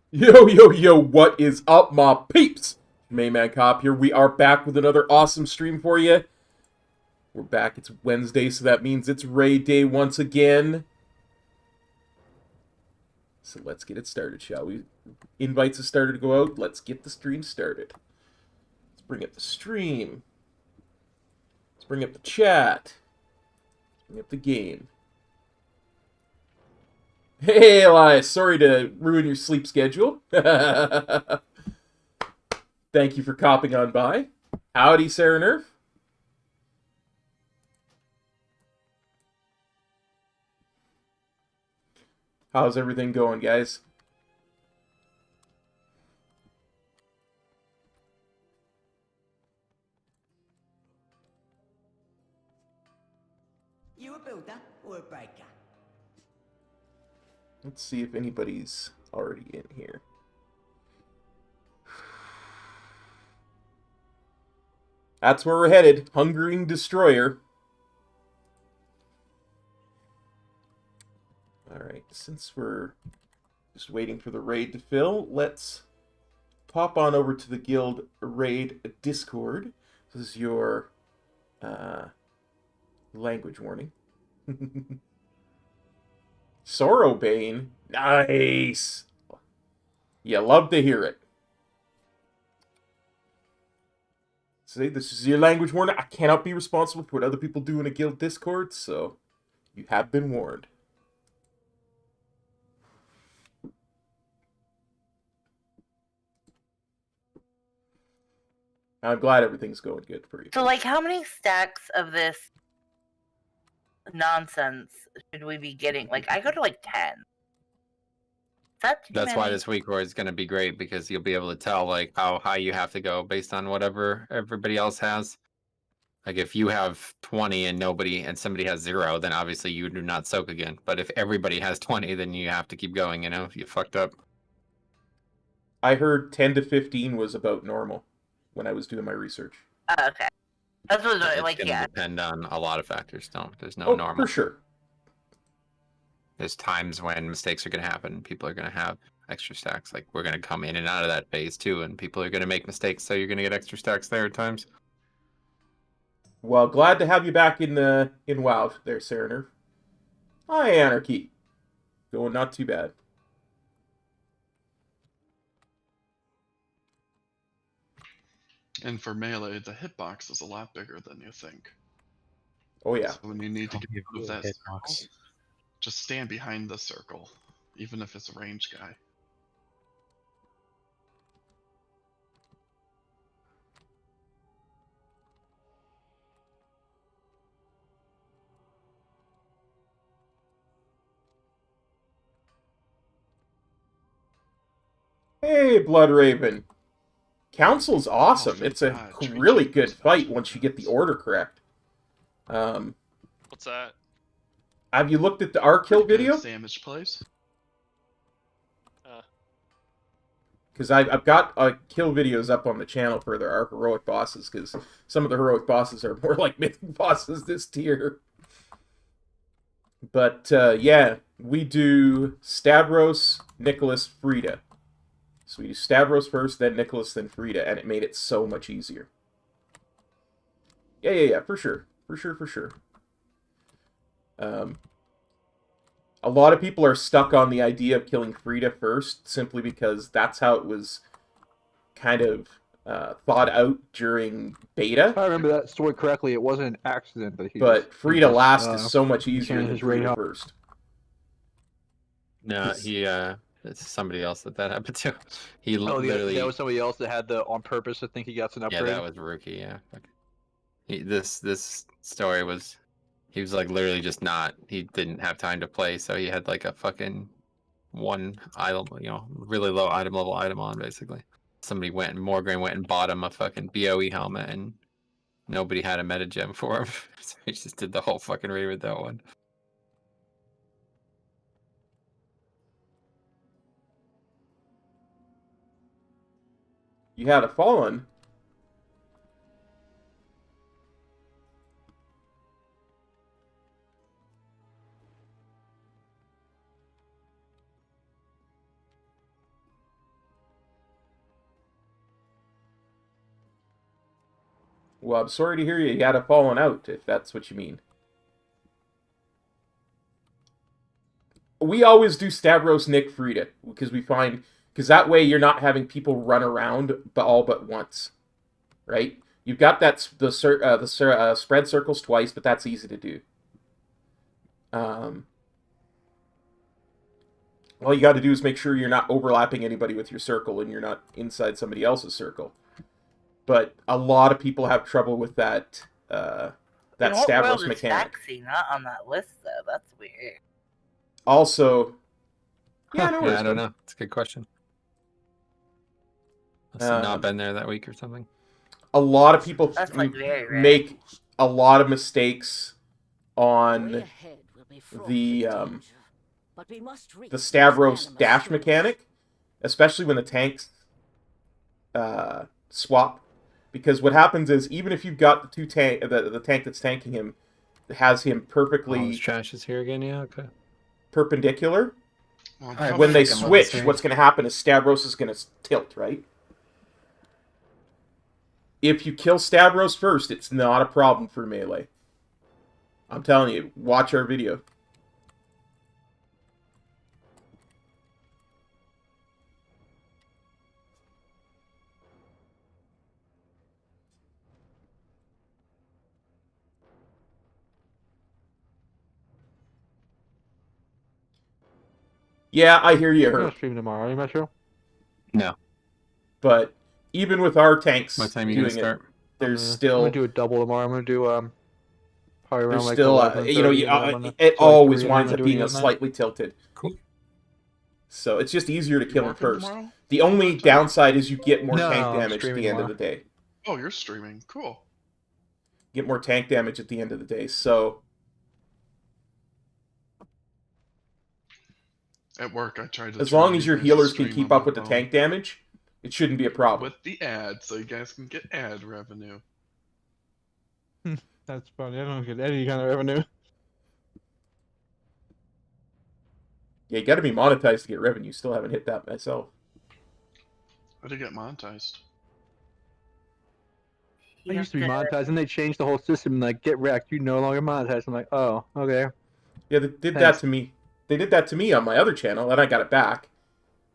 Yo, yo, yo, what is up, my peeps? Mayman Cop here. We are back with another awesome stream for you. We're back. It's Wednesday, so that means it's raid day once again. So let's get it started, shall we? Invites have started to go out. Let's get the stream started. Let's bring up the stream. Let's bring up the chat. Let's bring up the game. Hey, Elias, sorry to ruin your sleep schedule. Thank you for copping on by. Howdy, Sarah Nerf. How's everything going, guys? You a builder or a breaker? Let's see if anybody's already in here. That's where we're headed. Hungering Destroyer. Alright, since we're just waiting for the raid to fill, let's pop on over to the guild raid Discord. This is your language warning. Sorrowbane? Nice! You love to hear it. See, this is your language warning. I cannot be responsible for what other people do in a guild Discord, so you have been warned. I'm glad everything's going good for you. So, like, how many stacks of this nonsense should we be getting? Like, I go to like 10. That's why this week is going to be great, because you'll be able to tell like how high you have to go based on whatever everybody else has. Like if you have 20 and somebody has 0, then obviously you do not soak again. But if everybody has 20, then you have to keep going, you know, if you fucked up. I heard 10 to 15 was about normal when I was doing my research. Oh, okay. That's what It's like, going to yeah. depend on a lot of factors. There's no normal. For sure. There's times when mistakes are going to happen. People are going to have extra stacks. Like we're going to come in and out of that phase too, and people are going to make mistakes, so you're going to get extra stacks there at times. Well, glad to have you back in WoW there, Serener. Hi, Anarchy. Going not too bad. And for melee, the hitbox is a lot bigger than you think. Oh yeah. So when you need to get out of that circle, just stand behind the circle, even if it's a ranged guy. Hey, Blood Raven. Council's awesome. thank It's a God. Tree really Chief good was fight awesome. once you get the order correct. What's that? Have you looked at the our kill Pretty good video? Damage plays. Because I've got kill videos up on the channel for our heroic bosses, because some of the heroic bosses are more like mythic bosses this tier. But yeah, we do Stavros, Nicholas, Frida. So we do Stavros first, then Nicholas, then Frida, and it made it so much easier. Yeah, for sure. For sure. A lot of people are stuck on the idea of killing Frida first, simply because that's how it was kind of thought out during beta. If I remember that story correctly, it wasn't an accident that he. But Frida just, last is so much easier changed than his Frida radar. first. No, it's somebody else that happened to. He Oh, literally. that was somebody else that had the on purpose to think he got an Yeah, upgrade. that was Rookie. Yeah. This story was. He was like literally just not. He didn't have time to play, so he had like a fucking one item, really low item level item on basically. Somebody Morgan went and bought him a fucking BOE helmet, and nobody had a meta gem for him, so he just did the whole fucking raid with that one. You had a fallen. Well, I'm sorry to hear you had a fallen out, if that's what you mean. We always do Stavros, Nick, Frida, because that way you're not having people run around all but once, right? You've got the spread circles twice, but that's easy to do. All you got to do is make sure you're not overlapping anybody with your circle and you're not inside somebody else's circle. But a lot of people have trouble with that Stavros mechanic. Staxi not on that list though? That's weird. Also, yeah, no worries, I don't bud. know. It's a good question. Must have not been there that week or something. A lot of people That's like very rare. make a lot of mistakes on the Stavros dash mechanic, especially when the tanks swap. Because what happens is, even if you've got the tank that's tanking him has him perfectly This trash is here again. Yeah, okay. perpendicular. Well, Alright, When they fucking switch, monster. what's going to happen is Stavros is going to tilt, right? If you kill Stavros first, it's not a problem for melee. I'm telling you, watch our video. Yeah, I hear you, I'm gonna Herb. stream tomorrow. Are you Metro? No. But even with our tanks What time are you doing gonna start? there's I'm still gonna do a double tomorrow. I'm gonna do probably around there's like still 11:30, it so always 3 winds a.m. up being a at night. slightly tilted. Cool. So it's just easier to You kill him working first. tomorrow? The only downside is you get more No, tank I'm damage at streaming the end of tomorrow. the day. Oh, you're streaming. Cool. Get more tank damage at the end of the day. So At work, I tried to. as turn long on as you your guys' healers can stream keep on up my with the phone tank damage, it shouldn't be a problem. with the ad, so you guys can get ad revenue. That's funny. I don't get any kind of revenue. Yeah, you got to be monetized to get revenue. Still haven't hit that myself. How to get monetized? I used to be monetized, and they changed the whole system. Like, get wrecked. You no longer monetized. I'm like, oh, okay. Yeah, they did that Thanks. to me. They did that to me on my other channel, and I got it back.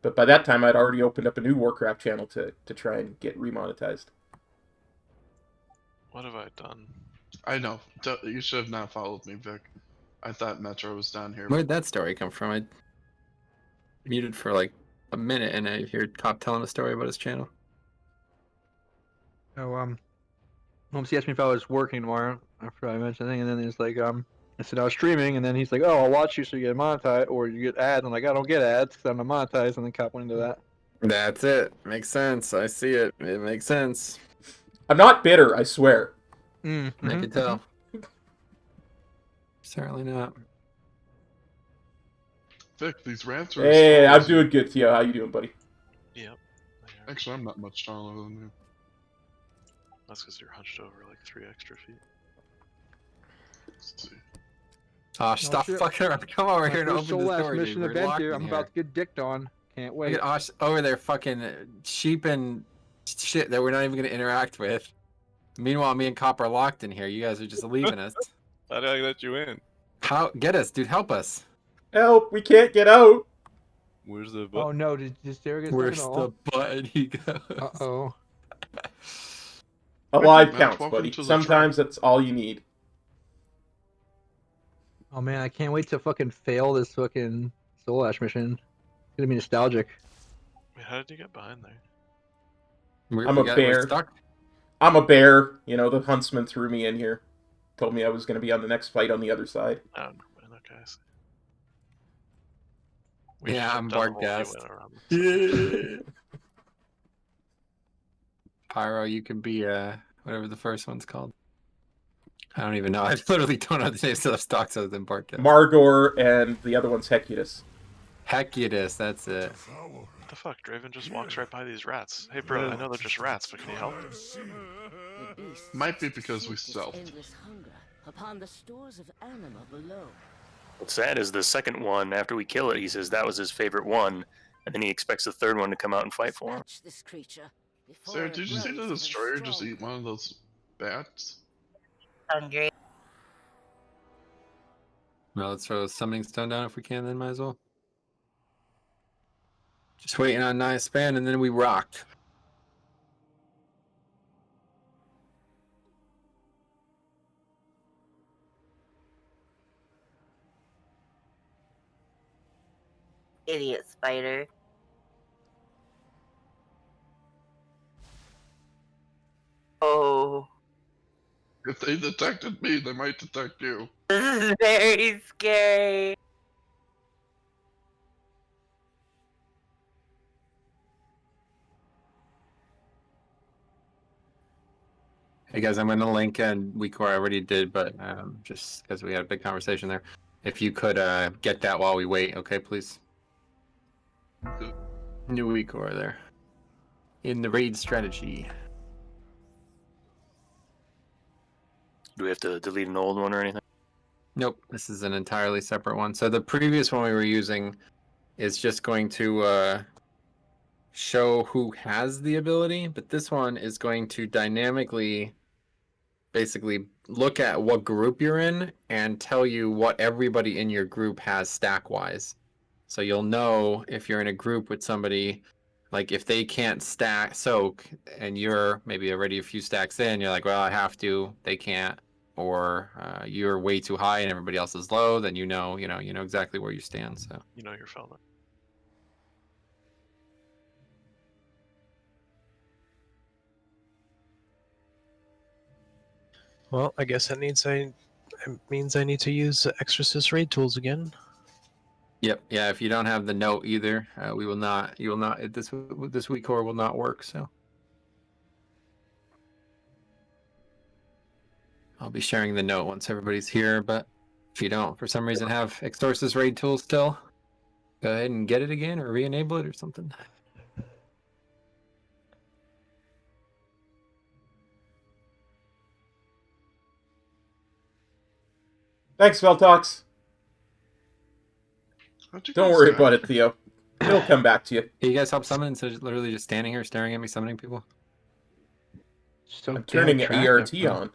But by that time, I'd already opened up a new Warcraft channel to try and get remonetized. What have I done? I know. You should have not followed me, Vic. I thought Metro was down here. Where'd that story come from? I muted for like a minute, and I hear Cop telling a story about his channel. So Holmes he asked me if I was working tomorrow after I mentioned the thing, and then he's like, I said I was streaming, and then he's like, oh, I'll watch you so you get monetized or you get ads. I'm like, I don't get ads because I'm not monetized, and then Cop went into that. That's it. Makes sense. I see it. It makes sense. I'm not bitter, I swear. Mm, I can tell. Certainly not. Vic, these rats are Hey, as tall I'm as you. doing good, Theo. How you doing, buddy? Yep. Actually, I'm not much taller than you. That's because you're hunched over like 3 extra feet. Let's see. Oh, stop shit. fucking around. Come over My here and first open Soul this Ash door, dude. mission We're event locked here. in I'm here. about to get dicked on. Can't wait. Look at Osh over there fucking sheeping shit that we're not even going to interact with. Meanwhile, me and Cop are locked in here. You guys are just leaving us. How did I let you in? How? Get us, dude. Help us. Help! We can't get out. Where's the Oh no, did Sarah get stuck in Where's the the hole? button he goes? Uh-oh. Alive Matt, counts, welcome buddy. to the Sometimes that's all you need. Oh man, I can't wait to fucking fail this fucking Soul Ash mission. It's gonna be nostalgic. Wait, how did you get behind there? I'm a We're bear. stuck. I'm a bear. You know, the huntsman threw me in here. Told me I was going to be on the next fight on the other side. Oh, never mind. Okay, I see. We Yeah, just I'm jumped down the hole Bardcast. you went around. Yeah. Pyro, you can be whatever the first one's called. I don't even know. I literally don't know the names of the stocks other than Bardcast. Margor and the other one's Hecutus. Hecutus, that's it. What the fuck? Draven just walks right by these rats. Hey, bro, I know they're just rats, but can you help? Might be because we stealthed. Upon the stores of anima below. What's sad is the second one, after we kill it, he says that was his favorite one, and then he expects the third one to come out and fight for him. Dispatch this creature before Sarah, it did you see the grows destroyer even just stronger. eat one of those bats? Hungry. Well, let's throw a summoning stone down if we can, then might as well. Just waiting on Naya Span, and then we rock. Idiot spider. Oh. If they detected me, they might detect you. This is very scary. Hey guys, I'm going to link, and WeCore I already did, but just because we had a big conversation there. If you could get that while we wait, okay, please? New WeCore there. In the raid strategy. Do we have to delete an old one or anything? Nope, this is an entirely separate one. So the previous one we were using is just going to show who has the ability, but this one is going to dynamically basically look at what group you're in and tell you what everybody in your group has stack-wise. So you'll know if you're in a group with somebody, like if they can't stack soak and you're maybe already a few stacks in, you're like, well, I have to, they can't. Or you're way too high and everybody else is low, then you know exactly where you stand. So You know your fellow. Well, I guess that means I need to use Exorcist raid tools again. yep, yeah. If you don't have the note either, we will not. You will not. This week core will not work. So I'll be sharing the note once everybody's here. But if you don't, for some reason, have Exorcist raid tools still, go ahead and get it again or re-enable it or something. Thanks, Veltox. How'd you Don't guys worry die? about it, Theo. It'll come back to you. Hey, you guys help summon instead of literally just standing here staring at me summoning people? So I'm turning damn an ERT attractive, bro. on.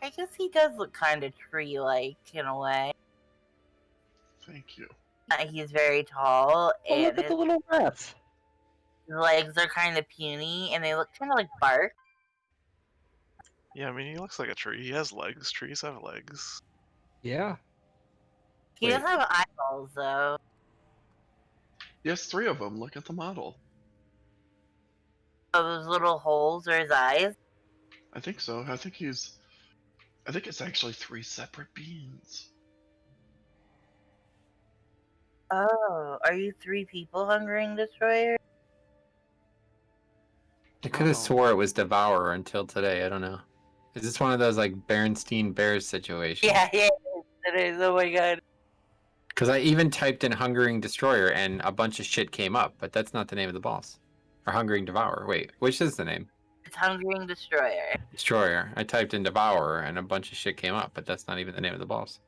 I guess he does look kind of tree-like in a way. Thank you. He's very tall, Oh, and look at the little rats. his legs are kind of puny, and they look kind of like bark. Yeah, I mean, he looks like a tree. He has legs. Trees have legs. Yeah. He doesn't have eyeballs, though. Yes, 3 of them. Look at the model. So those little holes are his eyes. I think so. I think he's I think it's actually 3 separate beings. Oh, are you 3 people hungering destroyer? I could have Oh. swore it was Devourer until today. I don't know. Is this one of those like Berenstein Bears situations? Yeah, it is. Oh my god. Because I even typed in Hungering Destroyer and a bunch of shit came up, but that's not the name of the boss. Or Hungering Devourer. Wait, which is the name? It's hungering destroyer. Destroyer. I typed in Devourer and a bunch of shit came up, but that's not even the name of the boss.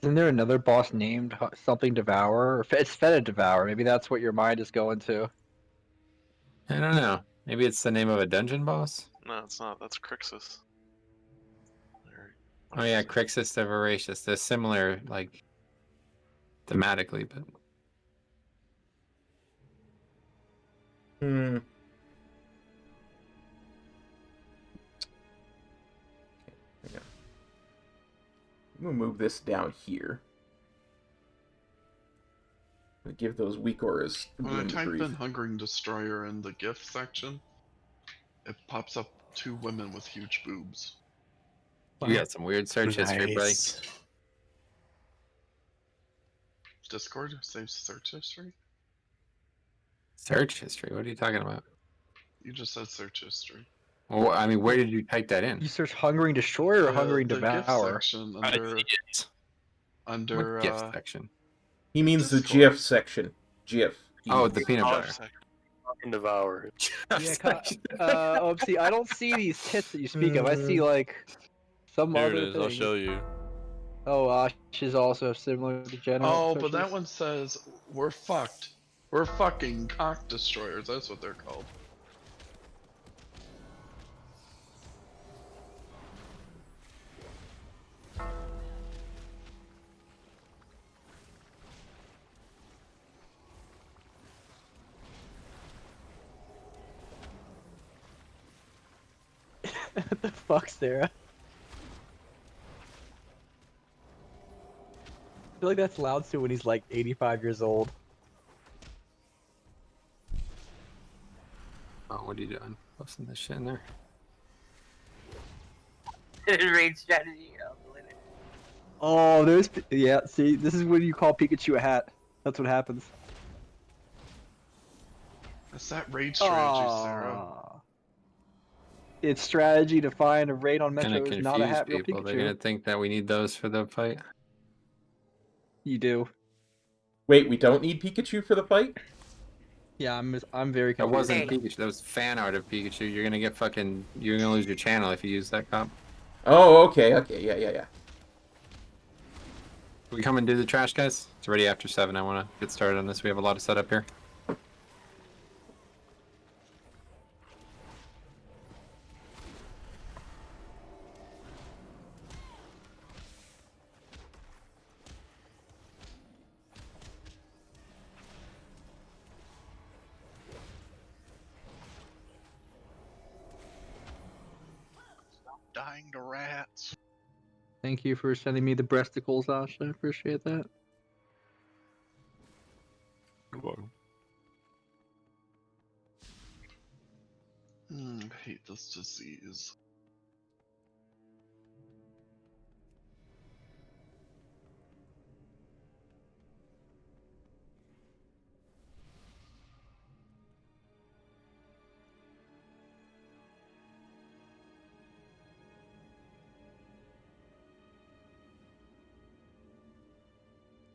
Isn't there another boss named something Devourer? Or it's Feta Devourer. Maybe that's what your mind is going to. I don't know. Maybe it's the name of a dungeon boss? No, it's not. That's Crixus. Oh yeah, Crixus the Voracious. They're similar, like, thematically, but... Hmm. Okay. I'm gonna move this down here. Give those weak auras When I room to type breathe. in Hungering Destroyer in the gift section, it pops up 2 women with huge boobs. You got some weird search history, buddy. Nice. Discord saves search history? Search history? What are you talking about? You just said search history. Well, I mean, where did you type that in? You search Hungering Destroyer or Hungering the gift Devour? section I under see it. under What gift section? He means the Discord. GIF section. GIF. He Oh, means- the peanut butter. Fucking devour. See, I don't see these tits that you speak of. I see like some Here other it is. I'll thing. show you. Oh, Ash is also similar to General. Oh, but that one says we're fucked. We're fucking cock destroyers. That's what they're called. What the fuck, Sarah? I feel like that's Lao Tzu when he's like 85 years old. Oh, what are you doing? Posting this shit in there? Raid strategy. Oh, there's yeah. See, this is when you call Pikachu a hat. That's what happens. That's that raid strategy, Sarah. Aw. It's strategy to find a raid on Gonna Metro is not a confuse hat real people. They're Pikachu. gonna think that we need those for the fight. You do. Wait, we don't need Pikachu for the fight? Yeah, I'm very That confused. wasn't Pikachu. That was fan art of Pikachu. You're gonna get fucking. You're gonna lose your channel if you use that cop. Oh, okay, yeah. We come and do the trash, guys. It's already after 7. I want to get started on this. We have a lot of setup here. Dying to rats. Thank you for sending me the breasticles, Ash. I appreciate that. I hate this disease.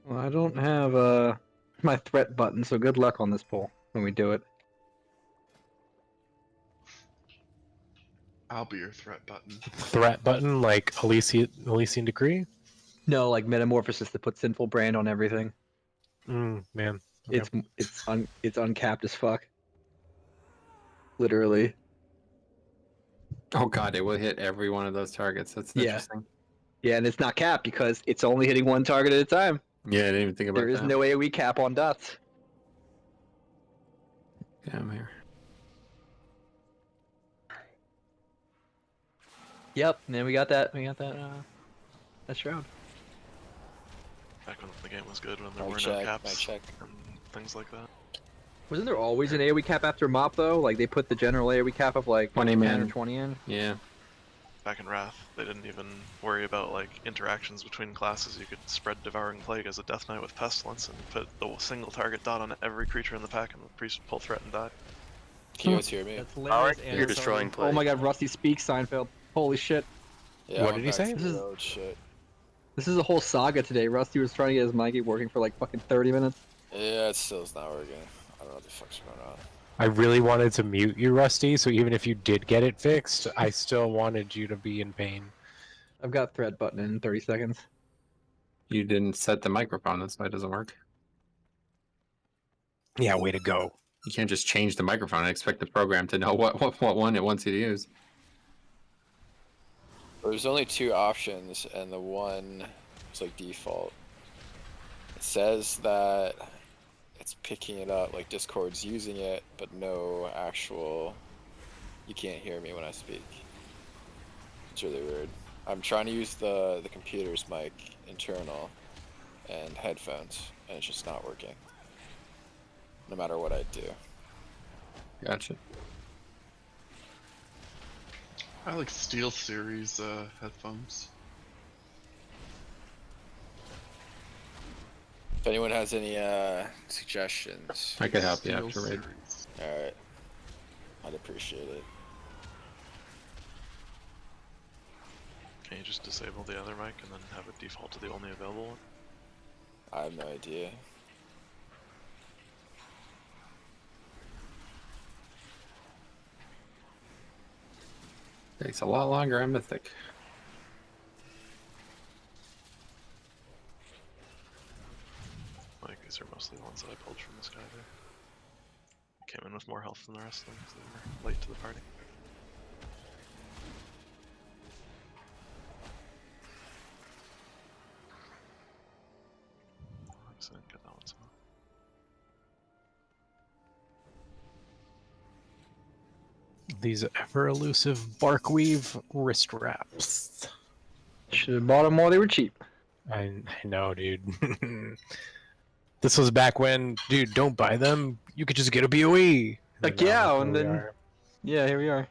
Well, I don't have my threat button, so good luck on this poll when we do it. I'll be your threat button. Threat button, like Elysian Decree? No, like Metamorphosis to put Sinful Brand on everything. Man. Okay. It's uncapped as fuck. Literally. Oh god, it will hit every one of those targets. That's Yeah. interesting. Yeah, and it's not capped because it's only hitting one target at a time. Yeah, I didn't even think about There is that. no AoE cap on dots. Yeah, I'm here. Yep, and then we got that that shroud. Back when the game was good, when there I were no check. caps and things like that. Wasn't there always an AoE cap after MOP though? Like they put the general AoE cap of like 20 10 man. or 20 in? Yeah. back in Wrath. They didn't even worry about like interactions between classes. You could spread Devouring Plague as a Death Knight with Pestilence and put the single target dot on every creature in the pack, and the priest would pull threat and die. Can you guys hear me? That's hilarious. You're destroying Plague. Oh my god, Rusty speaks, Seinfeld. Holy shit. Yeah, What I'm did he back say? to This is- the old shit. This is a whole saga today. Rusty was trying to get his mic working for like fucking 30 minutes. Yeah, it still is not working. I don't know what the fuck's going on. I really wanted to mute you, Rusty, so even if you did get it fixed, I still wanted you to be in pain. I've got thread button in 30 seconds. You didn't set the microphone, that's why it doesn't work. Yeah, way to go. You can't just change the microphone and expect the program to know what one it wants you to use. There's only 2 options, and the one is like default. It says that it's picking it up, like Discord's using it, but no actual. You can't hear me when I speak. It's really weird. I'm trying to use the computer's mic internal and headphones, and it's just not working. No matter what I do. Gotcha. I like Steel Series headphones. If anyone has any suggestions, I could help you Steel after raid. Series. alright. I'd appreciate it. Can you just disable the other mic and then have it default to the only available one? I have no idea. Takes a lot longer on Mythic. Like, these are mostly the ones that I pulled from this guy there. Came in with more health than the rest of them because they were late to the party. I didn't get that one, so. These ever elusive Barkweave wrist wraps. Should have bought them while they were cheap. I know, dude. This was back when, dude, don't buy them. You could just get a BOE. Like, now yeah, here and we then- are. Yeah, here we are.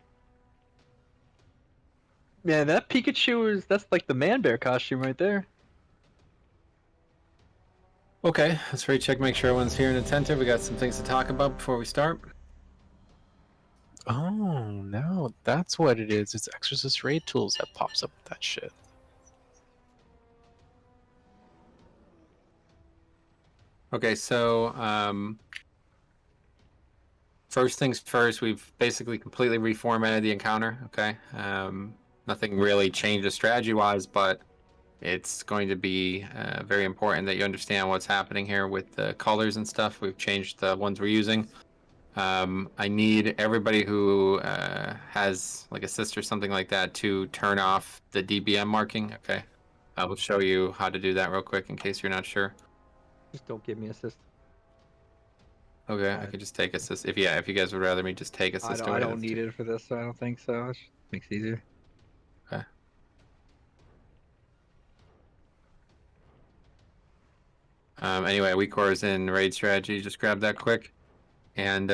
Yeah, that Pikachu that's like the man bear costume right there. Okay, let's ready check, make sure everyone's here and attentive. We got some things to talk about before we start. Oh, no, that's what it is. It's Exorcist Raid Tools that pops up with that shit. Okay, so first things first, we've basically completely reformatted the encounter. Okay, nothing really changes strategy-wise, but it's going to be very important that you understand what's happening here with the colors and stuff. We've changed the ones we're using. I need everybody who has like assist or something like that to turn off the DBM marking. Okay, I will show you how to do that real quick in case you're not sure. Just don't give me assist. Okay, I could just take assist. If you guys would rather me just take assist. I don't need it for this, so I don't think so. It just makes it easier. Okay. Anyway, weak core is in raid strategy. Just grab that quick. And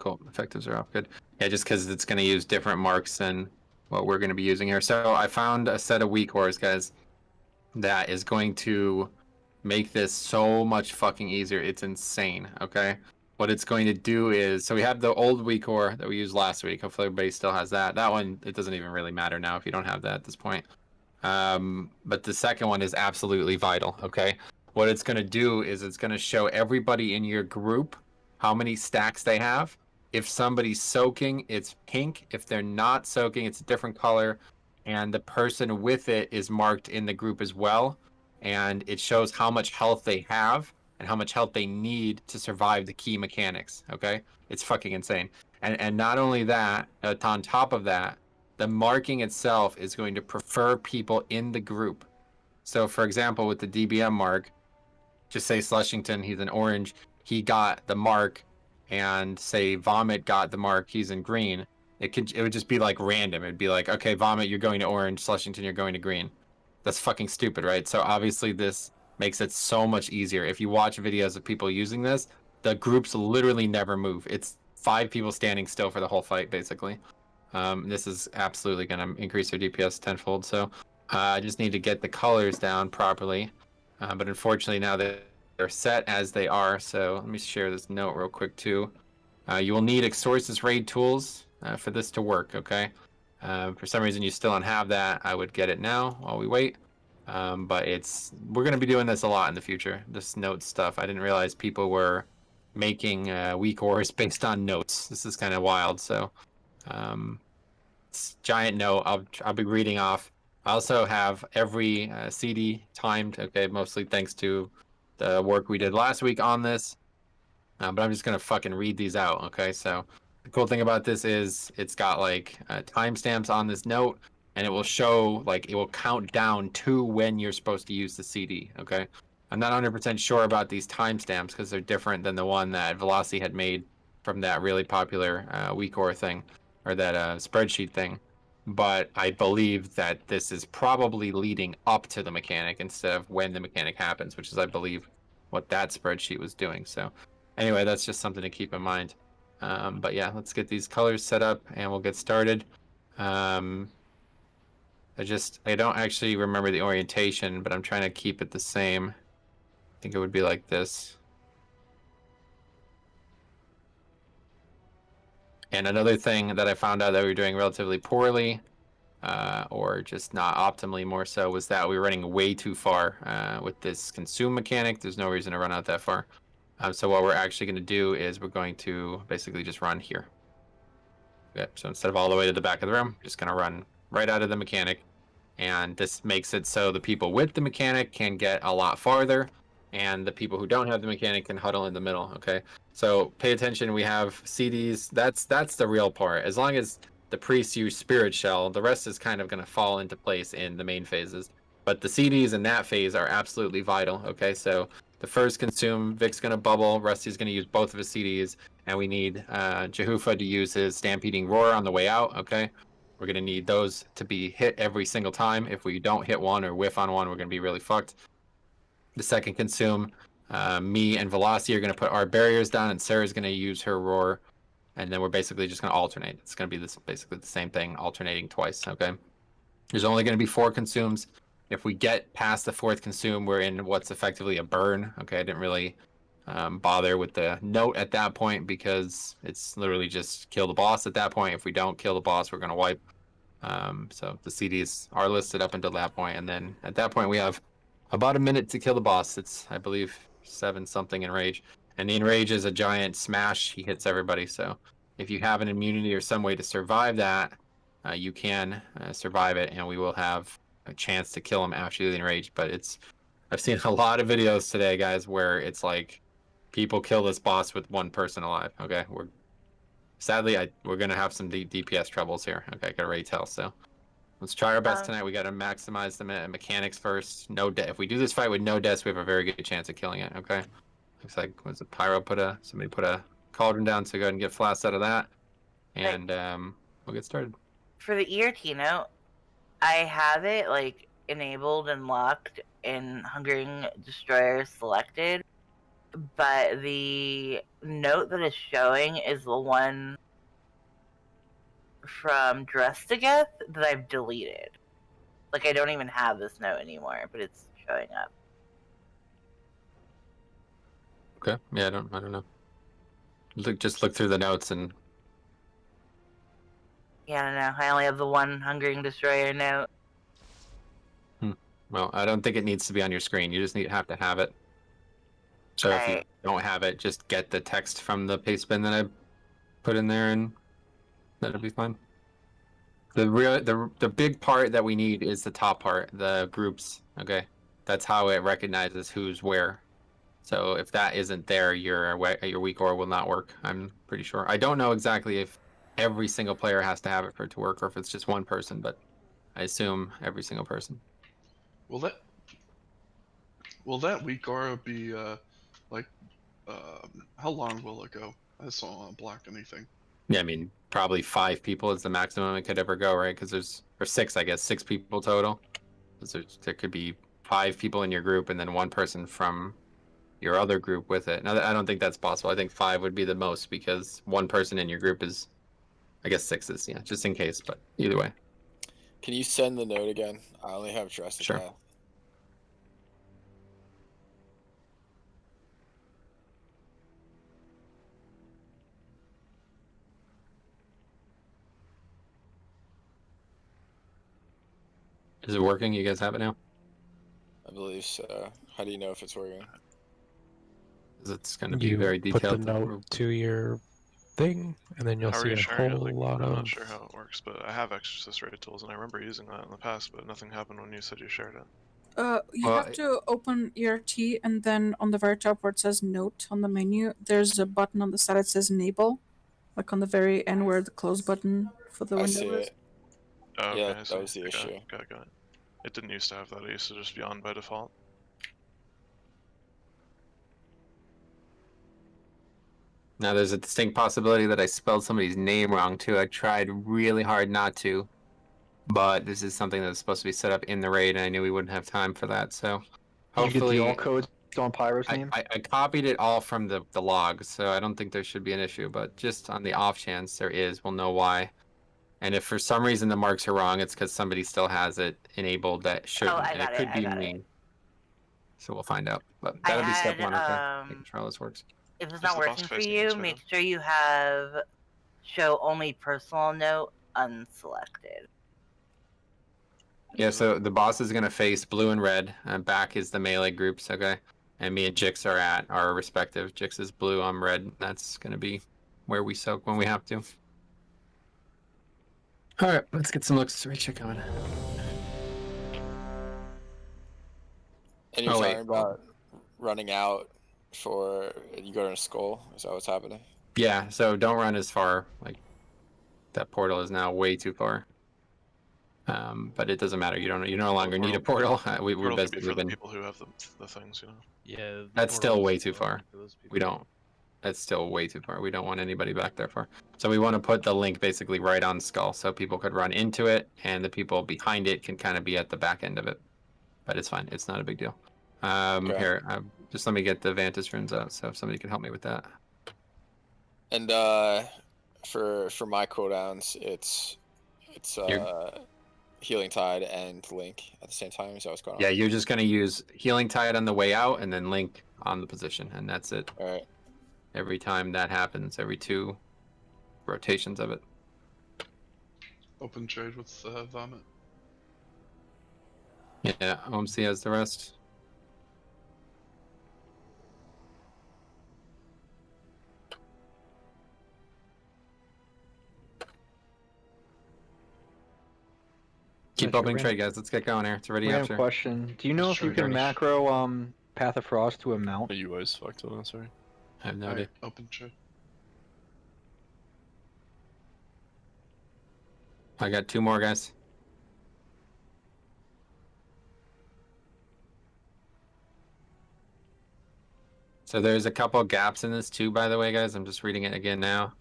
cool, effectives are off. Good. Yeah, just because it's going to use different marks than what we're going to be using here. So I found a set of weak cores, guys, that is going to make this so much fucking easier. It's insane. Okay. What it's going to do is, so we have the old weak core that we used last week. Hopefully everybody still has that. That one, it doesn't even really matter now if you don't have that at this point. But the second one is absolutely vital. Okay. What it's going to do is it's going to show everybody in your group how many stacks they have. If somebody's soaking, it's pink. If they're not soaking, it's a different color. And the person with it is marked in the group as well. And it shows how much health they have and how much health they need to survive the key mechanics. Okay? It's fucking insane. And not only that, on top of that, the marking itself is going to prefer people in the group. So for example, with the DBM mark, just say Slushington, he's an orange, he got the mark, and say Vomit got the mark, he's in green. It would just be like random. It'd be like, okay, Vomit, you're going to orange, Slushington, you're going to green. That's fucking stupid, right? So obviously this makes it so much easier. If you watch videos of people using this, the groups literally never move. It's 5 people standing still for the whole fight, basically. This is absolutely going to increase their DPS tenfold. So I just need to get the colors down properly. But unfortunately now they're set as they are. So let me share this note real quick too. You will need Exorcist raid tools for this to work, okay? For some reason you still don't have that. I would get it now while we wait. But we're going to be doing this a lot in the future, this note stuff. I didn't realize people were making weak ores based on notes. This is kind of wild. So it's giant note. I'll be reading off. I also have every CD timed, okay, mostly thanks to the work we did last week on this. But I'm just going to fucking read these out, okay? So the cool thing about this is it's got like timestamps on this note, and it will show, like, it will count down to when you're supposed to use the CD, okay? I'm not 100% sure about these timestamps because they're different than the one that Velocity had made from that really popular weak ore thing, or that spreadsheet thing. But I believe that this is probably leading up to the mechanic instead of when the mechanic happens, which is, I believe, what that spreadsheet was doing. So anyway, that's just something to keep in mind. But yeah, let's get these colors set up and we'll get started. I don't actually remember the orientation, but I'm trying to keep it the same. I think it would be like this. And another thing that I found out that we were doing relatively poorly, or just not optimally more so, was that we were running way too far with this consume mechanic. There's no reason to run out that far. So what we're actually going to do is we're going to basically just run here. Okay, so instead of all the way to the back of the room, just going to run right out of the mechanic. And this makes it so the people with the mechanic can get a lot farther, and the people who don't have the mechanic can huddle in the middle, okay? So pay attention, we have CDs, that's the real part. As long as the priests use Spirit Shell, the rest is kind of going to fall into place in the main phases. But the CDs in that phase are absolutely vital, okay? So the first consume, Vic's going to bubble, Rusty's going to use both of his CDs, and we need Jehufa to use his Stampeding Roar on the way out, okay? We're going to need those to be hit every single time. If we don't hit one or whiff on one, we're going to be really fucked. The second consume, me and Velocity are going to put our barriers down, and Sarah's going to use her roar, and then we're basically just going to alternate. It's going to be basically the same thing, alternating twice, okay? There's only going to be 4 consumes. If we get past the 4th consume, we're in what's effectively a burn, okay? I didn't really bother with the note at that point because it's literally just kill the boss at that point. If we don't kill the boss, we're going to wipe. So the CDs are listed up until that point, and then at that point we have about a minute to kill the boss. It's, I believe, 7 something enrage, and the enrage is a giant smash. He hits everybody, so if you have an immunity or some way to survive that, you can survive it, and we will have a chance to kill him after the enrage. But I've seen a lot of videos today, guys, where it's like people kill this boss with 1 person alive. Okay, sadly we're gonna have some DPS troubles here. Okay, I can already tell. So let's try our best tonight. We got to maximize the mechanics first. If we do this fight with no deaths, we have a very good chance of killing it. Okay, looks like somebody put a cauldron down, so go ahead and get flasks out of that, and we'll get started. For the ERT note, I have it like enabled and locked in Hungering Destroyer selected, but the note that is showing is the one from Drestageth that I've deleted. Like, I don't even have this note anymore, but it's showing up. Okay, yeah, I don't know. Just look through the notes and. Yeah, I don't know. I only have the one Hungering Destroyer note. Well, I don't think it needs to be on your screen. You just have to have it. So if you don't have it, just get the text from the paste bin that I put in there, and that'll be fine. The big part that we need is the top part, the groups. Okay, that's how it recognizes who's where. So if that isn't there, your weak ore will not work. I'm pretty sure. I don't know exactly if every single player has to have it for it to work, or if it's just one person, but I assume every single person. Will that weak aura be how long will it go? I just don't want to block anything. Yeah, I mean, probably 5 people is the maximum it could ever go, right? Because or 6, I guess, 6 people total. There could be 5 people in your group and then 1 person from your other group with it. Now, I don't think that's possible. I think 5 would be the most, because 1 person in your group is I guess 6s, yeah, just in case. But either way. Can you send the note again? I only have Dress Sure. Path. Is it working? You guys have it now? I believe so. How do you know if it's working? 'Cause it's going to be You very put the detailed. note to your thing, and then you'll How are see you a sharing it? whole Like, lot I'm of. not sure how it works, but I have Exorcist Raid tools, and I remember using that in the past, but nothing happened when you said you shared it. You Well, have to open ERT, and then on the very top where it says Note on the menu, there's a button on the side that says Enable, like on the very end where the close button for the I window see is. it. Oh, okay, Yeah, I that see. was the I got issue. it, got it. It didn't used to have that. It used to just be on by default. Now, there's a distinct possibility that I spelled somebody's name wrong, too. I tried really hard not to. But this is something that's supposed to be set up in the raid, and I knew we wouldn't have time for that, so... Did you get Hopefully... the all codes on Pyro's name? I copied it all from the log, so I don't think there should be an issue, but just on the off chance there is, we'll know why. And if for some reason the marks are wrong, it's because somebody still has it enabled that shouldn't, I and got it could it, I be got me. it. So we'll find out, but I that'll be step had, one, okay? Making sure all this works. If it's Is not the boss working for facing you, each make other? sure you have show only personal note unselected. Yeah, so the boss is going to face blue and red, and back is the melee groups, okay? And me and Jix are at our respective. Jix is blue, I'm red. That's going to be where we soak when we have to. Alright, let's get some looks. Recheck on it. And you're Oh, talking wait. about running out for you go to a skull? Is that what's happening? Yeah, so don't run as far. Like, that portal is now way too far. But it doesn't matter. You no longer need a portal. We've Portal could be basically for the been. people who have the things, you know. Yeah. the That's portal still is way too for far. those people. We don't. That's still way too far. We don't want anybody back there far. So we want to put the link basically right on Skull, so people could run into it, and the people behind it can kind of be at the back end of it. But it's fine. It's not a big deal. Okay. Here, just let me get the Vantis runes out. So if somebody can help me with that. And for my cooldowns, it's Healing Tide and Link at the same time. Is that what's going on? Yeah, you're just gonna use Healing Tide on the way out, and then Link on the position, and that's it. All right. Every time that happens, every 2 rotations of it. Open trade with Vomit. Yeah, OMC has the rest. Keep Sure, opening Ram. trade, guys. Let's get going here. It's already Random after. question. Do you know if you Sure, can Garnish. macro Path of Frost to a mount? Are you always fucked on? Sorry. I have no Alright, idea. open trade. I got 2 more, guys. So there's a couple gaps in this too, by the way, guys. I'm just reading it again now.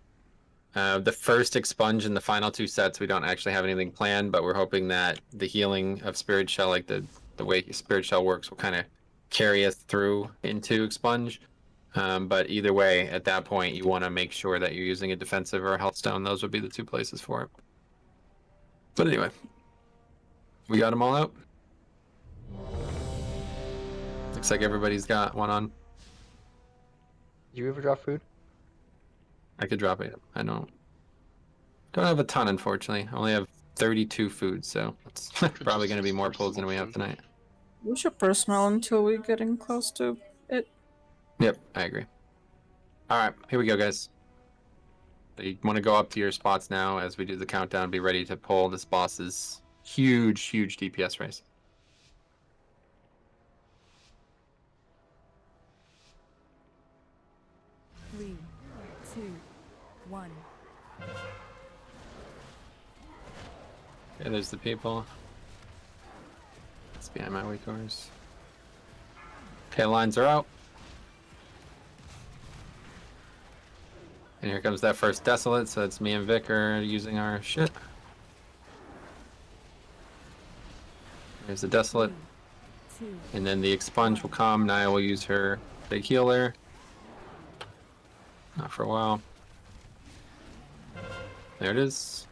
The first expunge and the final 2 sets, we don't actually have anything planned, but we're hoping that the healing of Spirit Shell, like the way Spirit Shell works, will kind of carry us through into expunge. But either way, at that point, you want to make sure that you're using a defensive or a health stone. Those would be the 2 places for it. But anyway, we got them all out. Looks like everybody's got one on. Did you ever drop food? I could drop it. I don't have a ton, unfortunately. I only have 32 food, so it's probably going to be more pulls than we have tonight. We should personal until we're getting close to it. Yep, I agree. All right, here we go, guys. So you want to go up to your spots now as we do the countdown. Be ready to pull this boss's huge DPS race. Three, 2, 1. Okay, there's the people. It's behind my weak doors. Okay, lines are out. And here comes that first Desolate, so it's me and Vic are using our shit. There's the Desolate. 2, And then the Expunge will come. Naya will use her big healer. Not for a while. There it is.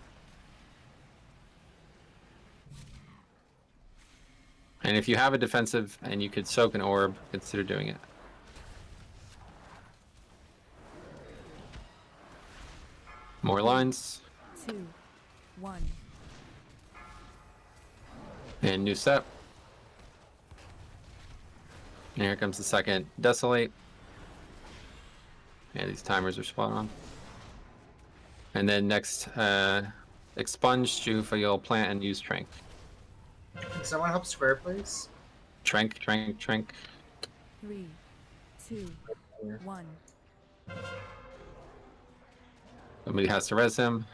And if you have a defensive and you could soak an orb, consider doing it. More lines. 2, 1. And new step. And here comes the second Desolate. Yeah, these timers are spot on. And then next, Expunge, Jufa, you'll plant and use Trank. Can someone help square, please? Trank. 3, 2, 1. Somebody has to res him.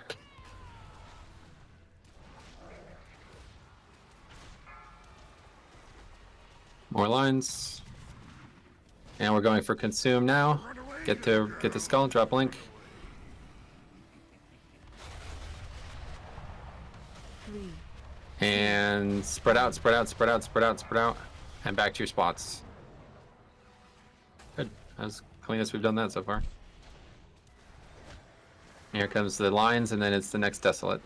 More lines. And we're going for consume now. Get the skull, drop link. 3, And spread out. And back to your spots. Good. As clean as we've done that so far. Here comes the lines, and then it's the next Desolate.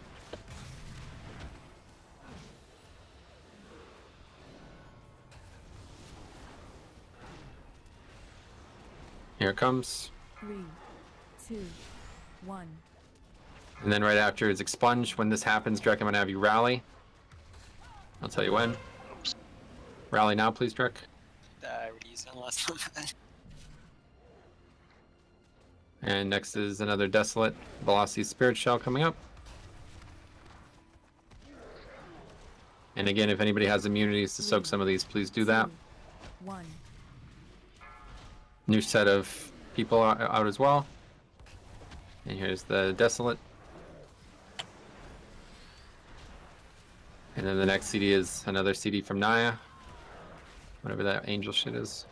Here it comes. 3, 2, 1. And then right after is Expunge. When this happens, Drek, I'm going to have you rally. I'll tell you when. Rally now, please, Drek. I already used it last time. And next is another Desolate Velocity Spirit Shell coming up. And again, if anybody has immunities to soak some of these, please do that. 1. New set of people out as well. And here's the Desolate. And then the next CD is another CD from Naya. Whatever that angel shit is.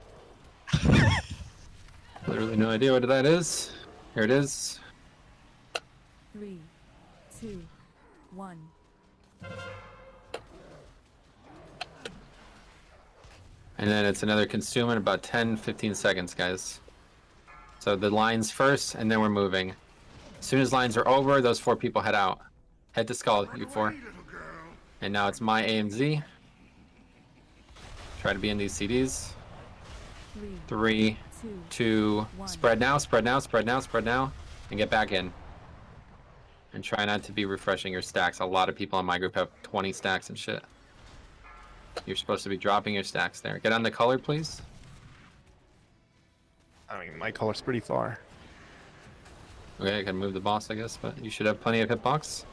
Literally no idea what that is. Here it is. 3, 2, 1. And then it's another consume in about 10-15 seconds, guys. So the lines first, and then we're moving. As soon as lines are over, those 4 people head out. Head to Skull, you 4. And now it's my AMZ. Try to be in these CDs. 3, 2, spread now, and get back in. And try not to be refreshing your stacks. A lot of people on my group have 20 stacks and shit. You're supposed to be dropping your stacks there. Get on the color, please. I mean, my color's pretty far. Okay, I can move the boss, I guess, but you should have plenty of hitbox.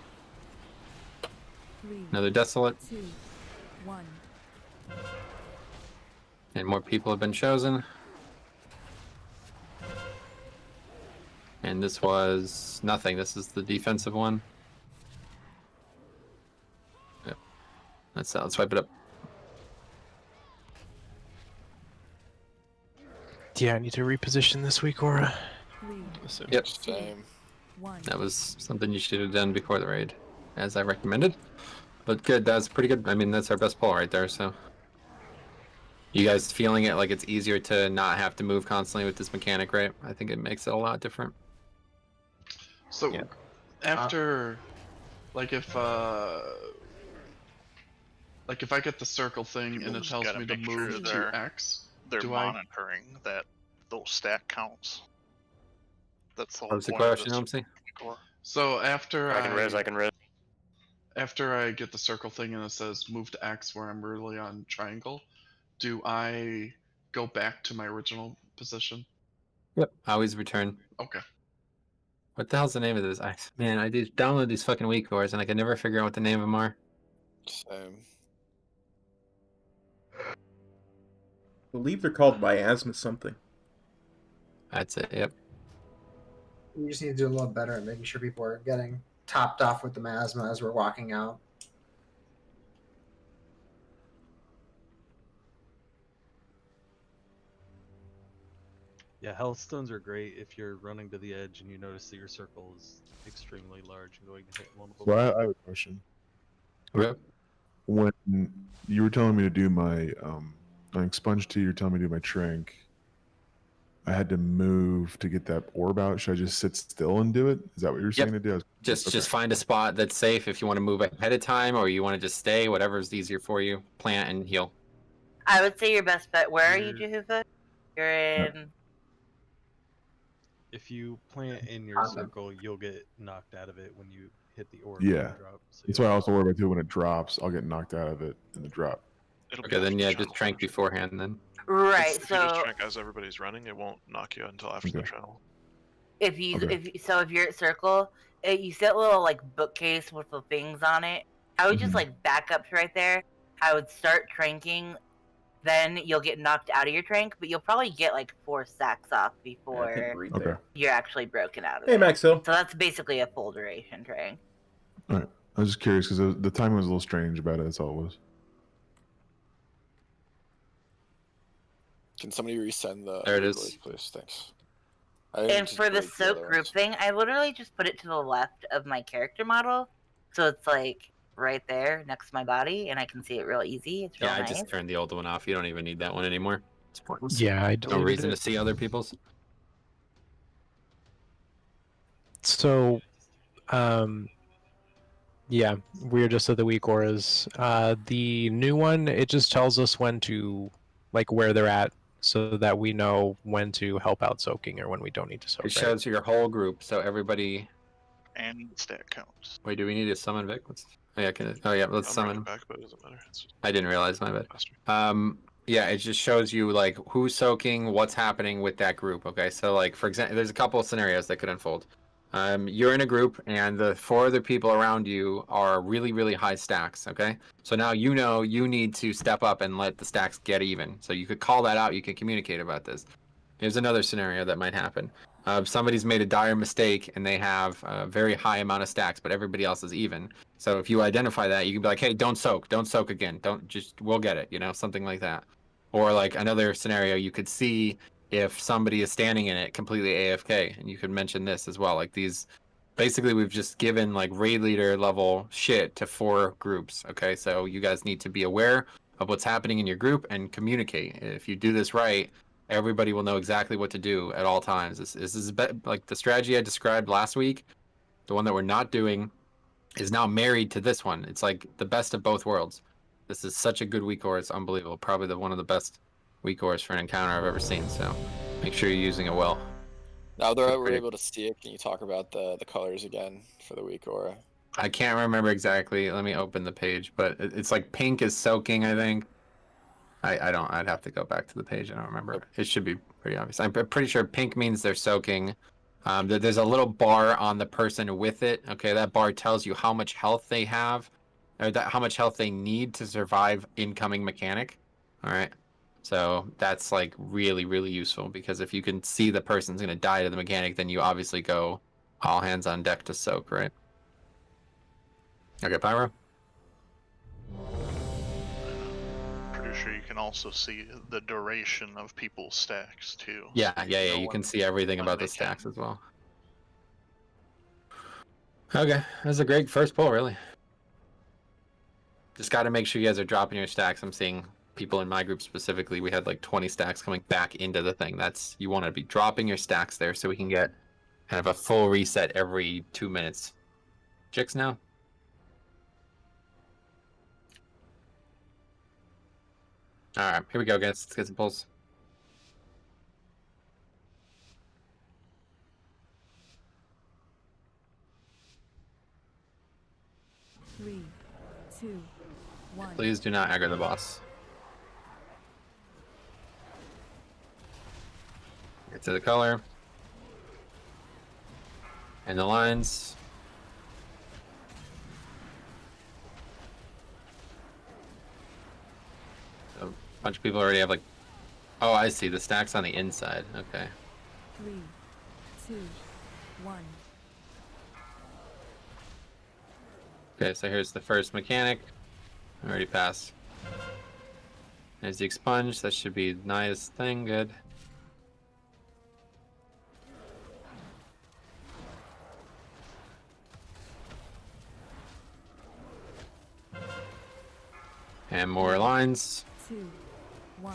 3, Another Desolate. 2, 1. And more people have been chosen. And this was nothing. This is the defensive one. Yep. Let's swipe it up. Yeah, I need to reposition this week, Aura. 3, Yep. Same. 1. That was something you should have done before the raid, as I recommended. But good, that's pretty good. I mean, that's our best pull right there, so. You guys feeling it like it's easier to not have to move constantly with this mechanic, right? I think it makes it a lot different. So, Yeah. after, like if I get the circle thing and it just tells gotta me to make sure move they're- to X, They're do I? monitoring that those stack counts. That's the What whole was the point of question, this Elmsy? core. So after I can res. after I get the circle thing and it says move to X where I'm really on triangle, do I go back to my original position? Yep. Always return. Okay. What the hell's the name of this? Man, I did download these fucking weak cores and I can never figure out what the name of them are. Same. I believe they're called miasma something. That's it, yep. We just need to do a little better at making sure people are getting topped off with the miasma as we're walking out. Yeah, health stones are great if you're running to the edge and you notice that your circle is extremely large and going to hit one of them. So I have a question. Yep. When you were telling me to do my expunge tea, you're telling me to do my trank. I had to move to get that orb out. Should I just sit still and do it? Is that what you're saying to do? Just find a spot that's safe if you want to move ahead of time, or you want to just stay. Whatever's easier for you. Plant and heal. I would say your best bet. Where are you, Jehuva? You're in. If you plant in your circle, you'll get knocked out of it when you hit the orb. Yeah. Drop, so That's why I also worry about too when it drops. I'll get knocked out of it in the drop. Okay, then yeah, just trank beforehand then. Right. If So you just trank as everybody's running, it won't knock you until after the channel. if you if you're at circle, you see that little like bookcase with the things on it. I would just like back up to right there. I would start tranking. Then you'll get knocked out of your trank, but you'll probably get like 4 stacks off before you're actually broken out of it. Hey, Maxo. So that's basically a full duration trank. All right. I was just curious because the timing was a little strange about it. That's all it was. Can somebody resend the There it is. link, please? Thanks. And for the soak group thing, I literally just put it to the left of my character model. So it's like right there next to my body, and I can see it real easy. It's real Yeah, nice. I just turned the old one off. You don't even need that one anymore. It's pointless. Yeah, I no deleted reason it. to see other people's. So, yeah, we're just at the weak auras. The new one, it just tells us when to, like, where they're at, so that we know when to help out soaking or when we don't need to soak. It shows your whole group, so everybody. And stat counts. Wait, do we need to summon Vic? Oh yeah, let's summon him. Back, but it doesn't matter. I didn't realize, my bad. Yeah, it just shows you like who's soaking, what's happening with that group. Okay, so like for example, there's a couple of scenarios that could unfold. You're in a group, and the 4 other people around you are really, really high stacks. Okay, so now you know you need to step up and let the stacks get even. So you could call that out. You can communicate about this. Here's another scenario that might happen. Somebody's made a dire mistake and they have a very high amount of stacks, but everybody else is even. So if you identify that, you can be like, hey, don't soak again. We'll get it, something like that. Or like another scenario, you could see if somebody is standing in it completely AFK, and you could mention this as well. Like these, basically we've just given like raid leader level shit to 4 groups. Okay, so you guys need to be aware of what's happening in your group and communicate. If you do this right, everybody will know exactly what to do at all times. This is like the strategy I described last week. The one that we're not doing is now married to this one. It's like the best of both worlds. This is such a good weak ore. It's unbelievable. Probably one of the best weak ores for an encounter I've ever seen. So make sure you're using it well. Now that we're able to see it, can you talk about the colors again for the weak aura? I can't remember exactly. Let me open the page, but it's like pink is soaking, I think. I'd have to go back to the page. I don't remember. It should be pretty obvious. I'm pretty sure pink means they're soaking. There's a little bar on the person with it. Okay, that bar tells you how much health they have, or how much health they need to survive incoming mechanic. All right, so that's like really, really useful, because if you can see the person's gonna die to the mechanic, then you obviously go all hands on deck to soak, right? Okay, Pyro. Pretty sure you can also see the duration of people's stacks too. Yeah. You can see everything about the stacks as well. Okay, that's a great first pull, really. Just got to make sure you guys are dropping your stacks. I'm seeing people in my group specifically. We had like 20 stacks coming back into the thing. You want to be dropping your stacks there so we can get kind of a full reset every 2 minutes. Chicks now. All right, here we go, guys. Let's get some pulls. Three, two, one. Please do not aggro the boss. Get to the color. And the lines. A bunch of people already have like... Oh, I see. The stack's on the inside. Okay. 3, 2, 1. Okay, so here's the first mechanic. Already passed. There's the expunge. That should be nice thing. Good. And more lines. 2, 1.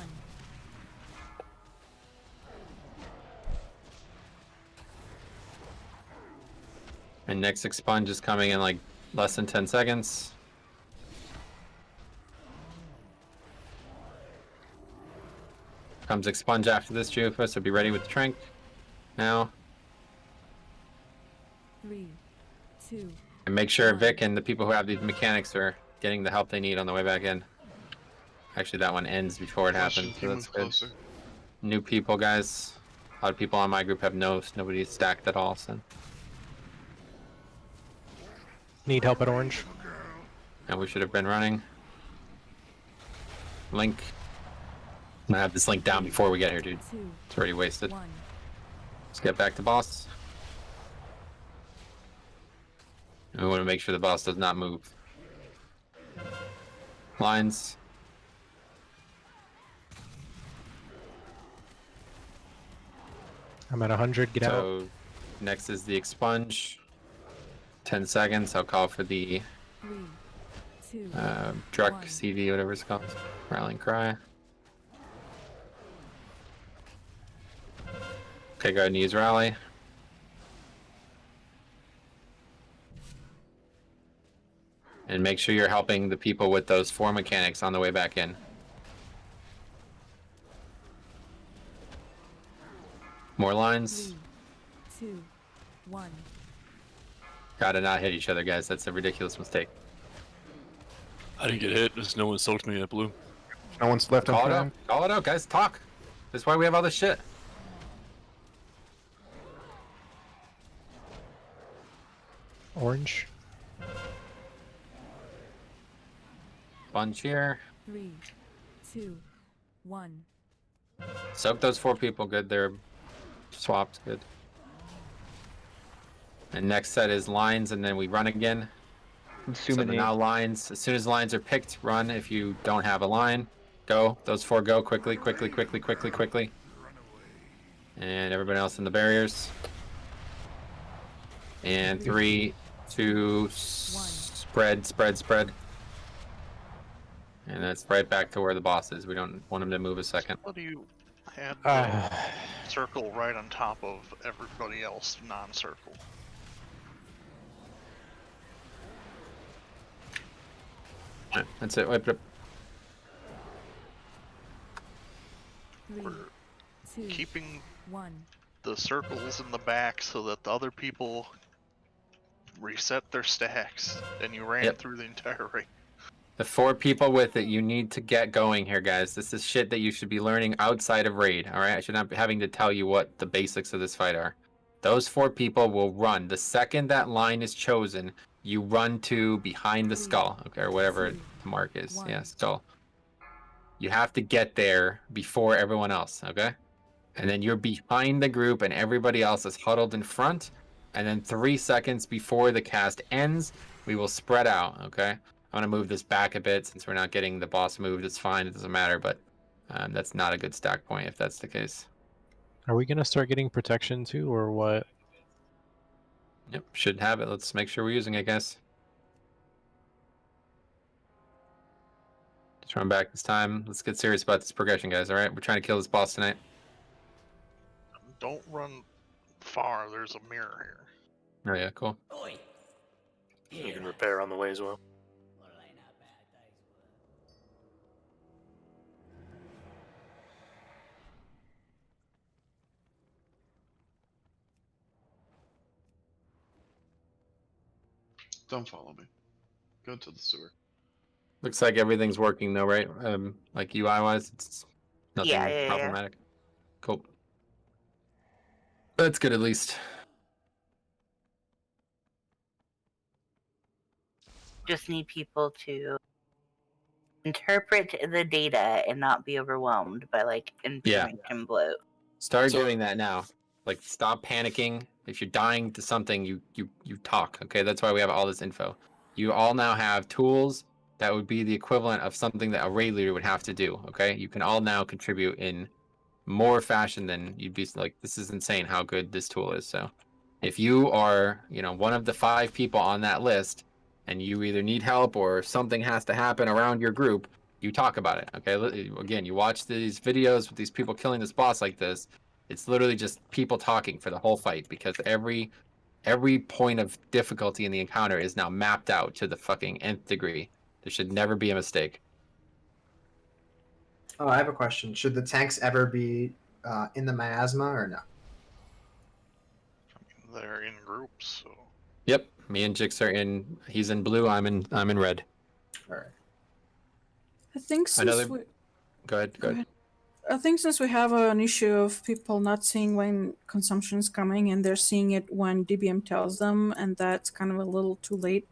And next expunge is coming in like less than 10 seconds. Comes expunge after this, Jufa, so be ready with Trank now. 3, 2. And make sure Vic and the people who have these mechanics are getting the help they need on the way back in. Actually, that one ends before it happens, so that's good. Closer. New people, guys. A lot of people on my group have nobody stacked at all, so. Need help at orange. And we should have been running. Link. I'm gonna have this link down before we get here, dude. It's already wasted. Let's get back to boss. And we want to make sure the boss does not move. Lines. I'm at 100. Get out. So next is the expunge. 10 seconds. I'll call for the 3, 2. Druck, CV, whatever it's called. Rallying cry. Okay, go ahead and use rally. And make sure you're helping the people with those 4 mechanics on the way back in. More lines. 3, 2, 1. Gotta not hit each other, guys. That's a ridiculous mistake. I didn't get hit. There's no one soaked me at blue. No one's left on Call it plan. out. Call it out, guys. Talk. That's why we have all this shit. Orange. Bunch here. 3, 2, 1. Soak those 4 people. Good. They're swapped. Good. And next set is lines, and then we run again. So now lines. As soon as lines are picked, run. If you don't have a line, go. Those 4 go quickly, quickly, quickly, quickly, quickly. And everybody else in the barriers. And 3, 2, spread, spread, spread. And that's right back to where the boss is. We don't want him to move a second. What do you had the circle right on top of everybody else non-circle? That's it. Wipe it up. 3, 2, Keeping 1. the circles in the back so that the other people reset their stacks, and you ran through the entire ring. The 4 people with it, you need to get going here, guys. This is shit that you should be learning outside of raid, alright? I should not be having to tell you what the basics of this fight are. Those 4 people will run. The second that line is chosen, you run to behind the skull, okay, or whatever the mark is. Yeah, skull. You have to get there before everyone else, okay? And then you're behind the group and everybody else is huddled in front. And then 3 seconds before the cast ends, we will spread out, okay? I'm going to move this back a bit since we're not getting the boss moved. It's fine. It doesn't matter, but that's not a good stack point if that's the case. Are we going to start getting protection too, or what? Yep, should have it. Let's make sure we're using it, guys. Let's run back this time. Let's get serious about this progression, guys, all right? We're trying to kill this boss tonight. Don't run far. There's a mirror here. Oh, yeah, cool. You can repair on the way as well. Don't follow me. Go to the sewer. Looks like everything's working though, right? Like UI-wise, it's nothing Yeah. problematic. Cool. That's good at least. Just need people to interpret the data and not be overwhelmed by like information bloat. Start doing that now. Like, stop panicking. If you're dying to something, you talk. Okay, that's why we have all this info. You all now have tools that would be the equivalent of something that a raid leader would have to do. Okay, you can all now contribute in more fashion than you'd be like. This is insane how good this tool is. So, if you are, one of the 5 people on that list, and you either need help or something has to happen around your group, you talk about it. Okay, again, you watch these videos with these people killing this boss like this. It's literally just people talking for the whole fight because every Every point of difficulty in the encounter is now mapped out to the fucking nth degree. There should never be a mistake. Oh, I have a question. Should the tanks ever be in the miasma or no? They're in groups, so Yep, me and Jix are in. He's in blue. I'm in red. All right. I think since Another. we Go ahead. Go ahead. I think since we have an issue of people not seeing when consumption is coming and they're seeing it when DBM tells them, and that's kind of a little too late,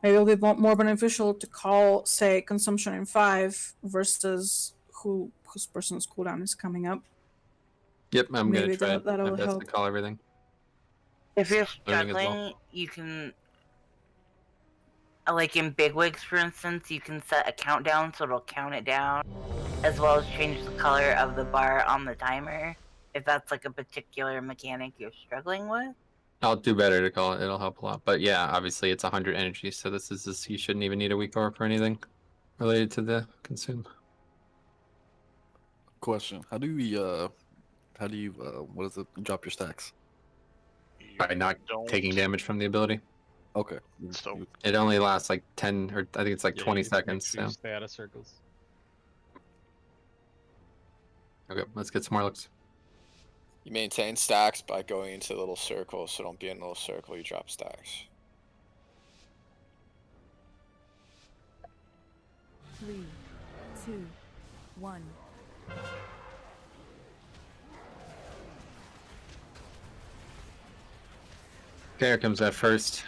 maybe it'll be more beneficial to call, say, consumption in 5 versus whose person's cooldown is coming up. Yep, I'm Maybe gonna try that'll my best help. to call everything. If you're Learning as well. struggling, you can, like in Bigwigs, for instance, you can set a countdown so it'll count it down, as well as change the color of the bar on the timer, if that's like a particular mechanic you're struggling with. I'll do better to call it. It'll help a lot. But yeah, obviously it's 100 energy, so this is just, you shouldn't even need a weak aura for anything related to the consume. Question: How do you what is it? Drop your stacks? By not taking damage from the ability. Okay. So It only lasts like 10, or I think it's like Yeah, 20 you just make seconds. sure you So. stay out of circles. Okay, let's get some more looks. You maintain stacks by going into little circles, so don't be in a little circle, you drop stacks. 3, 2, 1. Okay, here comes that first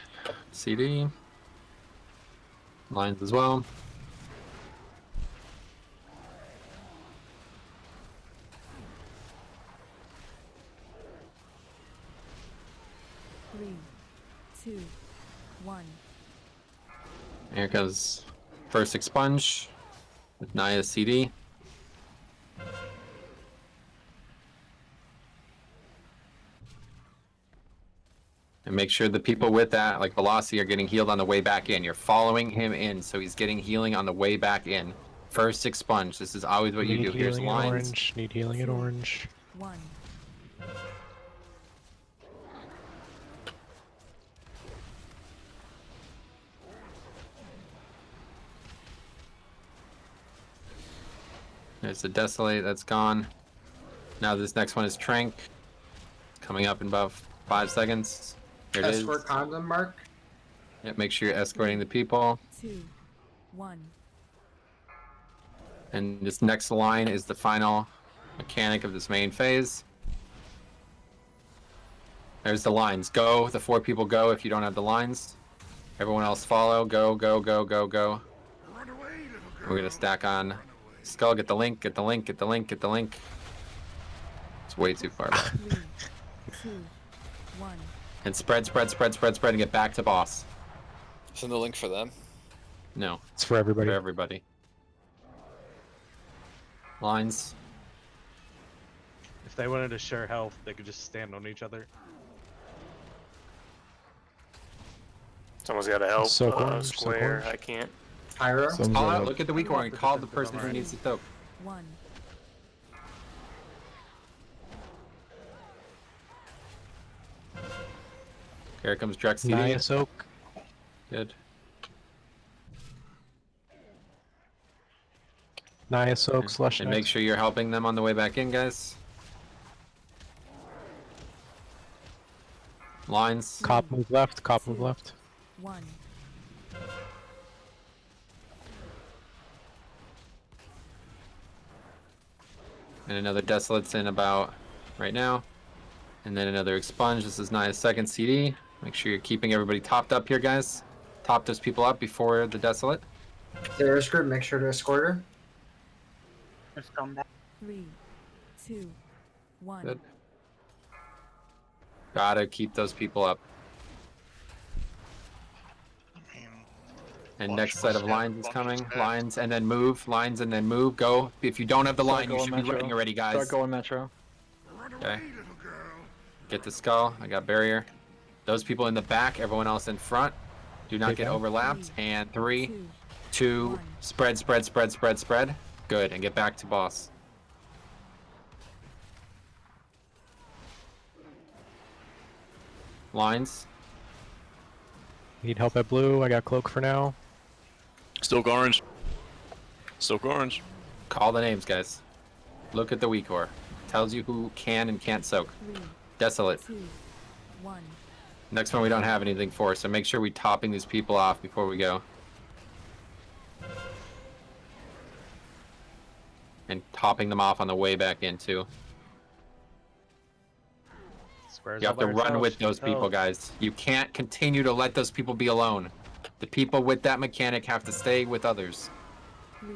CD. Lines as well. Three, 2, 1. Here comes first expunge with Naya CD. And make sure the people with that, like Velocity, are getting healed on the way back in. You're following him in, so he's getting healing on the way back in. First expunge. This is always what you do. Here's healing at lines. orange. Need healing at orange. 1. There's the Desolate, that's gone. Now this next one is Trank. Coming up in about 5 seconds. Here it is. Escort condom mark. Yep, make sure you're escorting the people. 2, 1. And this next line is the final mechanic of this main phase. There's the lines. Go. The 4 people go if you don't have the lines. Everyone else follow. Go, go, go, go, go. We're going to stack on Skull. Get the link, get the link, get the link, get the link. It's way too far back. 3, 2, 1. And spread, spread, spread, spread, spread, and get back to boss. Send the link for them. No. It's for everybody. For everybody. Lines. If they wanted to share health, they could just stand on each other. Someone's got to help. Soak orange, soak Square. orange. I can't. Pyro. Call out, look at the weak one, and call the person who needs the soak. 1. Here comes Drex CD. Naya soak. Good. Naya soak slush. And make sure you're helping them on the way back in, guys. Lines. Cop move left. Cop move left. 1. And another Desolate's in about right now. And then another Expunge. This is Naya's second CD. Make sure you're keeping everybody topped up here, guys. Top those people up before the Desolate. Terrorist group, make sure to escort her. Just come back. 3, 2, 1. Good. Gotta keep those people up. And next set of lines is coming. Lines and then move. Lines and then move. Go. If you don't have the line, you should be running already, guys. Start going Metro. Okay. Get the skull. I got barrier. Those people in the back, everyone else in front. Do not get overlapped. And 3, 2, spread, spread, spread, spread, spread. Good. And get back to boss. Lines. Need help at blue. I got cloak for now. Still orange. Still orange. Call the names, guys. Look at the weak ore. Tells you who can and can't soak. 3, Desolate. 2, 1. Next one we don't have anything for, so make sure we topping these people off before we go. And topping them off on the way back in too. Squares You have all to by run yourself, with those people, help. guys. You can't continue to let those people be alone. The people with that mechanic have to stay with others. 3,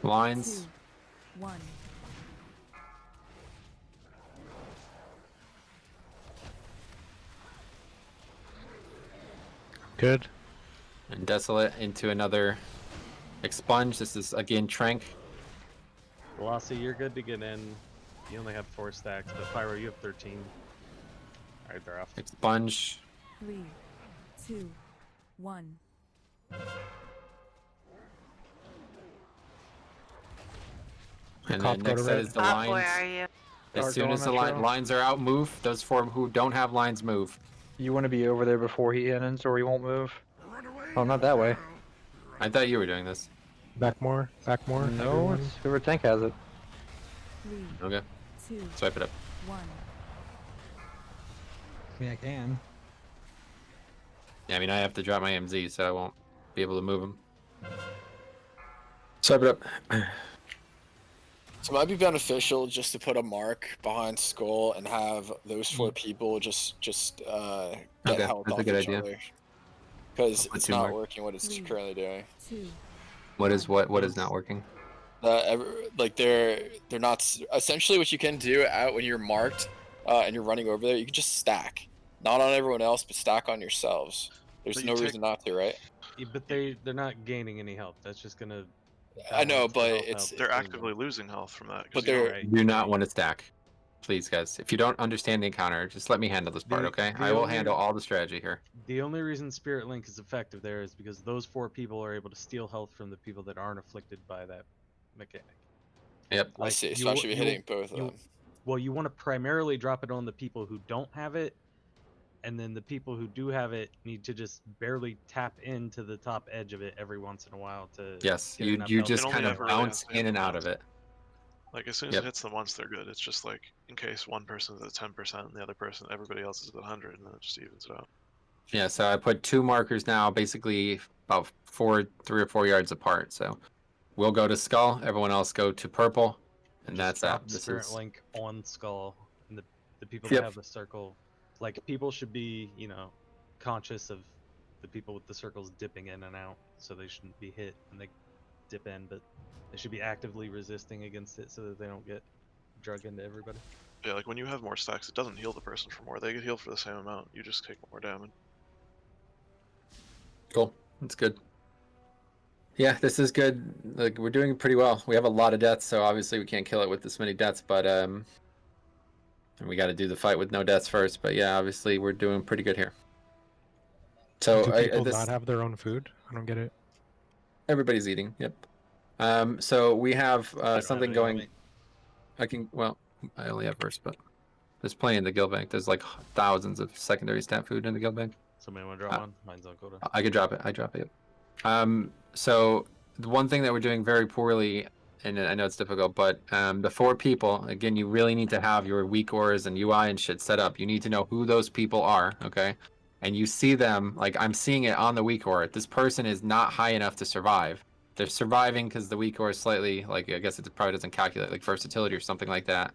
Lines. 2, 1. Good. And Desolate into another Expunge. This is, again, Trank. Velocity, you're good to get in. You only have 4 stacks, but Pyro, you have 13. Alright, they're off. Expunge. 3, 2, 1. And Cop then next photo set red. is the Up, lines. where are you? As Start soon going as the Metro. lines are out, move. Those 4 who don't have lines, move. You want to be over there before he ends, or he won't move. Oh, not that way. I thought you were doing this. Back more. Back more. No, everyone. it's whoever tank has it. 3, Okay. 2, Swipe it up. 1. I mean, I can. Yeah, I mean, I have to drop my MZ, so I won't be able to move them. Swipe it up. So it might be beneficial just to put a mark behind Skull and have those Mm. 4 people just get Okay, health that's a off good each idea. other. Because I'll put it's 2 not marks. working what it's 3, currently doing. 2. What is not working? Like they're not essentially what you can do out when you're marked and you're running over there. You can just stack, not on everyone else, but stack on yourselves. There's But you no take- reason not to, right? Yeah, but they're not gaining any health. That's just gonna. I know, balance the but health it's out They're between actively them. losing health from that. 'cause But you don't- they're Right. Do not want to stack. Please, guys. If you don't understand the encounter, just let me handle this part, The- okay? the I will only- handle all the strategy here. The only reason Spirit Link is effective there is because those 4 people are able to steal health from the people that aren't afflicted by that mechanic. Yep. I see. So you- I should be you- hitting both of you- them. Well, you want to primarily drop it on the people who don't have it, and then the people who do have it need to just barely tap into the top edge of it every once in a while to. Yes, get you enough you health just to It kind only of ever really bounce has to in and hit out once. of it. Like as soon as Yep. it hits them once, they're good. It's just like in case one person's at 10% and the other person, everybody else is at 100, and then it just evens it out. Yeah, so I put 2 markers now, basically about 3 or 4 yards apart. So we'll go to Skull, everyone else go to purple, and Just that's drop that. This Spirit is Link on Skull, and the people Yep. that have the circle, like people should be, conscious of the people with the circles dipping in and out, so they shouldn't be hit when they dip in, but they should be actively resisting against it so that they don't get drug into everybody. Yeah, like when you have more stacks, it doesn't heal the person for more. They get healed for the same amount. You just take more damage. cool. That's good. Yeah, this is good. Like we're doing pretty well. We have a lot of deaths, so obviously we can't kill it with this many deaths, but and we got to do the fight with no deaths first. But yeah, obviously we're doing pretty good here. So Do I, people this, not have their own food? I don't get it. everybody's eating. Yep. So we have don't have something any on going. me. I only have first, but there's plenty in the guild bank. There's like thousands of secondary stat food in the guild bank. Somebody want to drop one? Mine's on quota. I could drop it. I drop it. So the one thing that we're doing very poorly, and I know it's difficult, but the 4 people, again, you really need to have your weak ores and UI and shit set up. You need to know who those people are, okay? And you see them, like I'm seeing it on the weak ore. This person is not high enough to survive. They're surviving because the weak ore is slightly, like, I guess it probably doesn't calculate like versatility or something like that.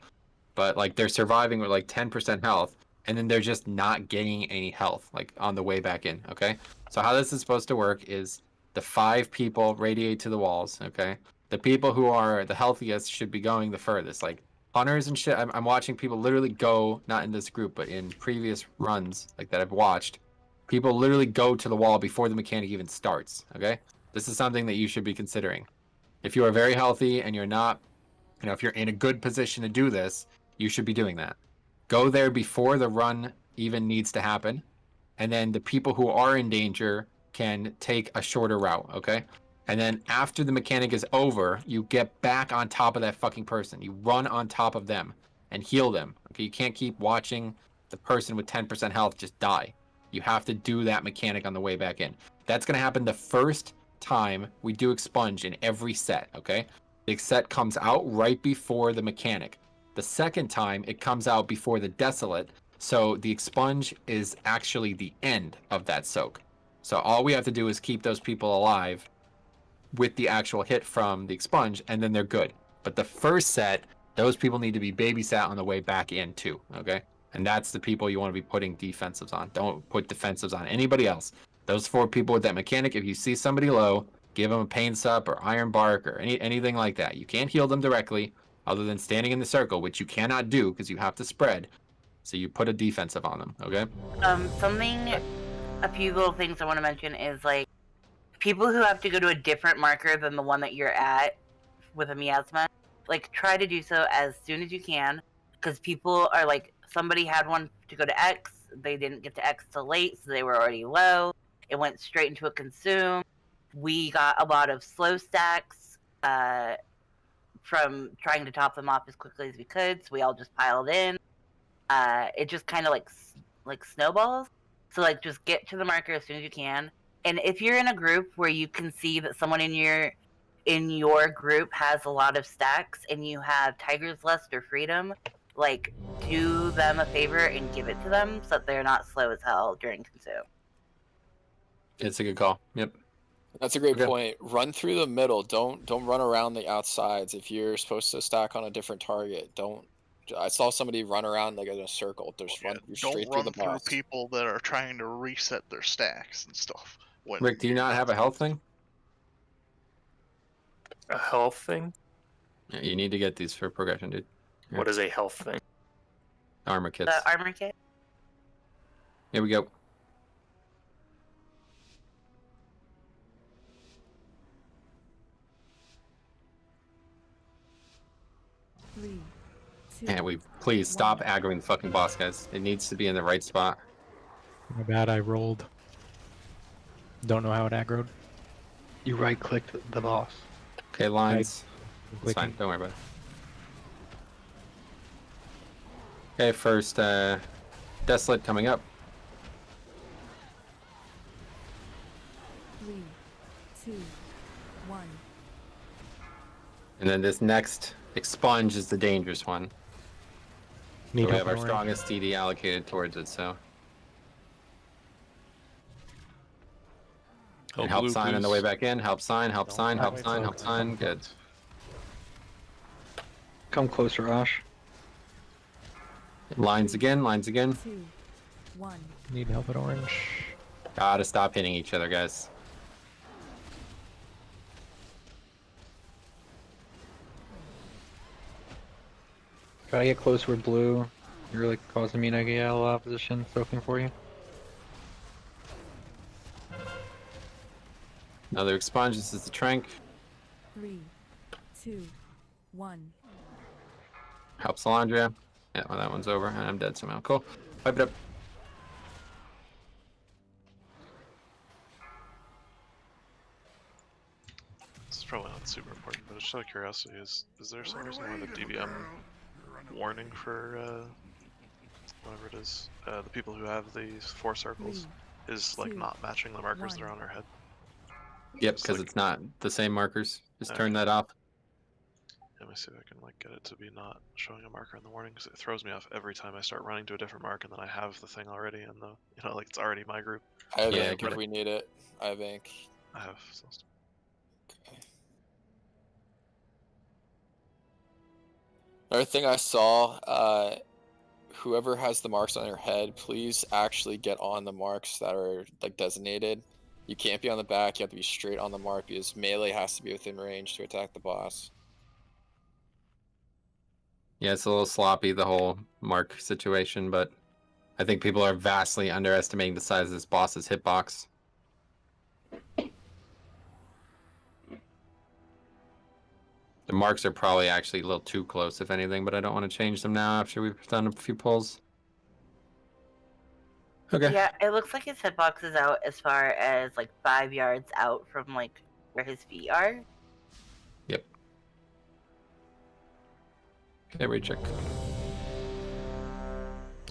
But like they're surviving with like 10% health, and then they're just not getting any health like on the way back in, okay? So how this is supposed to work is the 5 people radiate to the walls, okay? The people who are the healthiest should be going the furthest. Like hunters and shit, I'm watching people literally go, not in this group, but in previous runs like that I've watched, people literally go to the wall before the mechanic even starts, okay? This is something that you should be considering. If you are very healthy and you're not, if you're in a good position to do this, you should be doing that. Go there before the run even needs to happen. And then the people who are in danger can take a shorter route, okay? And then after the mechanic is over, you get back on top of that fucking person. You run on top of them and heal them. Okay, you can't keep watching the person with 10% health just die. You have to do that mechanic on the way back in. That's going to happen the first time we do expunge in every set, okay? The set comes out right before the mechanic. The second time, it comes out before the desolate, so the expunge is actually the end of that soak. So all we have to do is keep those people alive with the actual hit from the expunge, and then they're good. But the first set, those people need to be babysat on the way back in too, okay? And that's the people you want to be putting defensives on. Don't put defensives on anybody else. Those 4 people with that mechanic, if you see somebody low, give them a pain sup or iron bark or anything like that. You can't heal them directly other than standing in the circle, which you cannot do because you have to spread. So you put a defensive on them, okay? A few little things I want to mention is like people who have to go to a different marker than the one that you're at with a miasma, like try to do so as soon as you can, because people are like, somebody had one to go to X, they didn't get to X till late, so they were already low. It went straight into a consume. We got a lot of slow stacks from trying to top them off as quickly as we could, so we all just piled in. It just kind of like snowballs. So like just get to the marker as soon as you can. And if you're in a group where you can see that someone in your group has a lot of stacks and you have Tiger's Lust or Freedom, like do them a favor and give it to them so that they're not slow as hell during consume. It's a good call. Yep. That's a great point. Run through the middle. Don't run around the outsides. If you're supposed to stack on a different target, don't. I saw somebody run around like in a circle. Just run straight Don't run through the boss. people that are trying to reset their stacks and stuff. Rick, do you not have a health thing? A health thing? Yeah, you need to get these for progression, dude. Here. What is a health thing? Armor kits. The armor kit. Here we go. And we please stop aggroing the fucking boss, guys. It needs to be in the right spot. My bad, I rolled. Don't know how it aggroed. You right-clicked the boss. Okay, lines. It's fine. Don't worry about it. Okay, first Desolate coming up. 3, 2, 1. And then this next expunge is the dangerous one. So we have our strongest DD allocated towards it, so. And help blue, sign on the please. way back in. Help sign, help sign, help sign, help sign. Good. Come closer, Ash. Lines again, lines again. 2, 1. Need help at orange. Gotta stop hitting each other, guys. Try to get closer with blue. You're like causing me to get a lot of position soaking for you. Another expunge. This is the trank. 3, 2, 1. Help Salandria. Yeah, well, that one's over, and I'm dead somehow. Cool. Pipe it up. This is probably not super important, but just out of curiosity, is there some reason why the DBM warning for whatever it is, the people who have these 4 circles is like not matching the markers that are on our head? Yep, because it's not the same markers. Just turn that off. Let me see if I can like get it to be not showing a marker in the warning, because it throws me off every time I start running to a different mark and then I have the thing already and the like it's already my group. I have ink if we need it. I have ink. I have. Okay. Another thing I saw, whoever has the marks on their head, please actually get on the marks that are like designated. You can't be on the back, you have to be straight on the mark because melee has to be within range to attack the boss. Yeah, it's a little sloppy, the whole mark situation, but I think people are vastly underestimating the size of this boss's hitbox. The marks are probably actually a little too close, if anything, but I don't want to change them now after we've done a few pulls. Okay. Yeah, it looks like his hitbox is out as far as like 5 yards out from like where his feet are. Yep. Okay, recheck.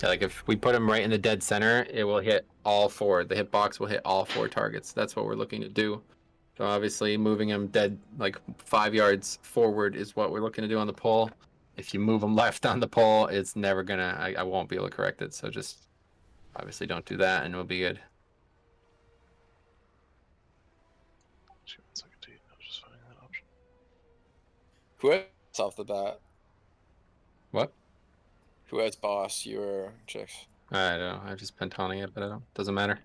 Yeah, like if we put him right in the dead center, it will hit all 4. The hitbox will hit all 4 targets. That's what we're looking to do. So obviously moving him dead like 5 yards forward is what we're looking to do on the pole. If you move him left on the pole, it's never gonna, I won't be able to correct it. So just obviously don't do that and we'll be good. Who has off the bat? What? Who has boss? You or Chicks? I don't know. I'm just pentoning it, but I don't. Doesn't matter.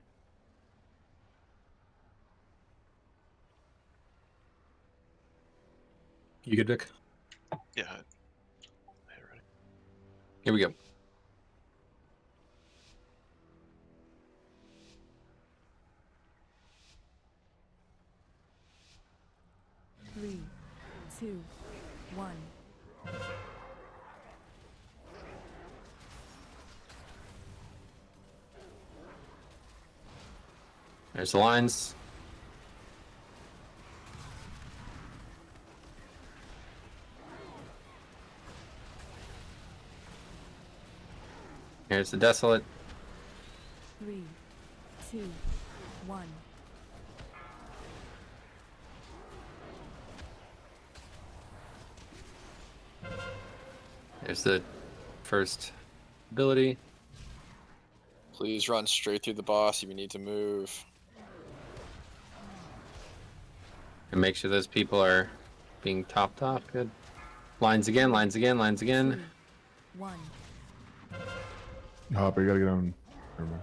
You good, Vic? Yeah. Here we go. Three, two, one. There's the lines. Here's the desolate. 3, 2, 1. There's the first ability. Please run straight through the boss if you need to move. And make sure those people are being topped off. Good. Lines again, lines again, lines again. 1. Hopper, you gotta get on. Never mind.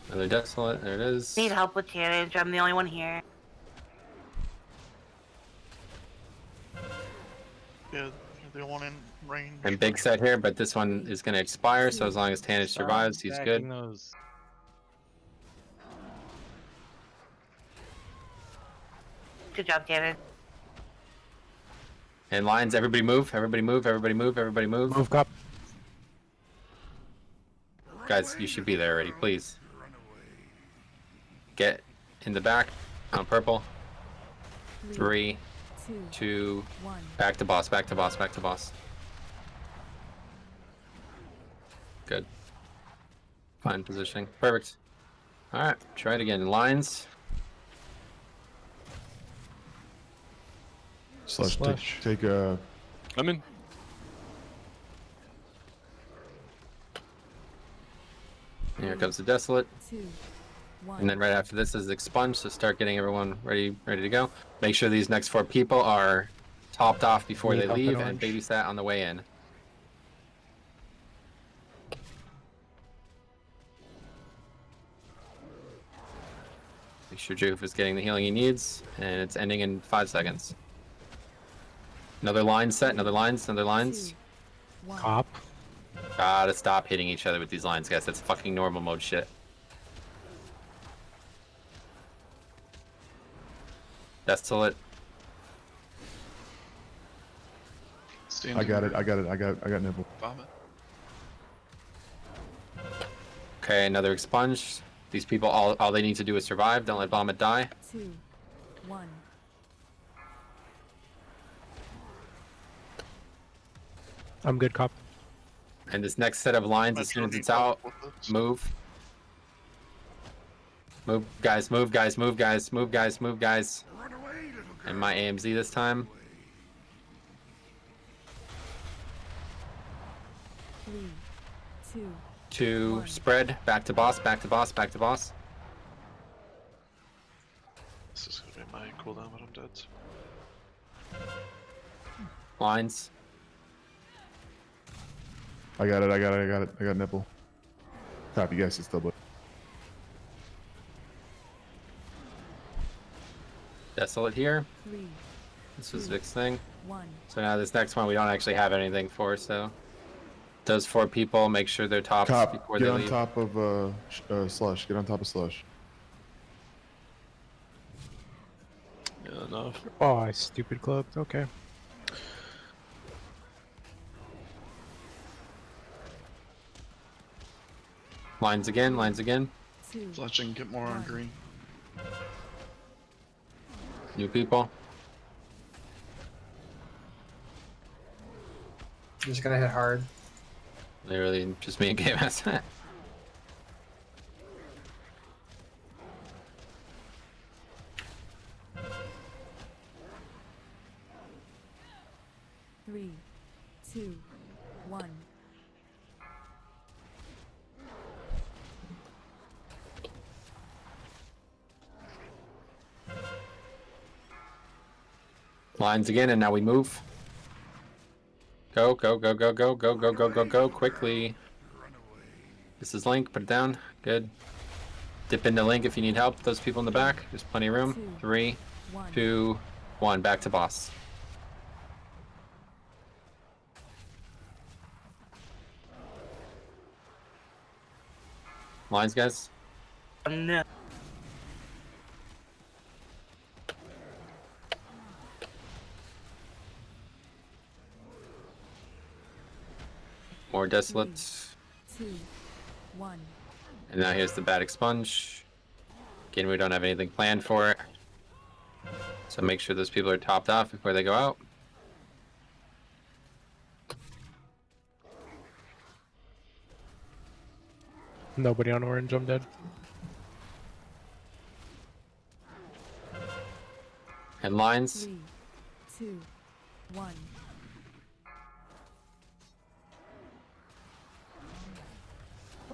Another desolate. There it is. Need help with damage. I'm the only one here. Yeah, you're the one in range. And big set here, but this one is going to expire, so as long as Tanage survives, he's good. Those. Good job, Tanner. And lines, everybody move, everybody move, everybody move, everybody move. Move up. Guys, you should be there already, please. Get in the back on purple. 3, 2, back to boss, back to boss, back to boss. Good. Fine positioning. Perfect. Alright, try it again. Lines. Slush. Take I'm in. Here comes the desolate. 2, 1. And then right after this is expunge, so start getting everyone ready to go. Make sure these next 4 people are topped off before they leave and babysat on the way in. Make sure Joof is getting the healing he needs, and it's ending in 5 seconds. Another line set, another lines, another lines. Cop. Gotta stop hitting each other with these lines, guys. That's fucking normal mode shit. Desolate. I got it. I got nibble. Vomit. Okay, another expunge. These people, all they need to do is survive. Don't let Vomit die. 2, 1. I'm good, cop. And this next set of lines, as soon as it's out, move. Move, guys, move, guys, move, guys, move, guys, move, guys. And my AMZ this time. 3, 2, 2, spread, back to boss, back to boss, back to boss. This is gonna be my cooldown, but I'm dead. Lines. I got it. I got nipple. Top, you guys can still. Desolate here. 3. This was Vic's thing. 1. So now this next one we don't actually have anything for, so those 4 people, make sure they're tops before they get on leave. top of Slush. Get on top of Slush. Yeah, enough. Oh, I stupid clubbed. Okay. Lines again, lines again. 2, Fletching, get more on green. New people. just gonna hit hard. Literally just me and KMS. 3, 2, 1. Lines again, and now we move. Go, go, go, go, go, go, go, go, go, go, quickly. This is Link, put it down. Good. Dip into Link if you need help. Those people in the back, there's plenty of room. 3, 2, 1, back to boss. Lines, guys. No. More desolates. 2, 1. And now here's the bad expunge. Again, we don't have anything planned for it. So make sure those people are topped off before they go out. Nobody on orange, I'm dead. And lines. 3, 2, 1.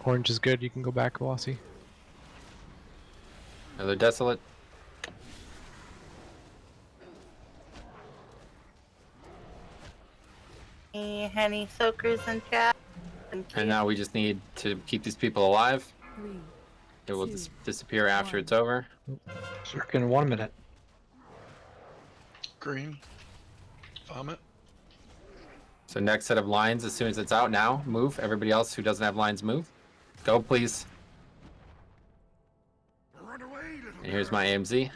Orange is good, you can go back, Velocity. Another desolate. Any honey soakers in chat? And now we just need to keep these people alive. 3. It will disappear after it's over. Circ in 1 minute. Green. Vomit. So next set of lines, as soon as it's out now, move. Everybody else who doesn't have lines, move. Go, please. And here's my AMZ.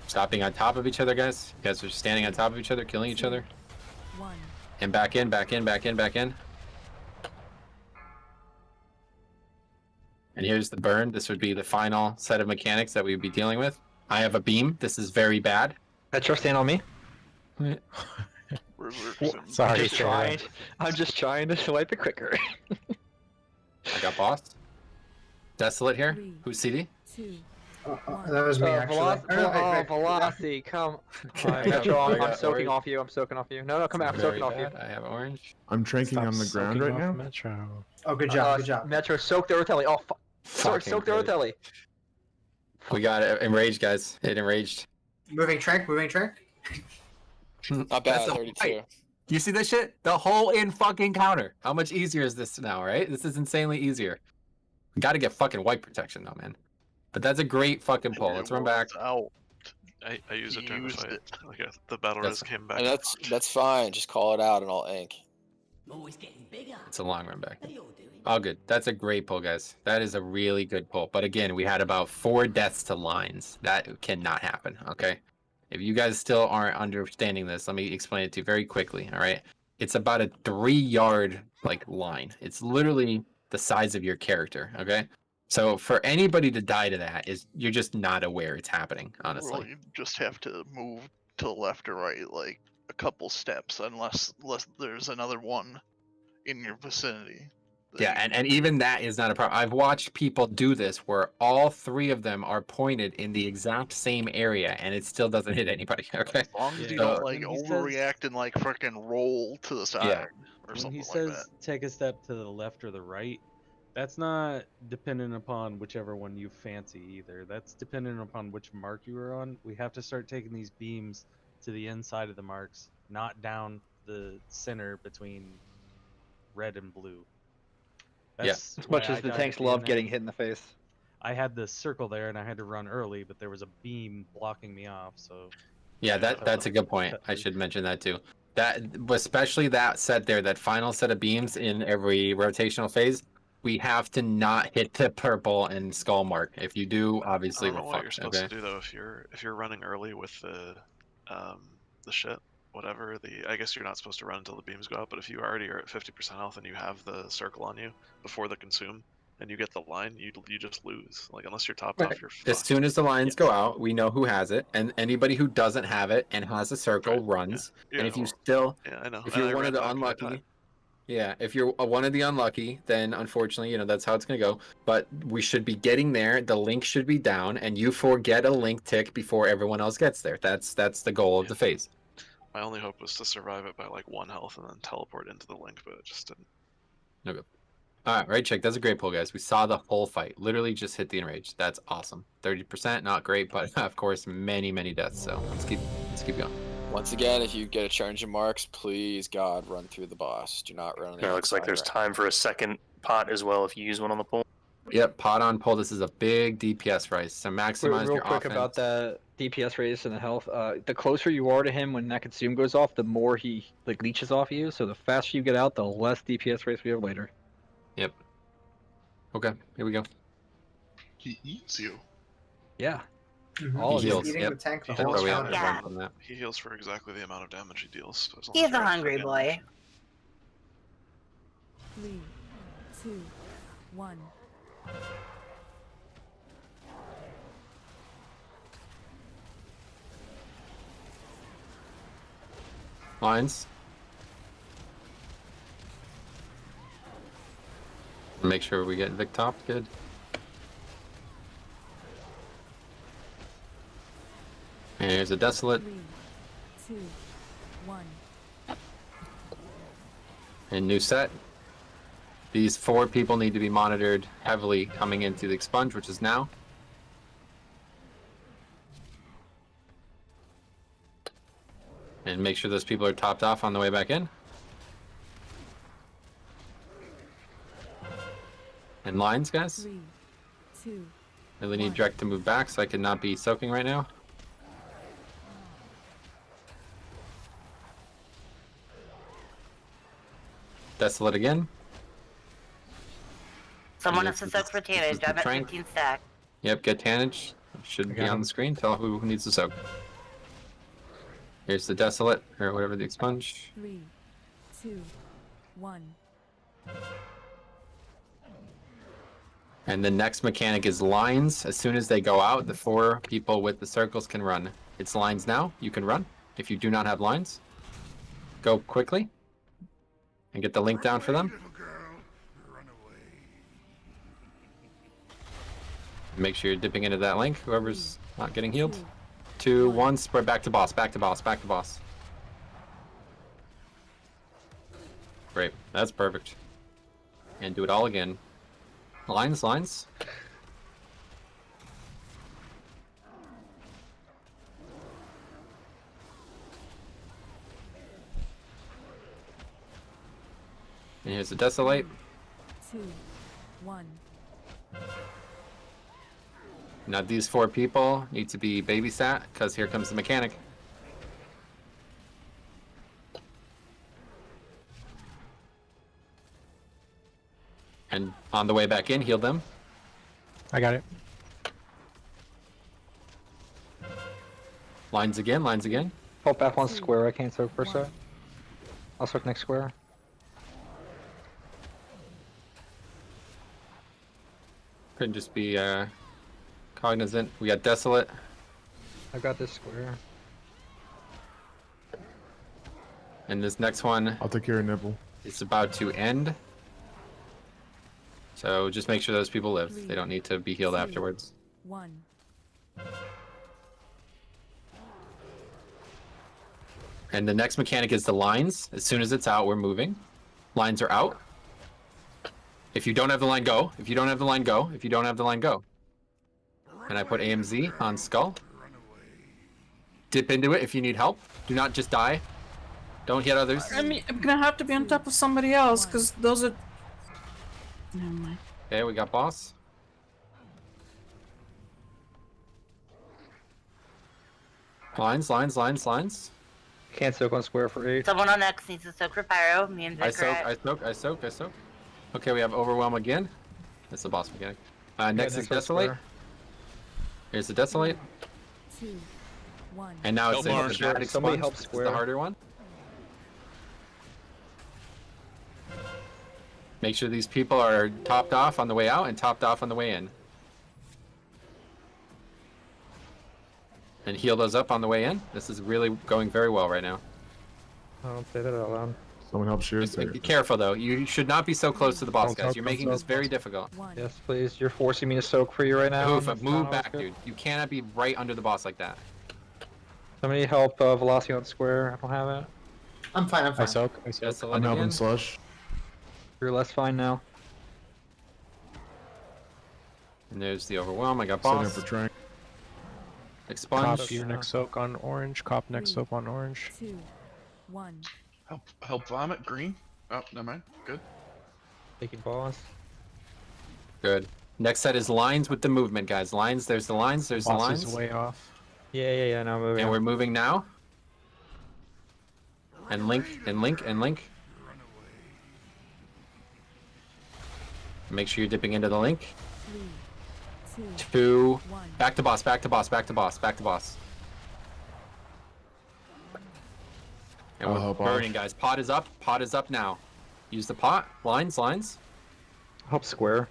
Stop being on top of each other, guys. You guys are standing on top of each other, killing each other. 1. And back in, back in, back in, back in. And here's the burn. This would be the final set of mechanics that we'd be dealing with. I have a beam. This is very bad. Metro, stand on me. Sorry, I'm just trying to swipe it quicker. I got boss. Desolate here. Who's CD? 2. That was me, actually. Velocity, come. Alright, Metro, I'm soaking off you. I'm soaking off you. No, come back. I'm soaking off you. I have orange. I'm tranking on the ground right now. Metro. Oh, good job, good job. Metro, soak the Ortelli. Oh, soak the Ortelli. We got it. Enraged, guys. It enraged. Moving trank, moving trank. Not bad, 32. You see this shit? The whole in fucking counter. How much easier is this now, right? This is insanely easier. We gotta get fucking white protection though, man. But that's a great fucking pull. Let's run back. Out. I used it during the fight. Like the battle res came back. And that's fine. Just call it out and I'll ink. It's a long run back. All good. That's a great pull, guys. That is a really good pull. But again, we had about 4 deaths to lines. That cannot happen, okay? If you guys still aren't understanding this, let me explain it to you very quickly, all right? It's about a 3-yard like line. It's literally the size of your character, okay? So for anybody to die to that is you're just not aware it's happening, honestly. Well, you just have to move to the left or right like a couple steps, unless there's another one in your vicinity. Yeah, and even that is not a problem. I've watched people do this where all 3 of them are pointed in the exact same area and it still doesn't hit anybody, okay? As long as you don't like overreact and like freaking roll to the side or When something he says like that. take a step to the left or the right, that's not dependent upon whichever one you fancy either. That's dependent upon which mark you are on. We have to start taking these beams to the inside of the marks, not down the center between red and blue. That's As much why as I the died tanks at the love end getting there. hit in the face. I had the circle there and I had to run early, but there was a beam blocking me off, so Yeah, that's a good point. I should mention that too. That especially that set there, that final set of beams in every rotational phase, we have to not hit the purple and skull mark. If you do, obviously I don't know we're what you're fucked. supposed Okay. to do though if you're running early with the shit, whatever. I guess you're not supposed to run until the beams go up. But if you already are at 50% health and you have the circle on you before the consume, and you get the line, you just lose. Like unless you're topped Right. off, you're As fucked. soon as the lines go out, we know who has it, and anybody who doesn't have it and has a circle runs. Yeah, and if you or- still, yeah, I know. if And you're I one of ran the time, my unlucky, time. yeah, if you're one of the unlucky, then unfortunately, that's how it's gonna go. But we should be getting there. The link should be down, and you get a link tick before everyone else gets there. That's the goal of the phase. My only hope was to survive it by like 1 health and then teleport into the link, but it just didn't. Okay. All right, right check. That's a great pull, guys. We saw the whole fight. Literally just hit the enrage. That's awesome. 30%, not great, but of course, many deaths. So let's keep going. Once again, if you get a change of marks, please God run through the boss. Do not run on the It looks like outside there's right. time for a second pot as well if you use one on the pole. Yep, pot on pull. This is a big DPS rise. So maximize Real your quick offense. about the DPS raise and the health. The closer you are to him when that consume goes off, the more he leeches off you. So the faster you get out, the less DPS raise we have later. Yep. Okay, here we go. He eats you. Yeah. All He heals. eating Yep. the tank the That's whole why we have time. to run from that. He heals for exactly the amount of damage he deals. So as long He's as a you're hungry fucking- boy. 3, 2, 1. Lines. Make sure we get Vic top. Good. And here's a desolate. 3, 2, 1. And new set. These 4 people need to be monitored heavily coming into the expunge, which is now. And make sure those people are topped off on the way back in. And lines, guys. 3, 2. Really need Drek to move back so I cannot be soaking right now. Desolate again. Someone And has to this soak is- for this is tannage. the I'm at trank. 15 stack. Yep, get tannage. Should I be got on him. the screen. Tell who needs to soak. Here's the desolate, or whatever the expunge. 3, 2, 1. And the next mechanic is lines. As soon as they go out, the 4 people with the circles can run. It's lines now. You can run. If you do not have lines, go quickly and get the link down for them. Make sure you're dipping into that link, whoever's not getting healed. 2, 1, spread back to boss, back to boss, back to boss. Great, that's perfect. And do it all again. Lines. And here's the desolate. 2, 1. Now these 4 people need to be babysat, because here comes the mechanic. And on the way back in, heal them. I got it. Lines again. Fall back one square. I can't soak for a sec. I'll soak next square. Couldn't just be cognizant. We got desolate. I got this square. And this next one I'll take care of nipple. is about to end. So just make sure those people live. They don't need to be healed 3, afterwards. 1. And the next mechanic is the lines. As soon as it's out, we're moving. Lines are out. If you don't have the line, go. If you don't have the line, go. If you don't have the line, go. And I put AMZ on Skull. Dip into it if you need help. Do not just die. Don't hit others. I mean, I'm gonna have to be on top of somebody else because those are. Never mind. Okay, we got boss. Lines. Can't soak on square for 8. Someone on X needs to soak for pyro. Me and I Vic are soak, at- I soak. Okay, we have overwhelm again. That's the boss mechanic. Next is desolate. square. Here's the desolate. 2, 1. And now it's the Somebody dramatic somebody sponge. help This is square. the harder one. Make sure these people are topped off on the way out and topped off on the way in. And heal those up on the way in. This is really going very well right now. Don't say that out loud. Someone help Shears there. Be careful though. You should not be so close to the boss, guys. You're making this very difficult. Yes, please. You're forcing me to soak for you right now. Move back, dude. You cannot be right under the boss like that. Somebody help Velocity on square. I don't have it. I'm fine. I'm fine. I soak. I'm helping Slush. You're less fine now. And there's the overwhelm. I got Setting boss. up for trying. Expunge. Cop your next soak on orange. Cop next soak on orange. 2, 1. Help vomit green. Oh, never mind. Good. Taking boss. Good. Next set is lines with the movement, guys. Lines. There's the lines. There's the Boss lines. is way off. Yeah. Now moving. And we're moving now. And link, and link, and link. Make sure you're dipping into the link. 3, 2. 1. Back to boss, back to boss, back to boss, back to boss. And I'll we're help burning, off. guys. Pot is up. Pot is up now. Use the pot. Lines, lines. Help square.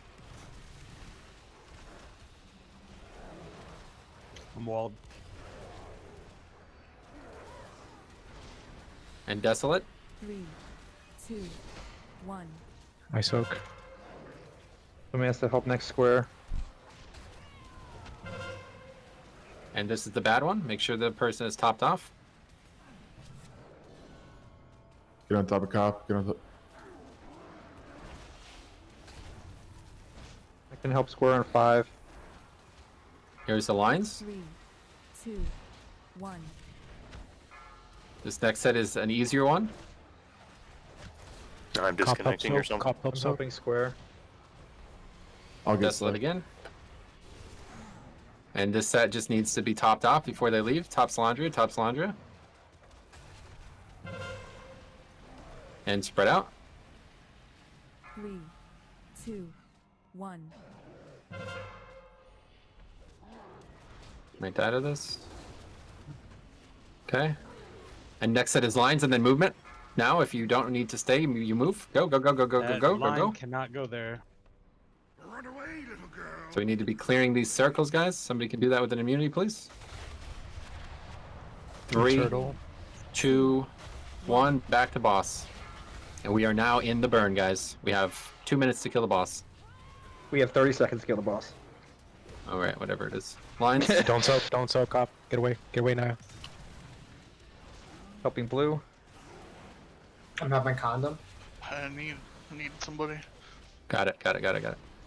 I'm walled. And desolate. 3, 2, 1. I soak. Somebody has to help next square. And this is the bad one. Make sure the person is topped off. Get on top of cop. Get on top. I can help square on 5. Here's the lines. 3, 2, 1. This next set is an easier one. I'm disconnecting or something. I'm helping square. I'll get Desolate again. And this set just needs to be topped off before they leave. Top Salandria, top Salandria. And spread out. 3, 2, 1. Might die to this. Okay. And next set is lines and then movement. Now, if you don't need to stay, you move. Go, go, go, go, go, go, That go, line go, go. cannot go there. So we need to be clearing these circles, guys. Somebody can do that with an immunity, please. 3, Turtle. 2, 1. Back to boss. And we are now in the burn, guys. We have 2 minutes to kill the boss. We have 30 seconds to kill the boss. All right, whatever it is. Lines. Don't soak, cop. Get away now. Helping blue. I'm having condom. I need somebody. Got it.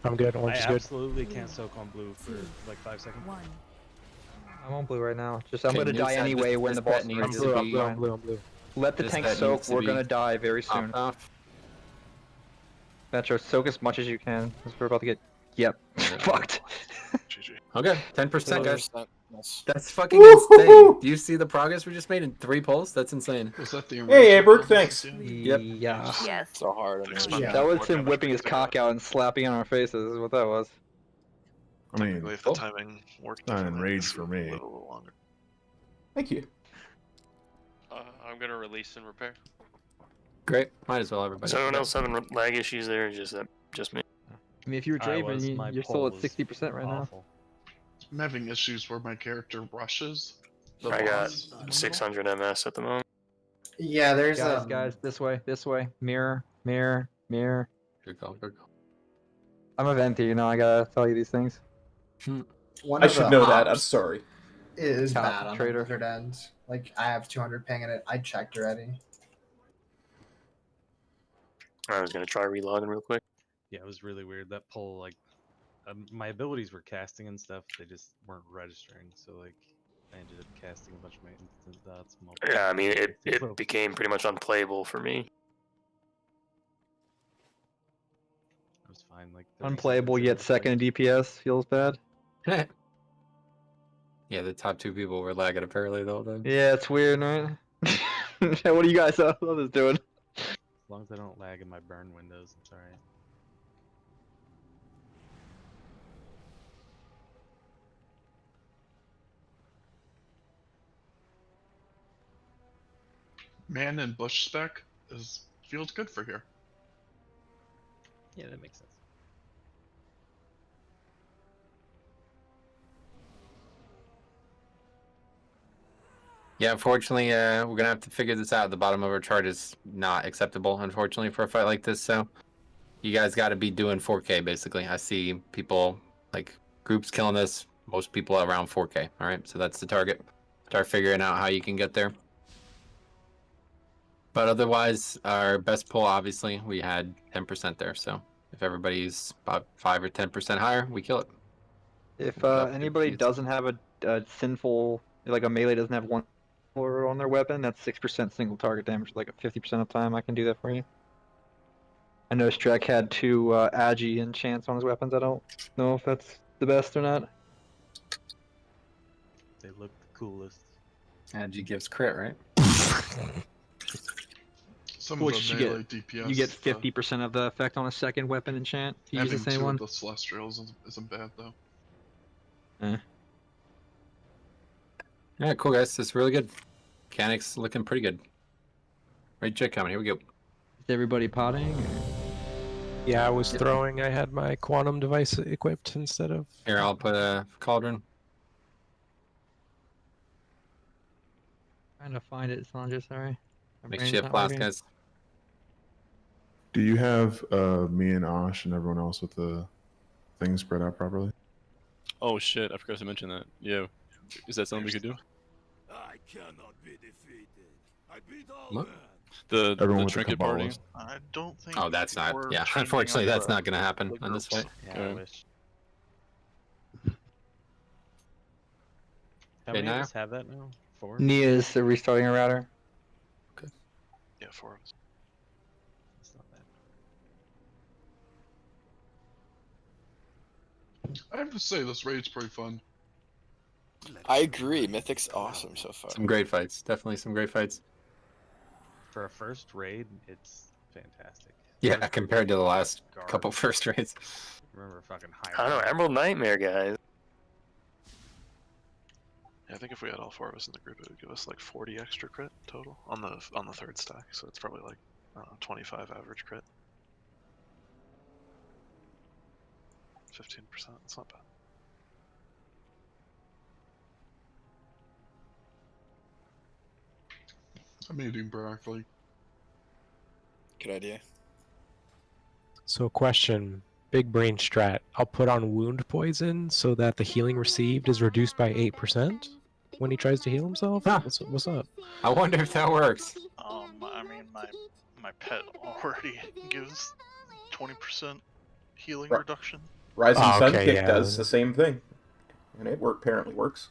I'm good. I Orange is good. absolutely can't soak on blue for like 5 seconds. 1. I'm on blue right now. Just I'm Okay, gonna new die set. anyway This- when this the boss bet needs ranges. to I'm be- blue, I'm blue, I'm blue. Let the This tank bet soak. needs to We're be gonna die very soon. Topped off. Metro, soak as much as you can, because we're about to get fucked. GG. Okay, 10%, guys. 10%. Yes. That's fucking insane. Do you see the progress we just made in 3 pulls? That's insane. Was that the Hey, Aberg, thanks. Yep. Yeah. Yes. So hard. Yeah. That was him whipping his cock out and slapping on our faces. Is what that was. I mean, Technically, if the timing worked, not differently, enraged this for would me. be a little longer. Thank you. I'm gonna release and repair. Great. Might as well, everybody. Does anyone else having lag issues there, or just me? I mean, if you were I was. Draven, My you're poll still at was 60% right now. awful. I'm having issues where my character rushes. The I got boss. 600 MS at the moment. Yeah, there's Guys, this way. Mirror. Good call. I'm a Venthyr, you know, I gotta tell you these things. one I of should the know that. I'm hops sorry. is Top bad on the trader. wizard end. Like I have 200 ping in it. I checked already. I was gonna try relogging real quick. Yeah, it was really weird. That poll, like, my abilities were casting and stuff. They just weren't registering. So like, I ended up casting a bunch of my instant dots. Yeah, I mean, it became pretty much unplayable for me. It was fine. Like 30 Unplayable seconds yet in, second in DPS feels bad. Yeah, the top 2 people were lagging apparently the whole time. Yeah, it's weird, right? What do you guys others doing? As long as I don't lag in my burn windows, it's alright. Man in bush spec feels good for here. Yeah, that makes sense. Yeah, unfortunately, we're gonna have to figure this out. The bottom of our chart is not acceptable, unfortunately, for a fight like this. So, you guys got to be doing 4K basically. I see people like groups killing this. Most people around 4K. All right, so that's the target. Start figuring out how you can get there. But otherwise, our best pull, obviously, we had 10% there. So if everybody's about 5 or 10% higher, we kill it. If Without anybody PvPs. doesn't have a sinful, like a melee doesn't have one or on their weapon, that's 6% single target damage, like 50% of the time. I can do that for you. I know Strek had 2 Agi enchants on his weapons. I don't know if that's the best or not. They look the coolest. Agi gives crit, right? Some Which of the you melee get, DPS. you get 50% of the effect on a second weapon enchant if you use the Having same 2 one. of the Celestials isn't bad though. Yeah, cool guys. That's really good. Mechanics looking pretty good. Right, check coming. Here we go. Is everybody potting? Yeah, I was throwing. I had my quantum device equipped instead of. Here, I'll put a cauldron. Trying to find it, Sandra, sorry. My brain's Makeshift not blast, working. guys. Do you have me and Osh and everyone else with the thing spread out properly? Oh shit! I forgot to mention that. Yeah, is that something we could do? I cannot be defeated. I beat all What? The Everyone with the trinket party. Kabbalas. I don't think. Oh, that's not. we're Yeah, changing unfortunately, up that's the- not going to happen the on this groups. fight. Yeah, I wish. How Okay, many of now? us have that now? 4? Nia's restarting a router. Yeah, 4 of us. That's not bad. I have to say, this raid's pretty fun. I agree. Mythic's awesome so far. Some great fights. Definitely some great fights. For a first raid, it's fantastic. Yeah, First compared to the last garbage. couple first raids. Remember fucking high. I don't know, Emerald Nightmare, guys. Yeah, I think if we had all 4 of us in the group, it would give us like 40 extra crit total on the 3rd stack. So it's probably like 25 average crit. 15%. It's not bad. I'm eating broccoli. Good idea. So, question: big brain strat. I'll put on wound poison so that the healing received is reduced by 8% when he tries to heal himself. Huh. What's up? I wonder if that works. I mean, my pet already gives 20% healing Right. reduction. Rising Oh, Sun okay, Kick yeah. does the same thing, and it apparently works.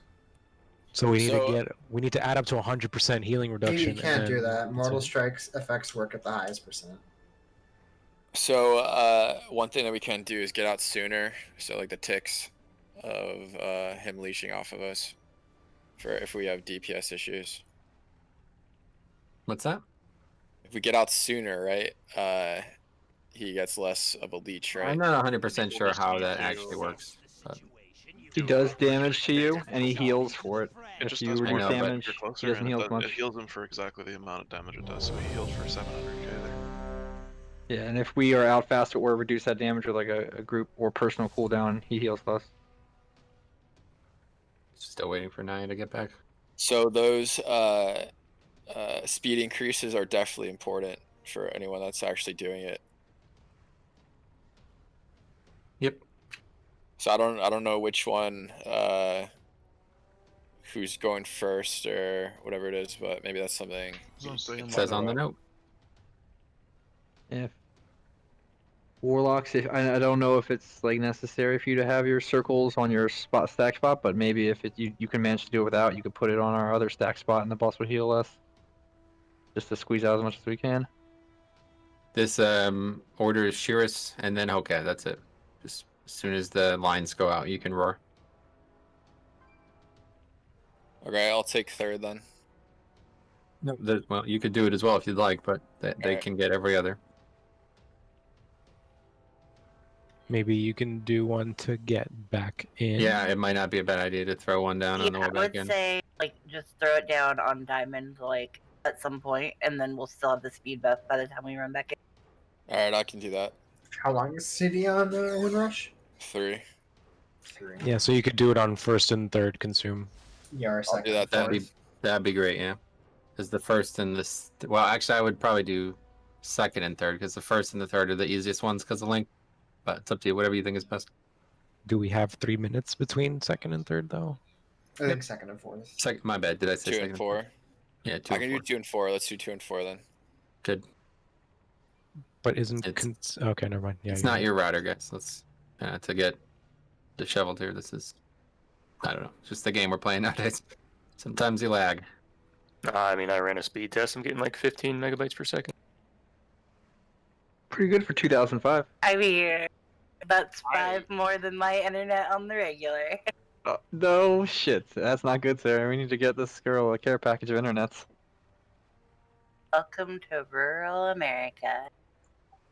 So we need So- we need to add up to 100% healing reduction. You can't and do then that. that's Mortal it. Strike's effects work at the highest percent. So one thing that we can do is get out sooner. So like the ticks of him leashing off of us, for if we have DPS issues. What's that? If we get out sooner, right? He gets less of a leech, right? I'm not 100% sure how that actually works. But He does damage to you, and he heals for it. It If just you does reduce more damage damage, if you're he closer, doesn't and heal it, as much. it heals him for exactly the amount of damage it does. So he healed for 700k there. Yeah, and if we are out faster or reduce that damage with like a group or personal cooldown, he heals less. Still waiting for Naya to get back. So those speed increases are definitely important for anyone that's actually doing it. Yep. So I don't know which one who's going first or whatever it is, but maybe that's something It says on the note. If Warlocks, I don't know if it's like necessary for you to have your circles on your stack spot, but maybe if you can manage to do it without, you could put it on our other stack spot, and the boss will heal less. Just to squeeze out as much as we can. This order is Shiras and then okay, that's it. Just as soon as the lines go out, you can roar. Okay, I'll take third then. No, well, you could do it as well if you'd like, but they Alright. can get every other. Maybe you can do one to get back in. Yeah, it might not be a bad idea to throw one down on the Yeah, way I back would in. say like just throw it down on diamond like at some point, and then we'll still have the speed buff by the time we run back in. Alright, I can do that. How long is CD on Windrush? 3. 3. Yeah, so you could do it on first and third consume. Yeah, or I'll second. do that. That'd be great. Yeah, because the first and this. Well, actually, I would probably do second and third because the first and the third are the easiest ones because of link. But it's up to you. Whatever you think is best. Do we have 3 minutes between second and third though? I think second and fourth. Second. My bad. Did I say 2 second? and 4. Yeah, 2 I and can 4. do 2 and 4. Let's do 2 and 4 then. Good. But isn't It's- okay? Never mind. Yeah, it's you're not right. your router, guys. Let's to get disheveled here. This is, I don't know, it's just the game we're playing nowadays. Sometimes you lag. I mean, I ran a speed test. I'm getting like 15 megabytes per second. Pretty good for 2005. I mean, that's 5 more than my internet on the regular. No shit, that's not good, Sarah. We need to get this girl a care package of internets. Welcome to rural America.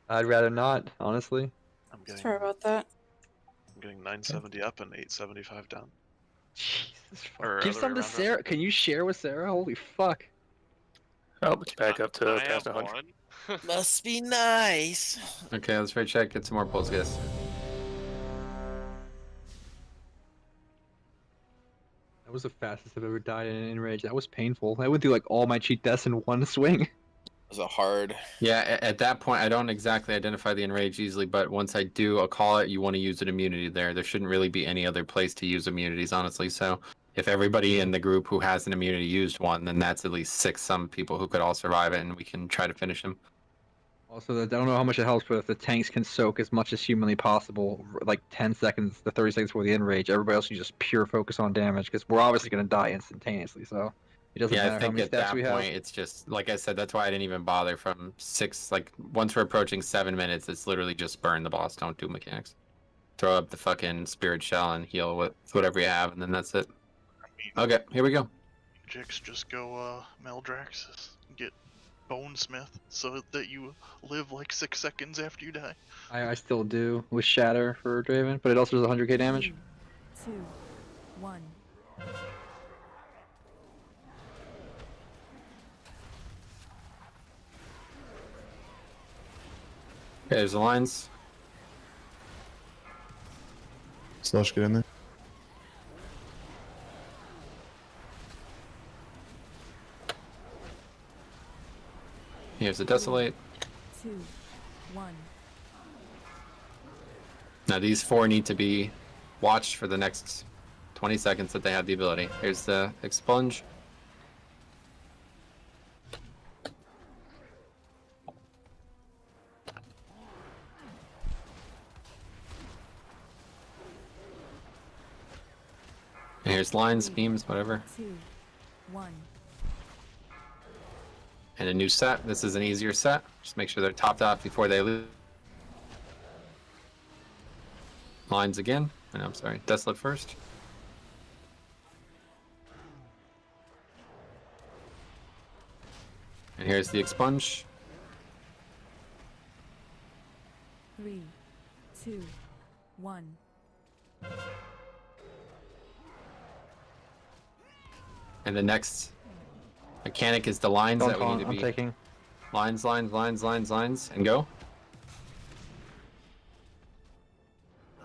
I'd rather not, honestly. I'm getting, Sorry about that. I'm getting 970 up and 875 down. Jesus fuck. Or Give other some way to around, Sarah. Can you share with Sarah? Holy fuck. Oh, it's back up to I past have 100. one. Must be nice. Okay, let's try check. Get some more pulls, guys. That was the fastest I've ever died in an enrage. That was painful. I went through like all my cheat deaths in one swing. It was a hard. Yeah, at that point, I don't exactly identify the enrage easily, but once I do, I'll call it. You want to use an immunity there. There shouldn't really be any other place to use immunities, honestly. So if everybody in the group who has an immunity used one, then that's at least 6 some people who could all survive it, and we can try to finish them. Also, I don't know how much it helps, but if the tanks can soak as much as humanly possible, like 10 seconds to 30 seconds before the enrage, everybody else can just pure focus on damage, because we're obviously going to die instantaneously, so it doesn't Yeah, matter I how think many at stats that we point, have. it's just, like I said, that's why I didn't even bother from 6, like, once we're approaching 7 minutes, it's literally just burn the boss, don't do mechanics. Throw up the fucking spirit shell and heal with whatever you have, and then that's it. Okay, here we go. Jix, just go Meldraxis. Get Bonesmith so that you live like 6 seconds after you die. I still do with Shatter for Draven, but it also does 100k damage. 2, 1. Okay, there's the lines. Slush, get in there. Here's the Desolate. 2, 1. Now these 4 need to be watched for the next 20 seconds that they have the ability. Here's the Expunge. And here's lines, beams, whatever. 2, 1. And a new set. This is an easier set. Just make sure they're topped off before they lose. Lines again. And I'm sorry, Desolate first. And here's the Expunge. 3, 2, 1. And the next mechanic is the lines Don't that we taunt, need to I'm be. taking. Lines, lines, lines, lines, lines, and go.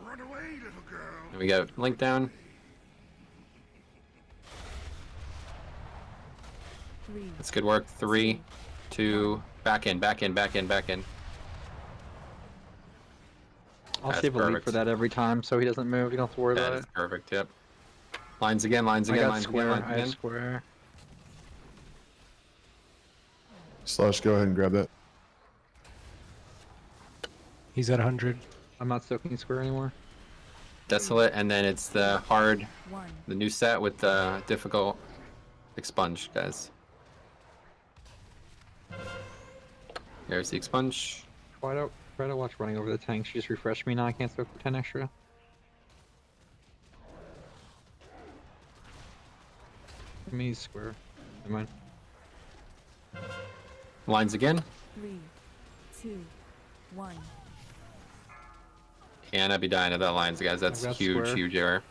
Run away, little girl. And we got link down. 3. That's good work. 3, 2, back in, back in, back in, back in. I'll That's save a leap perfect. for that every time so he doesn't move. You don't have to worry That about is it. perfect, yep. Lines again, lines I again, got lines square. again, lines I have again. square. Slush, go ahead and grab that. He's at 100. I'm not soaking square anymore. Desolate, and then it's the hard, 1. the new set with the difficult Expunge, guys. There's the Expunge. Try to watch running over the tanks. She just refreshed me now. I can't soak for 10 extra. Let me square. Never mind. Lines again. 3, 2, 1. Can't I be dying at that lines, guys. That's I've got huge, square. huge error.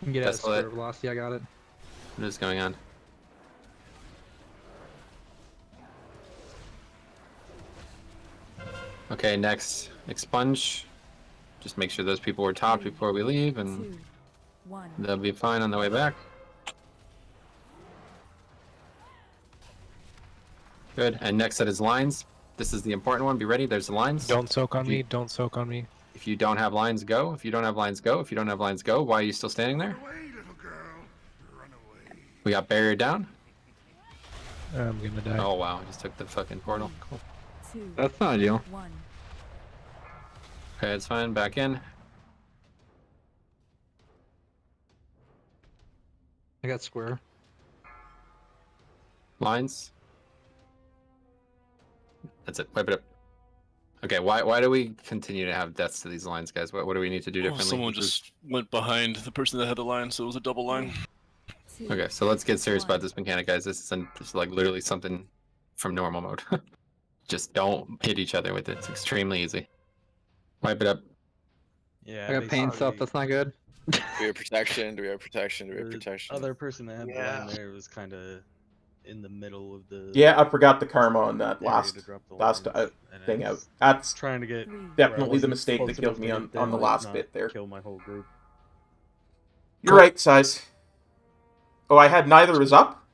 You can get out of Desolate. square velocity. I got it. What is going on? Okay, next expunge. Just make sure those people were topped before we leave, and they'll be fine on the way back. Good. And next set is lines. This is the important one. Be ready. There's the lines. Don't soak on me. Don't soak on me. If you don't have lines, go. If you don't have lines, go. If you don't have lines, go. Why are you still standing there? We got barrier down. I'm gonna die. Oh wow, I just took the fucking portal. Cool. That's not ideal. Okay, it's fine. Back in. I got square. Lines. That's it. Wipe it up. Okay, why do we continue to have deaths to these lines, guys? What do we need to do differently? Someone just went behind the person that had the line, so it was a double line. Okay, so let's get serious about this mechanic, guys. This is like literally something from normal mode. Just don't hit each other with it. It's extremely easy. Wipe it up. Yeah. I got pain stuff. That's not good. Do we have protection? Do we have protection? Do we have The protection? other person that had the line there was kind of in the middle of the. Yeah, I forgot the karma on that area last to drop the last lines, and I thing out. was That's trying to get definitely the where I mistake wasn't that killed close me enough on to the hit them, last not bit there. Kill my whole group. You're right, size. Oh, I had neither is up?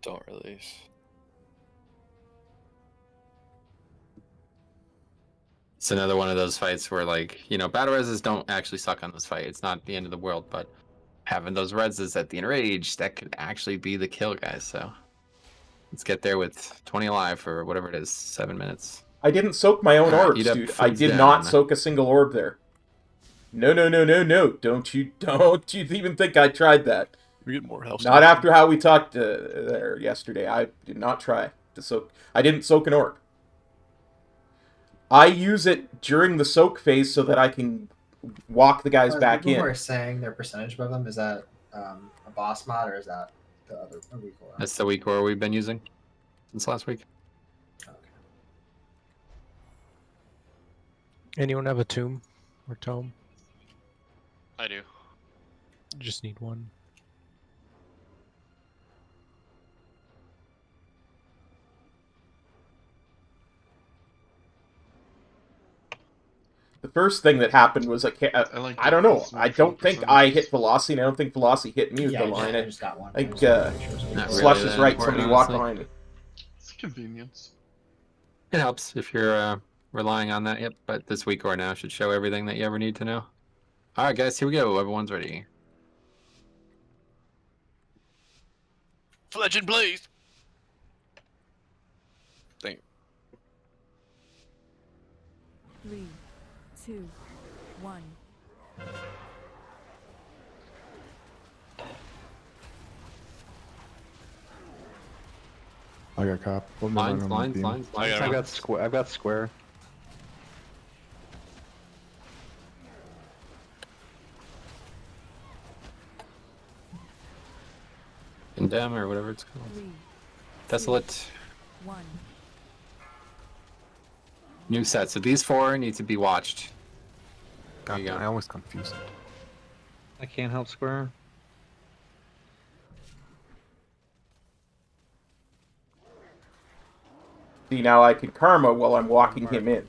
Don't release. It's another one of those fights where, like, you know, battle reses don't actually suck on this fight. It's not the end of the world, but having those reses at the enrage, that could actually be the kill, guys. So let's get there with 20 alive for whatever it is, 7 minutes. I didn't soak my own orbs, Eat up, dude. I freeze did down. not soak a single orb there. No, no, no, no, no. Don't you even think I tried that. We get more health. Not after how we talked there yesterday. I did not try to soak. I didn't soak an orb. I use it during the soak phase so that I can walk the guys back people in. who are saying their percentage above them, is that a boss mod or is that the other week aura? That's the week where we've been using since last week. Anyone have a tomb or tome? I do. Just need one. The first thing that happened was I don't know. I don't think I hit Velocity, and I don't think Velocity hit me with Yeah, the line. I just got one. I think Not Slush really is that right. important, Somebody walked honestly. behind me. It's convenience. It helps if you're relying on that. Yep, but this week or now should show everything that you ever need to know. All right, guys, here we go. Everyone's ready. Fledging Blaze. Thank. 3, 2, 1. I got cop. Hold my Lines, line on my lines, beam. lines, lines. I've got square. I've got square. Condemn or whatever it's called. 3, Desolate. 1. New set. So these four need to be watched. There you go. I always confuse it. I can't help square. See, now I can karma while I'm walking him in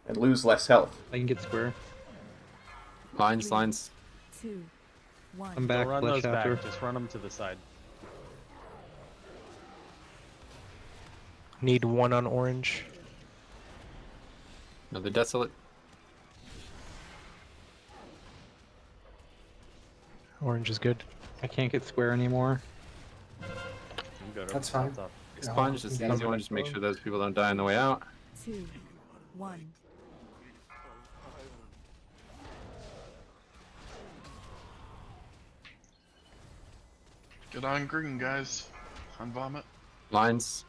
and lose less health. I can get square. Lines, lines. 2, 1. I'm back. Don't run Flesh those back. after. Just run them to the side. Need one on orange. Another desolate. Orange is good. I can't get square anymore. That's fine. Expunge. It's the easy one. Just make sure those people don't die on the way out. 2, 1. Get on green, guys. On vomit. Lines.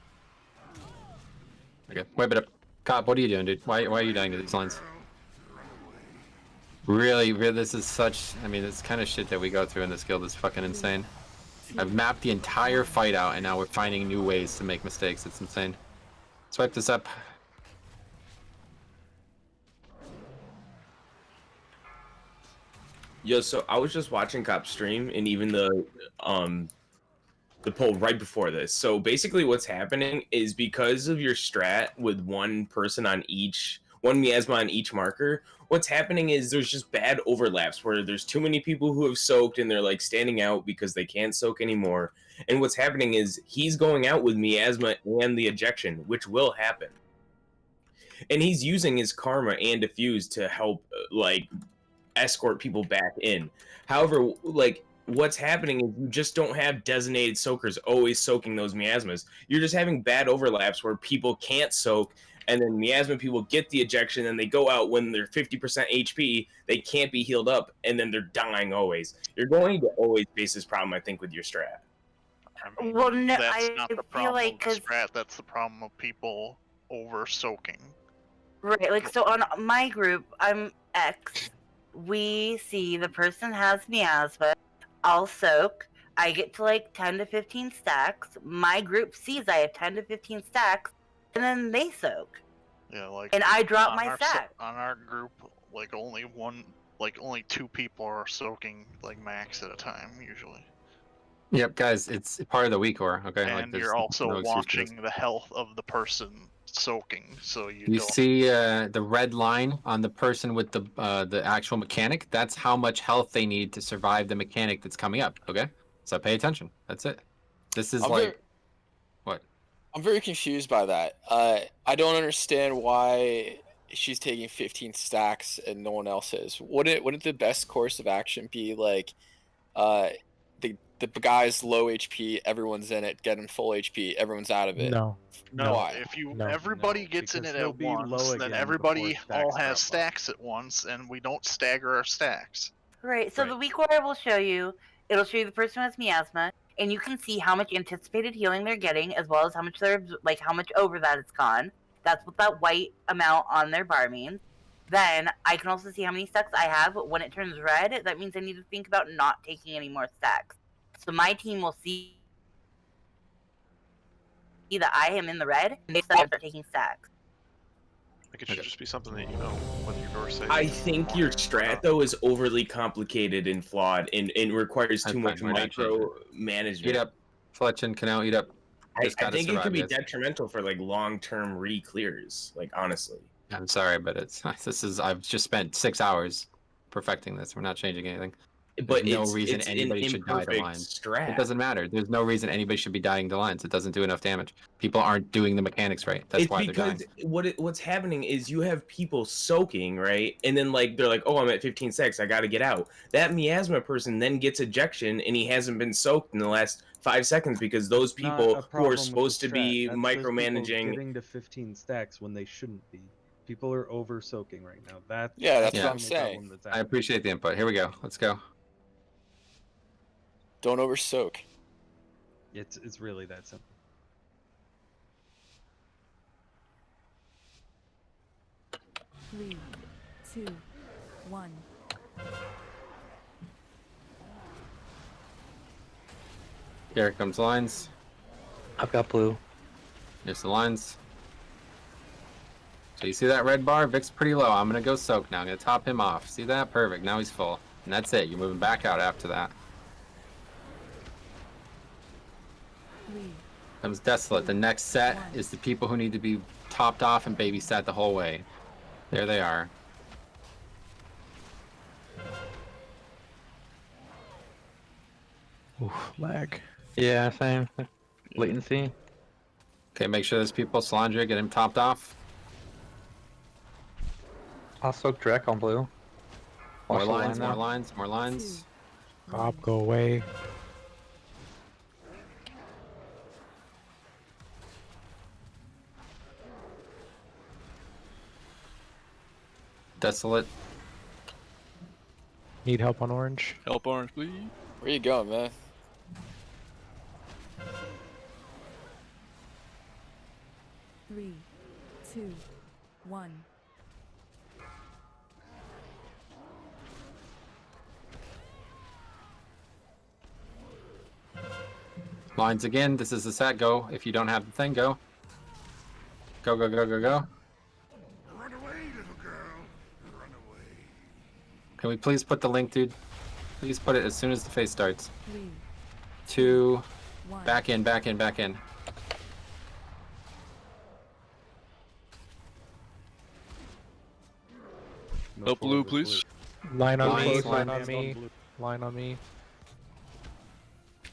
Okay, wipe it up. Cop, what are you doing, dude? Why are you dying to these lines? Really, this is such... I mean, this kind of shit that we go through in this guild is fucking insane. I've mapped the entire fight out, and now we're finding new ways to make mistakes. It's insane. Let's wipe this up. Yo, so I was just watching Cop stream, and even the the poll right before this. So basically what's happening is because of your strat with one person on each, one miasma on each marker, what's happening is there's just bad overlaps where there's too many people who have soaked and they're like standing out because they can't soak anymore. And what's happening is he's going out with miasma and the ejection, which will happen. And he's using his karma and diffuse to help like escort people back in. However, like what's happening is you just don't have designated soakers always soaking those miasmas. You're just having bad overlaps where people can't soak, and then miasma people get the ejection and they go out when they're 50% HP, they can't be healed up, and then they're dying always. You're going to always face this problem, I think, with your strat. I mean, Well, no, that's I not the feel problem like of the strat. That's the problem of people over soaking. Right, like, so on my group, I'm X. We see the person has miasma. I'll soak. I get to like 10 to 15 stacks. My group sees I have 10 to 15 stacks, and then they soak. Yeah, like. And I drop on my our stack. On our group, like only two people are soaking like max at a time usually. Yep, guys, it's part of the weak core. Okay, And like, there's you're also no excuse for this. watching the health of the person soaking, so you You don't. see the red line on the person with the actual mechanic? That's how much health they need to survive the mechanic that's coming up. Okay, so pay attention. That's it. This is what? I'm very confused by that. I don't understand why she's taking 15 stacks and no one else is. Wouldn't the best course of action be like, the guy's low HP, everyone's in it, get him full HP, everyone's out of it? No. No, Why? if you No. everybody gets in because it he'll at be once, low then again everybody before all stacks has drop off. stacks at once, and we don't stagger our stacks. Right, so the weak order will show you, it'll show you the person who has miasma, and you can see how much anticipated healing they're getting, as well as how much how much over that it's gone. That's what that white amount on their bar means. Then I can also see how many stacks I have. When it turns red, that means I need to think about not taking any more stacks. So my team will see that I am in the red, and they start taking stacks. Like it should just be something that you know whether you're safe. I think your strat though is overly complicated and flawed, and requires too much micro management. Eat up, Fletch and Canal, eat up. I think it could be detrimental for like long-term re-clears. Like honestly, I'm sorry, but I've just spent 6 hours perfecting this. We're not changing anything. But There's no it's- reason it's an anybody should die to imperfect lines. strat. It doesn't matter. There's no reason anybody should be dying to lines. It doesn't do enough damage. People aren't doing the mechanics right. That's It's why they're dying. because what's happening is you have people soaking, right? And then like they're like, oh, I'm at 15 seconds, I gotta get out. That miasma person then gets ejection, and he hasn't been soaked in the last 5 seconds because those Not people a who problem are with supposed the to be strat. That's just people micromanaging. getting to 15 stacks when they shouldn't be. People are over soaking right now. that's the what I'm only saying. problem that's I happening. appreciate the input. Here we go. Let's go. Don't over soak. It's really that simple. Three, two, one. Here comes lines. I've got blue. Here's the lines. So you see that red bar? Vic's pretty low. I'm gonna go soak now. I'm gonna top him off. See that? Perfect. Now he's full. And that's it. You're moving back out after that. Three. Comes Desolate. The next set is the people who need to be topped off and babysat the whole way. There they are. Oof, lag. Yeah, same. Latency. Okay, make sure there's people. Solandria, get him topped off. I'll soak Drek on blue. More Watch the lines, line more now. lines, more lines. Bob, go away. Desolate. Need help on orange? Help orange, please. Where you going, man? Three, two, one. Lines again. This is the set. Go. If you don't have the thing, go. Go, go, go, go, go. Run away, little girl. Run away. Can we please put the link, dude? Please put it as soon as the phase starts. Three, 2, one. Back in, back in, back in. Help blue, please. Line on me, Lines, line lines on on me, blue. line on me.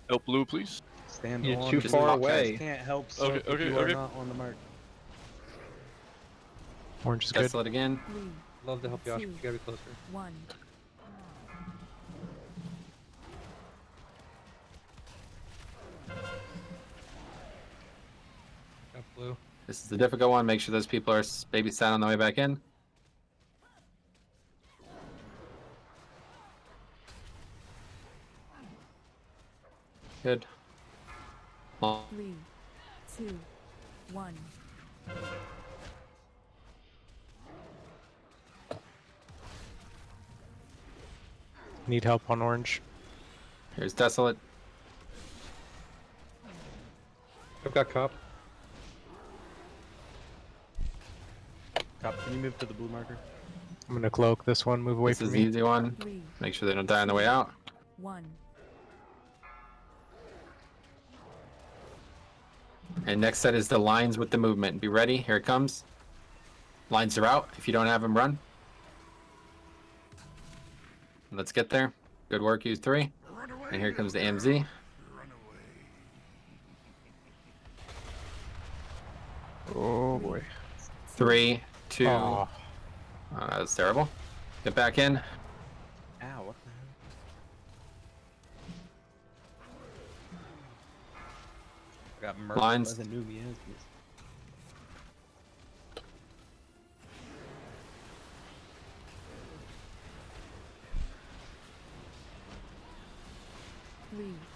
Help blue, please. Stand You're on too blue. far You away. guys can't help Okay, soak if okay, you are okay. not on the mark. Orange is good. Desolate again. 3, Love to help you, Josh. You 2, gotta be closer. 1. Got blue. This is the difficult one. Make sure those people are babysat on the way back in. Good. Well, 3, 2, 1. Need help on orange. here's Desolate. I've got cop. Cop, can you move to the blue marker? I'm gonna cloak this one. Move away This from is me. the easy one. 3, Make sure they don't die on the way out. 1. And next set is the lines with the movement. Be ready. Here it comes. Lines are out. If you don't have them, run. Let's get there. Good work, you 3. And here comes the AMZ. Oh boy. 3, 2. Aw. That was terrible. Get back in. Ow, what the hell? I got murked Lines. by the Nubians.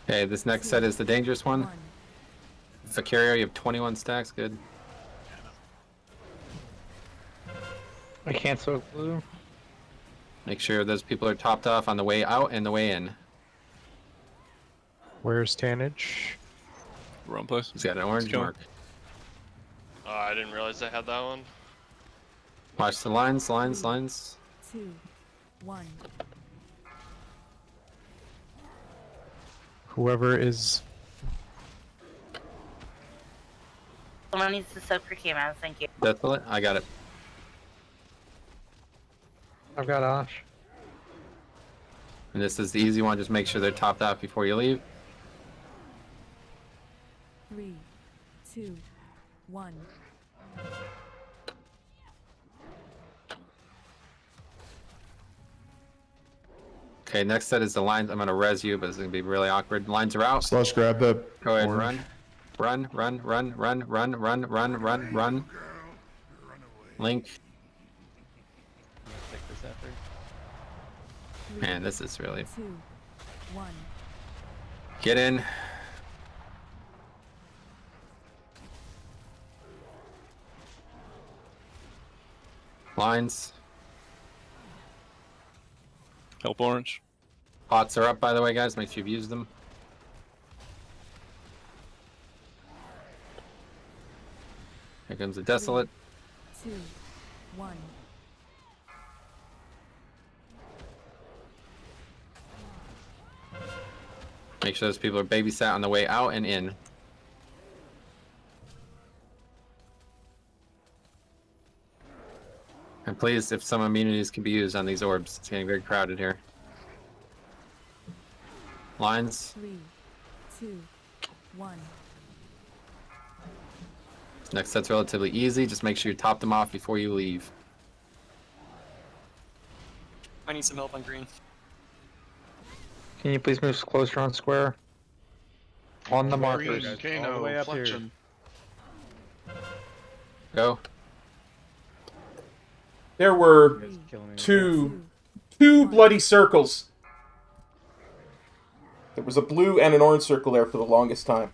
Okay, this next set is the dangerous one. 1. Vicario, you have 21 stacks. Good. I can't soak blue. Make sure those people are topped off on the way out and the way in. Where's Tannage? Wrong place. He's got an orange go. mark. Oh, I didn't realize I had that one. Watch the lines, lines, lines. 2, 1. Whoever is Someone needs to soak for K-Mouse, thank you. Desolate. I got it. I've got Osh. And this is the easy one. Just make sure they're topped off before you leave. 3, 2, 1. Okay, next set is the lines. I'm gonna res you, but it's gonna be really awkward. Lines are out. Slush, grab that. Go ahead, orange. run. Run. Link. Take this after. Man, this is really. 2, 1. Get in. Lines. Help orange. Pots are up, by the way, guys. Make sure you've used them. Here comes the Desolate. 2, 1. Make sure those people are babysat on the way out and in. And please, if some immunities can be used on these orbs, it's getting very crowded here. Lines. 3, 2, 1. Next set's relatively easy. Just make sure you top them off before you leave. I need some help on green. Can you please move closer on square? On the markers. Green, all the way Kano, up here. Fletchin. Go. There were Killing me. two bloody circles. There was a blue and an orange circle there for the longest time.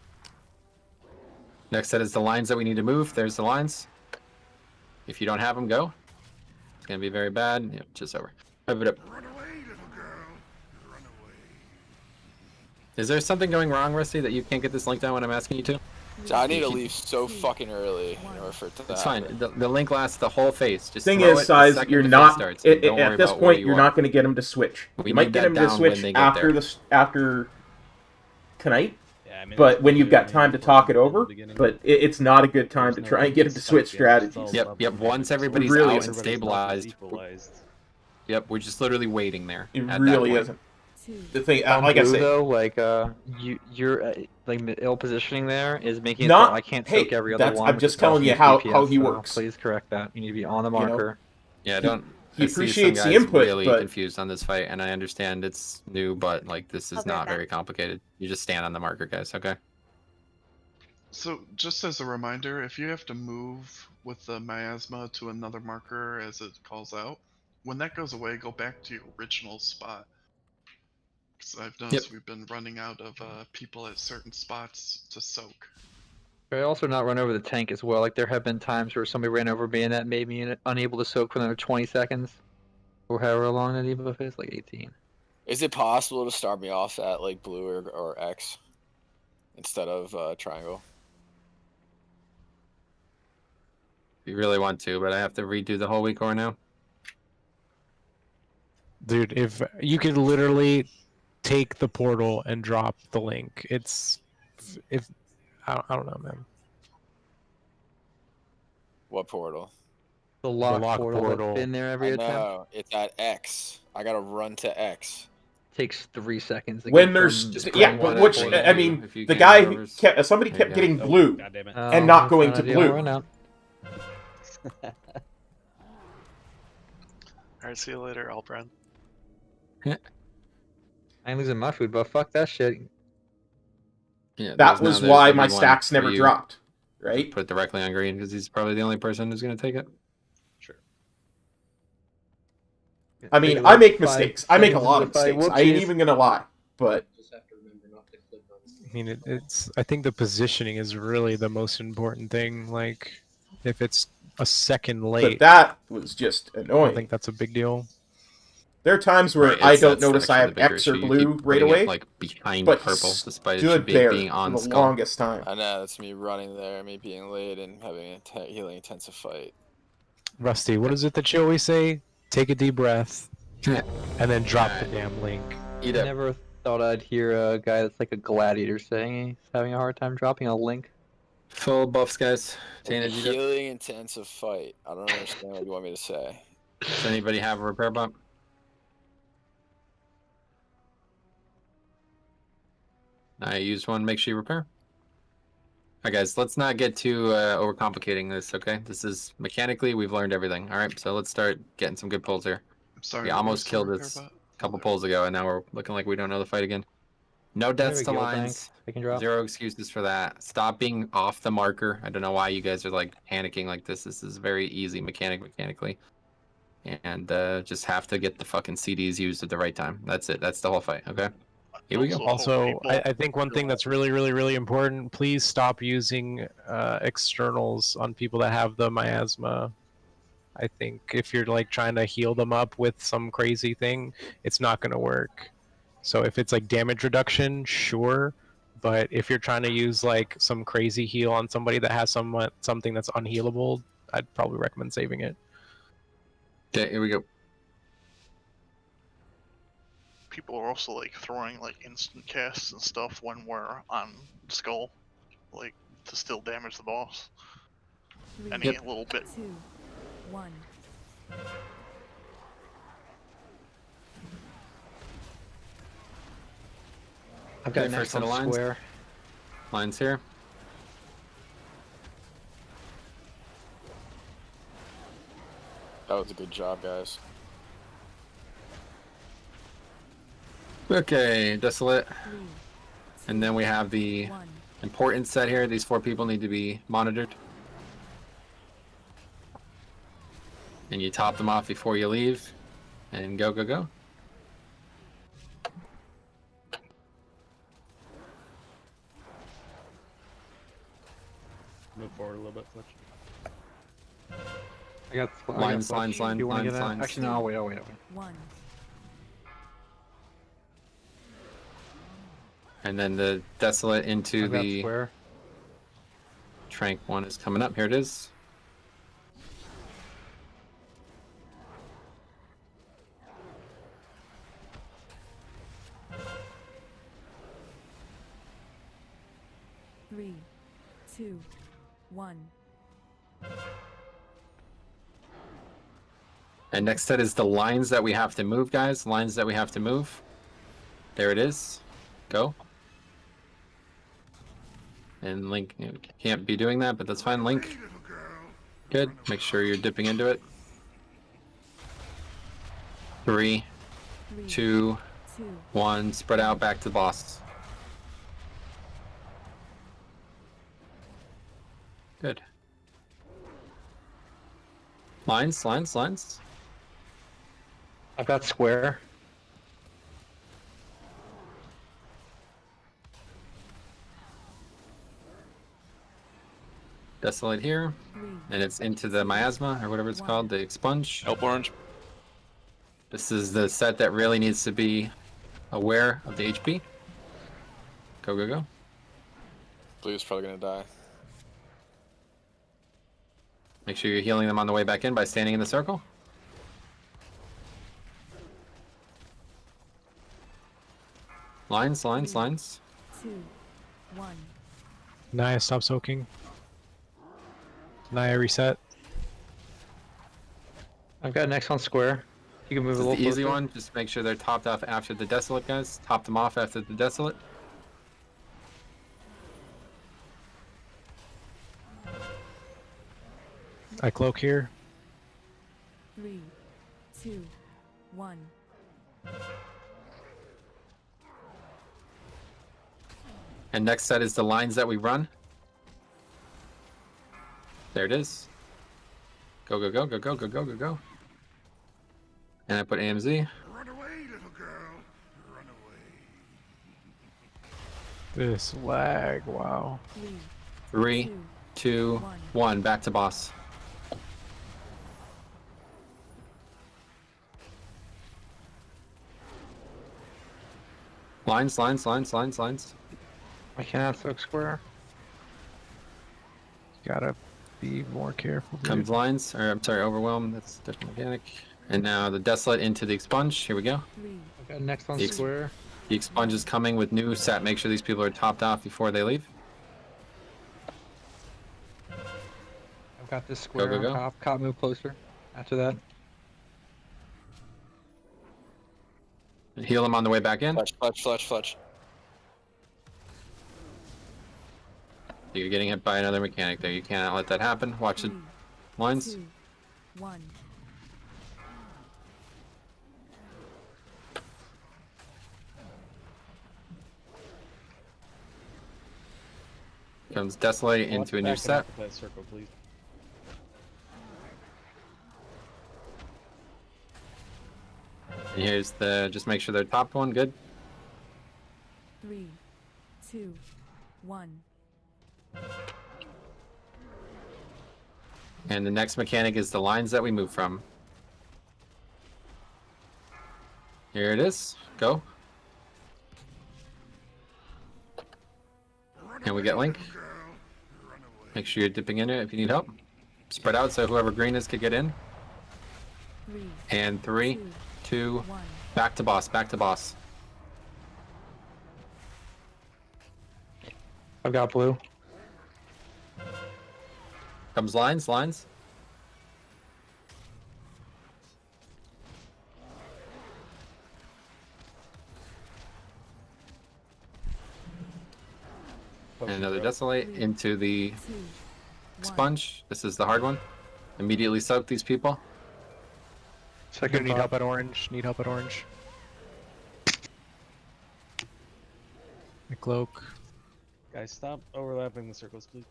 Next set is the lines that we need to move. There's the lines. If you don't have them, go. It's gonna be very bad. Yep, just over. Move it up. Is there something going wrong, Rusty, that you can't get this link down when I'm asking you to? So I need to leave so fucking early in order for it to It's happen. fine. The link lasts the whole phase. Just Thing throw is, it the Size, second you're the phase not starts, and don't worry at this about where point. you You're are. not going to get them to switch. We You might need get that them to down when switch they get after there. after tonight. Yeah, I mean, but that's when you've got literally time to talk it important in the over, beginning. but it's not a good time There's to no, try like, and get him to spike switch damage, it's strategies. all Yep. level Once damage. everybody's really out isn't. and Everybody's level stabilized. equalized. Yep, we're just literally waiting there. It at that really point. isn't. The thing, On like I blue, say, though, like you're like the ill positioning there is making it Not- so I can't hey, soak every other that's- one. I'm which just is telling you costing how DPS, he so works. Please correct that. You need to be on the You know? marker. Yeah, don't. He I see some appreciates the guys input, really but confused on this fight, and I understand it's new, but like this is I'll be not right very complicated. You just stand on the marker, guys. Okay. So, just as a reminder, if you have to move with the miasma to another marker as it calls out, when that goes away, go back to your original spot. Because I've noticed we've been running out of people at certain spots to soak. I also not run over the tank as well. Like there have been times where somebody ran over me and that made me unable to soak for another 20 seconds, or however long that debuff is, like 18. Is it possible to start me off at like blue or X instead of triangle? If you really want to, but I have to redo the whole week or now. Dude, if you could literally take the portal and drop the link, it's if I don't know, man. What portal? The lock, lock portal, portal. that's been there every attempt No, it's at X. I gotta run to X. takes 3 seconds. To when get there's from yeah, one but which portal I to- mean, if you the can, guy whoever's- kept, somebody There you kept go. getting Oh, blue God damn it. and not that's going not to ideal. I'll blue. run out. Alright, see you later, Albrand. I ain't losing my food, but fuck that shit. Yeah, That was why my there's the stacks one for never you. dropped, Just right? put it directly on green because he's probably the only person who's gonna take it. Sure. I mean, Take I like make 5 mistakes. I make a seconds lot into of the fight. mistakes. I ain't Whoopsies. even gonna lie, but I mean, it's. I think the positioning is really the most important thing. Like, if it's a second late, that was just I don't annoying. think that's a big deal. There are times where Right, I it's- don't that's notice I actually have the bigger X or issue. You blue keep right putting it, away, like behind but purple, he despite it should stood be there being for on the skull. longest time. I know, that's me running there, me being late and having a healing intensive fight. Rusty, what is it that you always say? Take a deep breath, and then drop the damn link. I never thought I'd hear a guy that's like a gladiator saying he's having a hard time dropping a link. Full buffs, guys. A Tana, you got- healing intensive fight. I don't understand what you want me to say. Does anybody have a repair bump? I used one. Make sure you repair. Alright, guys, let's not get too overcomplicating this, okay? This is mechanically, we've learned everything. Alright, so let's start getting some good pulls here. I'm sorry. We what almost was the killed repair this bot? a couple pulls ago, and now we're looking like we don't know the fight again. No deaths to There we go, lines. thanks. I can drop. 0 excuses for that. Stop being off the marker. I don't know why you guys are like panicking like this. This is very easy mechanically. And just have to get the fucking CDs used at the right time. That's it. That's the whole fight, okay? Here we go. Also, I think one thing that's really important, please stop using externals on people that have the miasma. I think if you're like trying to heal them up with some crazy thing, it's not going to work. So if it's like damage reduction, sure. But if you're trying to use like some crazy heal on somebody that has something that's unhealable, I'd probably recommend saving it. Okay, here we go. People are also like throwing like instant casts and stuff when we're on skull, like to still damage the boss. Any little bit. 2, 1. I've got Okay, an first X set on of lines. square. Lines here. That was a good job, guys. Okay, Desolate. And then we have the important set here. These 4 people need to be monitored. And you top them off before you leave. And go, go, go. Move forward a little bit, Fletch. I got Lines, flash. lines, lines, Do you wanna lines, get out? lines. Actually, no, I'll wait. 1. And then the Desolate into I've got the square. Trank one is coming up. Here it is. 3, 2, 1. And next set is the lines that we have to move, guys. Lines that we have to move. There it is. Go. And Link can't be doing that, but that's fine. Link. Good. Make sure you're dipping into it. 3, 2, 1. Spread out back to the boss. Good. Lines, lines, lines. I've got square. Desolate here. And it's into the miasma, or whatever it's called, the expunge. Help orange. This is the set that really needs to be aware of the HP. Go, go, go. Blue's probably gonna die. Make sure you're healing them on the way back in by standing in the circle. Lines, lines, lines. 2, 1. Naya, stop soaking. Naya, reset. I've got next on square. You can move This a is little the easy closer. one. Just make sure they're topped off after the desolate, guys. Top them off after the desolate. I cloak here. 3, 2, 1. And next set is the lines that we run. There it is. Go, go, go, go, go, go, go, go, go. And I put AMZ. Run away, little girl. Run away. This lag, wow. 3, 2, 1. Back to boss. Lines, lines, lines, lines, lines. I cannot soak square. Gotta be more careful. dude. Comes lines, or I'm sorry, overwhelm. That's different mechanic. And now the desolate into the expunge. Here we go. I've got next on The square. The expunge is coming with new set. Make sure these people are topped off before they leave. I've got this square go, on go. top. Cop move closer. After that. Heal them on the way back in. Fletch, fletch, fletch, fletch. You're getting hit by another mechanic there. You cannot let that happen. Watch the lines. 2, 1. Comes desolate into a new set. That circle, please. And here's the, just make sure they're topped one. Good. 3, 2, 1. And the next mechanic is the lines that we move from. Here it is. Go. And we get Link. Make sure you're dipping in it if you need help. Spread out so whoever green is could get in. 3, And 3, 2, back to boss, back to boss. I've got blue. Comes lines, lines. And another desolate into the expunge. This is the hard one. Immediately soak these people. Second, need help at orange. Need help at orange. My cloak. Guys, stop overlapping the circles, please.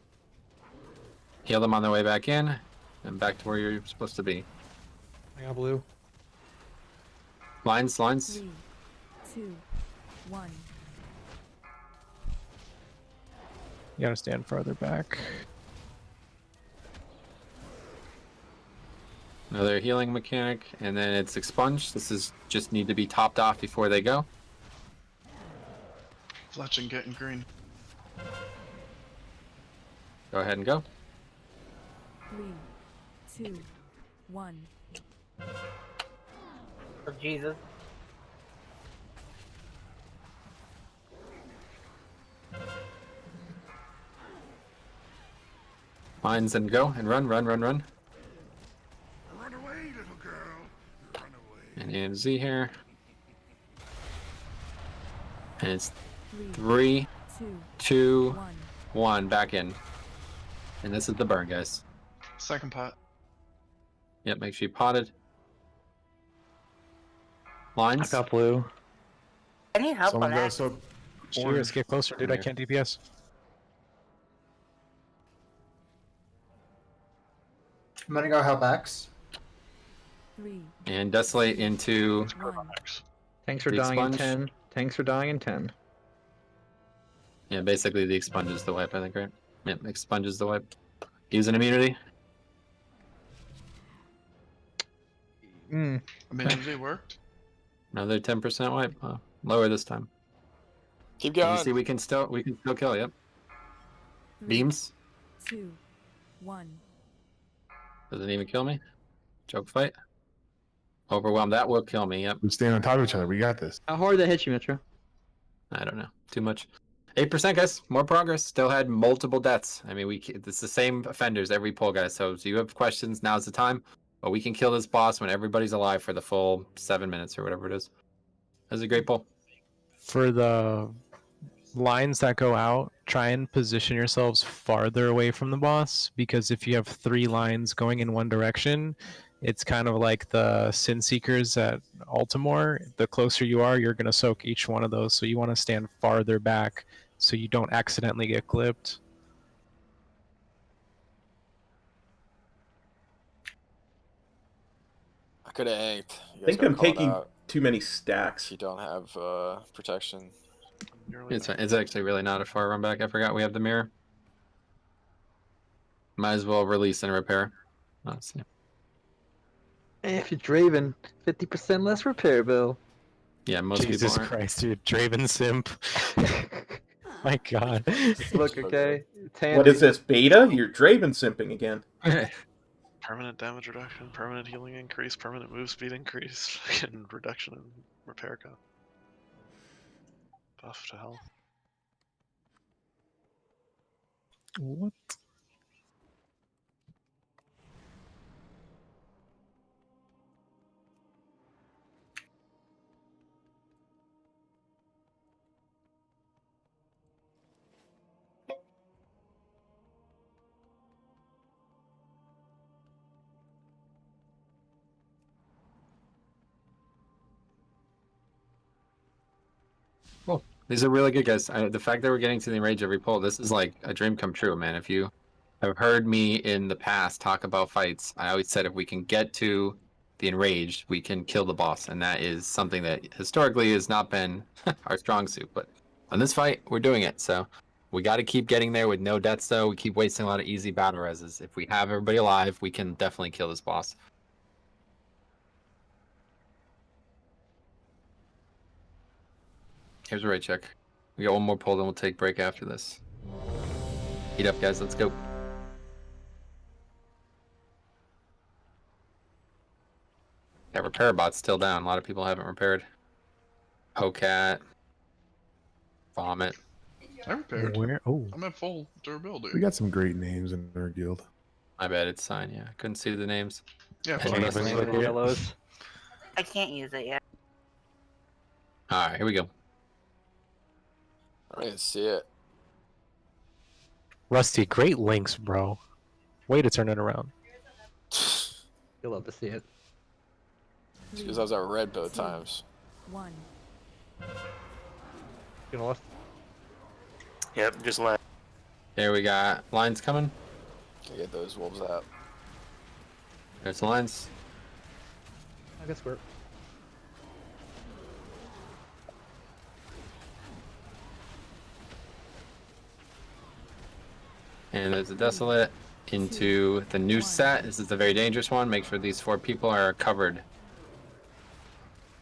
Heal them on their way back in, and back to where you're supposed to be. I got blue. Lines, lines. 3, 2, 1. You gotta stand farther back. Another healing mechanic, and then it's expunge. This is just need to be topped off before they go. Fletch and getting green. Go ahead and go. 3, 2, 1. For Jesus. Lines and go and run. Run away, little girl. Run away. And Z here. And it's 3, 2, 1. Back in. And this is the burn, guys. Second pot. Yep, make sure you potted. Lines. I got blue. I need help Someone on got that. so Serious, get closer, dude. I can't DPS. I'm gonna go help X. 3, And desolate into 1. Tanks are the dying in expunge. 10. Tanks are dying in 10. Yeah, basically the expunge is the wipe, I think, right? Yep, expunge is the wipe. Use an immunity. Immunity worked. Another 10% wipe. Lower this time. Keep And going. you see, we can still kill. Yep. 3, Beams 2, 1. doesn't even kill me. Choke fight. Overwhelm. That will kill me. Yep. We stand on top of each other. We got this. How hard did that hit you, Metro? I don't know. Too much. 8%, guys. More progress. Still had multiple deaths. I mean, it's the same offenders every pull, guys. So you have questions, now's the time. But we can kill this boss when everybody's alive for the full 7 minutes or whatever it is. That was a great pull. For the lines that go out, try and position yourselves farther away from the boss, because if you have 3 lines going in one direction, it's kind of like the Sin Seekers at Altamore. The closer you are, you're going to soak each one of those, so you want to stand farther back so you don't accidentally get clipped. I could have ainked. I think I'm taking too many stacks. You don't have protection. It's actually really not a far run back. I forgot we have the mirror. Might as well release and repair. Let's see. Hey, if you're Draven, 50% less repair bill. Yeah, most Jesus people aren't. Christ, dude. Draven simp. My God. Look, okay. What is this, beta? You're Draven simping again. Permanent damage reduction, permanent healing increase, permanent move speed increase, and reduction in repair cost. Buff to health. What? Cool. These are really good, guys. The fact that we're getting to the enrage every pull, this is like a dream come true, man. If you have heard me in the past talk about fights, I always said if we can get to the enraged, we can kill the boss, and that is something that historically has not been our strong suit. But on this fight, we're doing it. So we got to keep getting there with no deaths, though. We keep wasting a lot of easy battle reses. If we have everybody alive, we can definitely kill this boss. Here's a raid check. We got one more pull, then we'll take break after this. Heat up, guys. Let's go. That repair bot's still down. A lot of people haven't repaired. Pocat. Vomit. I repaired. Where? Oh. I'm at full durability. We got some great names in our guild. My bad, it's signed, yeah. Couldn't see the names. Yeah, Any plus names that's look here? Yellows. I can't use it yet. Alright, here we go. I didn't see it. Rusty, great links, bro. Way to turn it around. You'll love to see it. It's because I was at red both times. 1. You know what? Yep, just land. Here we got lines coming. Can get those wolves out. There's the lines. I guess we're. And there's a desolate into the new set. This is a very dangerous one. Make sure these 4 people are covered.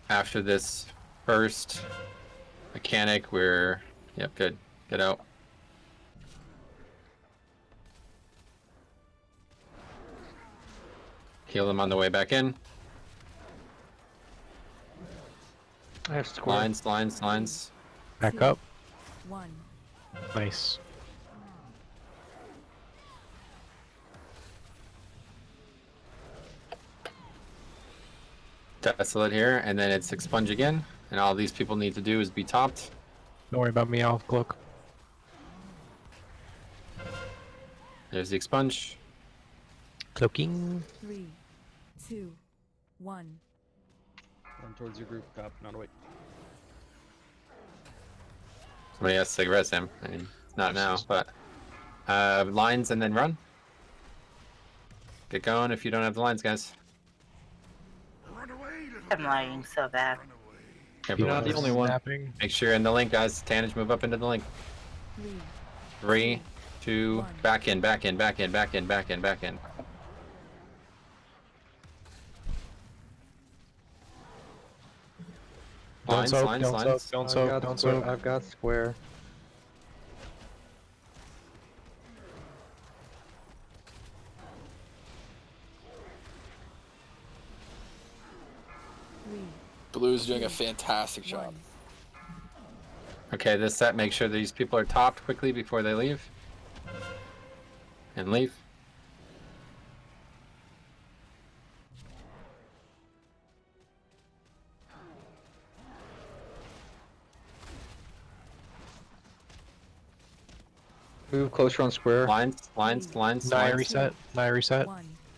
After this first mechanic, we're... Yep, good. Get out. Heal them on the way back in. I have square. Lines. Back up. 1. Nice. Desolate here, and then it's expunge again, and all these people need to do is be topped. Don't worry about me, I'll cloak. There's the expunge. Cloaking. 3, 2, 1. Run towards your group, cop, not away. Somebody has to take a rest, Sam. I mean, not now, but lines and then run. Get going if you don't have the lines, guys. I'm lagging so bad. You're not the only one. Snapping. Make sure you're in the link, guys. Tannage, move up into the link. 3, 2, back in, back in, back in, back in, back in, back in. Don't Lines, soak, lines, don't lines. soak, don't soak, don't soak. I've got square. Blue's doing a fantastic job. Okay, this set, make sure these people are topped quickly before they leave. And leave. Move closer on square. Lines, lines, lines, Naya lines. reset, Naya reset.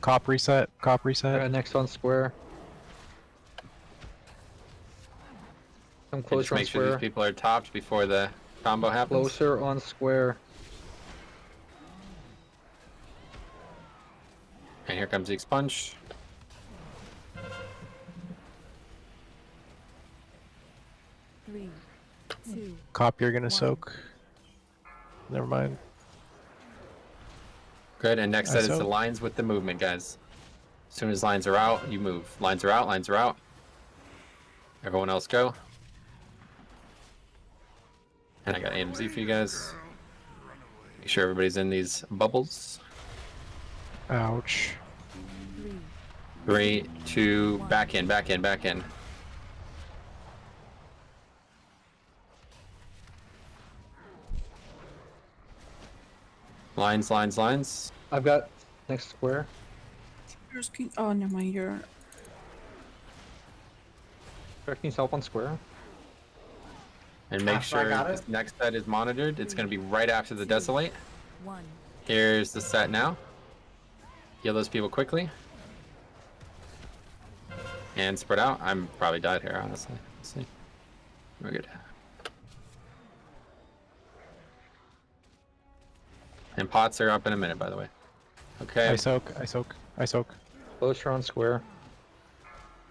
Cop reset, cop reset. Alright, next on square. Come And just closer on make sure these square. people are topped before the combo happens. Closer on square. And here comes the expunge. Three, two, Cop, you're gonna soak. Never mind. Good, and next I set is the soak. lines with the movement, guys. As soon as lines are out, you move. Lines are out, lines are out. Everyone else go. And I got AMZ for you guys. Make sure everybody's in these bubbles. Ouch. 3, 2, back in, back in, back in. Lines, lines, lines. I've got next square. Oh, never mind. You're. Correct yourself on square. And make After I sure got this it? next set is monitored. It's going to be right after the Desolate. 1. Here's the set now. Heal those people quickly. And spread out. I'm probably died here, honestly. Let's see. We're good. And pots are up in a minute, by the way. Okay. I soak, I soak, I soak. Closer on square.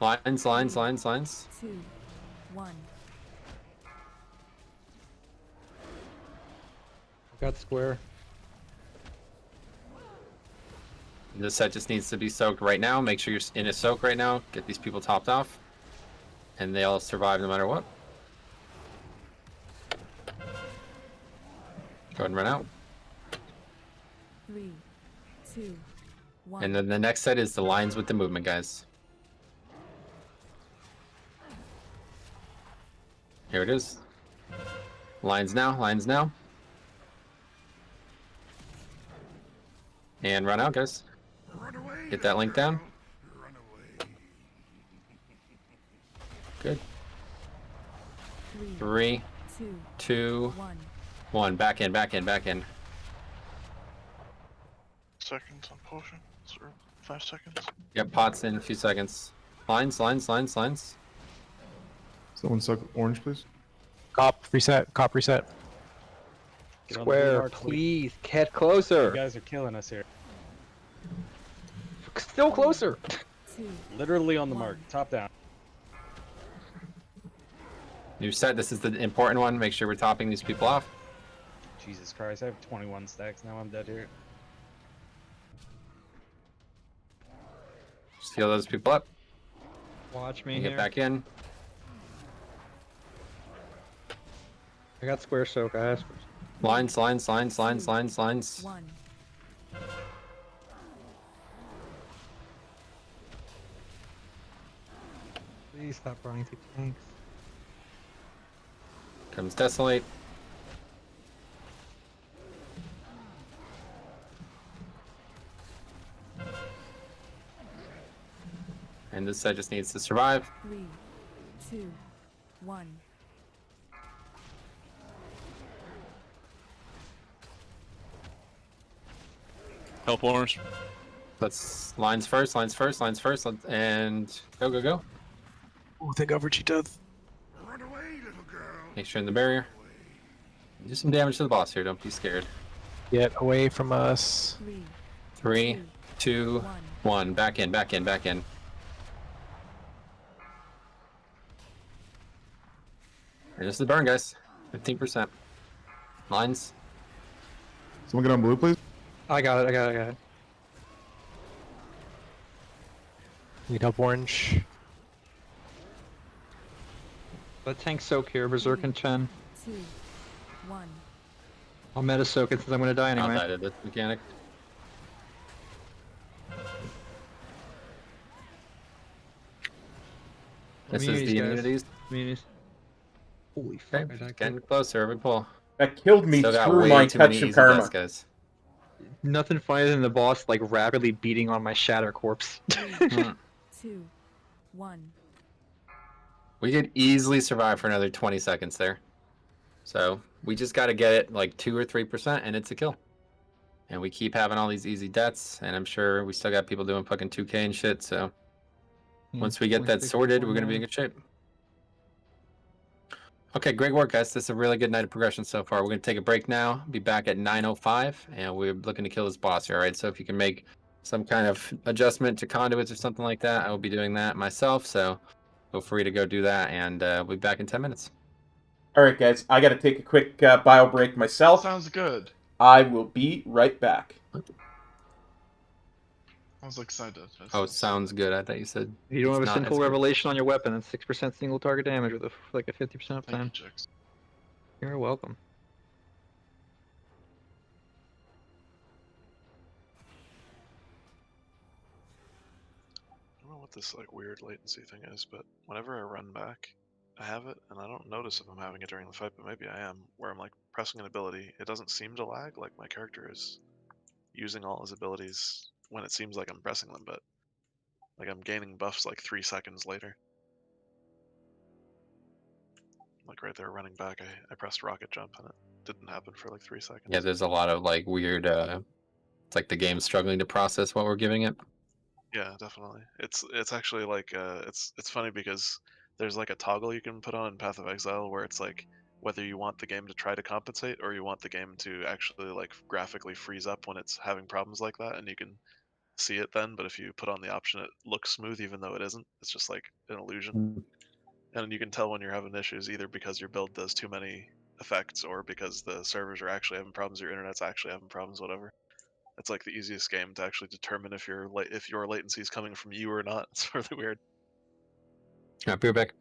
Lines, lines, lines, lines. 2, 1. Got square. This set just needs to be soaked right now. Make sure you're in a soak right now. Get these people topped off. And they'll survive no matter what. Go ahead and run out. 3, 2, 1. And then the next set is the lines with the movement, guys. Here it is. Lines now, lines now. And run out, guys. Get that link down. Good. 3, 2, 1. Back in, back in, back in. Seconds on potion. 5 seconds. Yep, pots in a few seconds. Lines, lines, lines, lines. Someone suck orange, please. Cop reset, cop reset. Get on the Square, board, please. Get closer. You guys are killing us here. Still closer. Literally on the mark. Top down. New set, this is the important one. Make sure we're topping these people off. Jesus Christ, I have 21 stacks now. I'm dead here. Just heal those people up. Watch me And here. get back in. I got square soak. I asked. Lines, lines, lines, lines, lines, lines. 1. Please stop running through tanks. Comes Desolate. And and this side just needs to survive. 3, 2, 1. Help orange. Let's lines first, and go, go, go. Oh, thank God for cheat death. Make sure in the barrier. Do some damage to the boss here. Don't be scared. Get away from us. 3, 2, 1. Back in. And this is the burn, guys. 15%. Lines. Someone get on blue, please. I got it. Need help, orange. Let tank soak here, berserk and Chen. 2, 1. I'll meta soak it since I'm gonna die anyway. I'll die to this mechanic. This is the immunities. Holy fuck! Okay, getting closer. Every pull. That killed me Still got through way my too many touch of easy karma. deaths, guys. Nothing funnier than the boss like rapidly beating on my shatter corpse. 2, 1. We could easily survive for another 20 seconds there. So we just got to get it like 2 or 3% and it's a kill. And we keep having all these easy deaths, and I'm sure we still got people doing fucking 2K and shit, so once we get that sorted, we're going to be in good shape. Okay, great work, guys. This is a really good night of progression so far. We're going to take a break now, be back at 9:05, and we're looking to kill this boss here, all right? So if you can make some kind of adjustment to conduits or something like that, I will be doing that myself, so feel free to go do that, and we'll be back in 10 minutes. All right, guys. I got to take a quick bio break myself. Sounds good. I will be right back. I was excited. Oh, sounds good. I thought you said You don't have a not sinful as good. revelation on your weapon, it's 6% single target damage with like a 50% uptime. You're welcome. I don't know what this like weird latency thing is, but whenever I run back, I have it, and I don't notice if I'm having it during the fight, but maybe I am, where I'm like pressing an ability. It doesn't seem to lag, like my character is using all his abilities when it seems like I'm pressing them, but like I'm gaining buffs like 3 seconds later. Like right there running back, I pressed rocket jump and it didn't happen for like 3 seconds. Yeah, there's a lot of like weird, it's like the game's struggling to process what we're giving it. Yeah, definitely. It's actually like it's funny because there's like a toggle you can put on in Path of Exile where it's like whether you want the game to try to compensate or you want the game to actually like graphically freeze up when it's having problems like that, and you can see it then. But if you put on the option, it looks smooth even though it isn't. It's just like an illusion. And you can tell when you're having issues either because your build does too many effects or because the servers are actually having problems, your internet's actually having problems, whatever. It's like the easiest game to actually determine if your latency is coming from you or not. It's really weird. Yeah, be right back.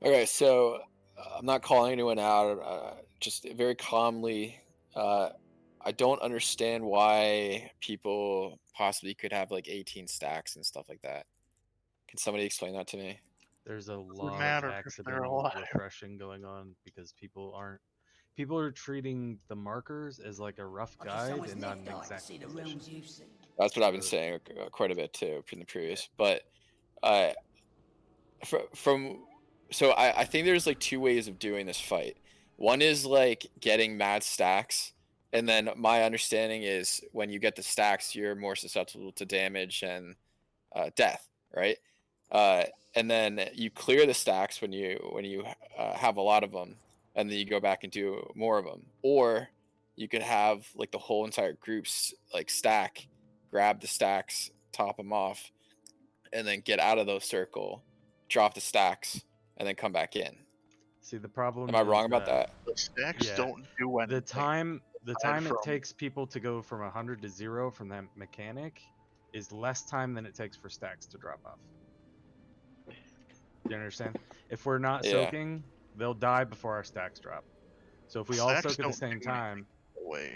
Okay, so I'm not calling anyone out. Just very calmly, I don't understand why people possibly could have like 18 stacks and stuff like that. Can somebody explain that to me? There's a lot matter of if they're accidental alive. refreshing going on because people are treating the markers as like a rough guide and not an exact position. That's what I've been saying quite a bit too in the previous. But so I think there's like two ways of doing this fight. One is like getting mad stacks, and then my understanding is when you get the stacks, you're more susceptible to damage and death, right? And then you clear the stacks when you have a lot of them, and then you go back and do more of them. Or you could have like the whole entire group's like stack, grab the stacks, top them off, and then get out of those circle, drop the stacks, and then come back in. See, the problem Am I wrong is about that? The stacks don't do anything. The aside time it from- takes people to go from 100 to 0 from that mechanic is less time than it takes for stacks to drop off. Do you understand? If we're not Yeah. soaking, they'll die before our stacks drop. So if we all Stacks soak at the don't same do time, Way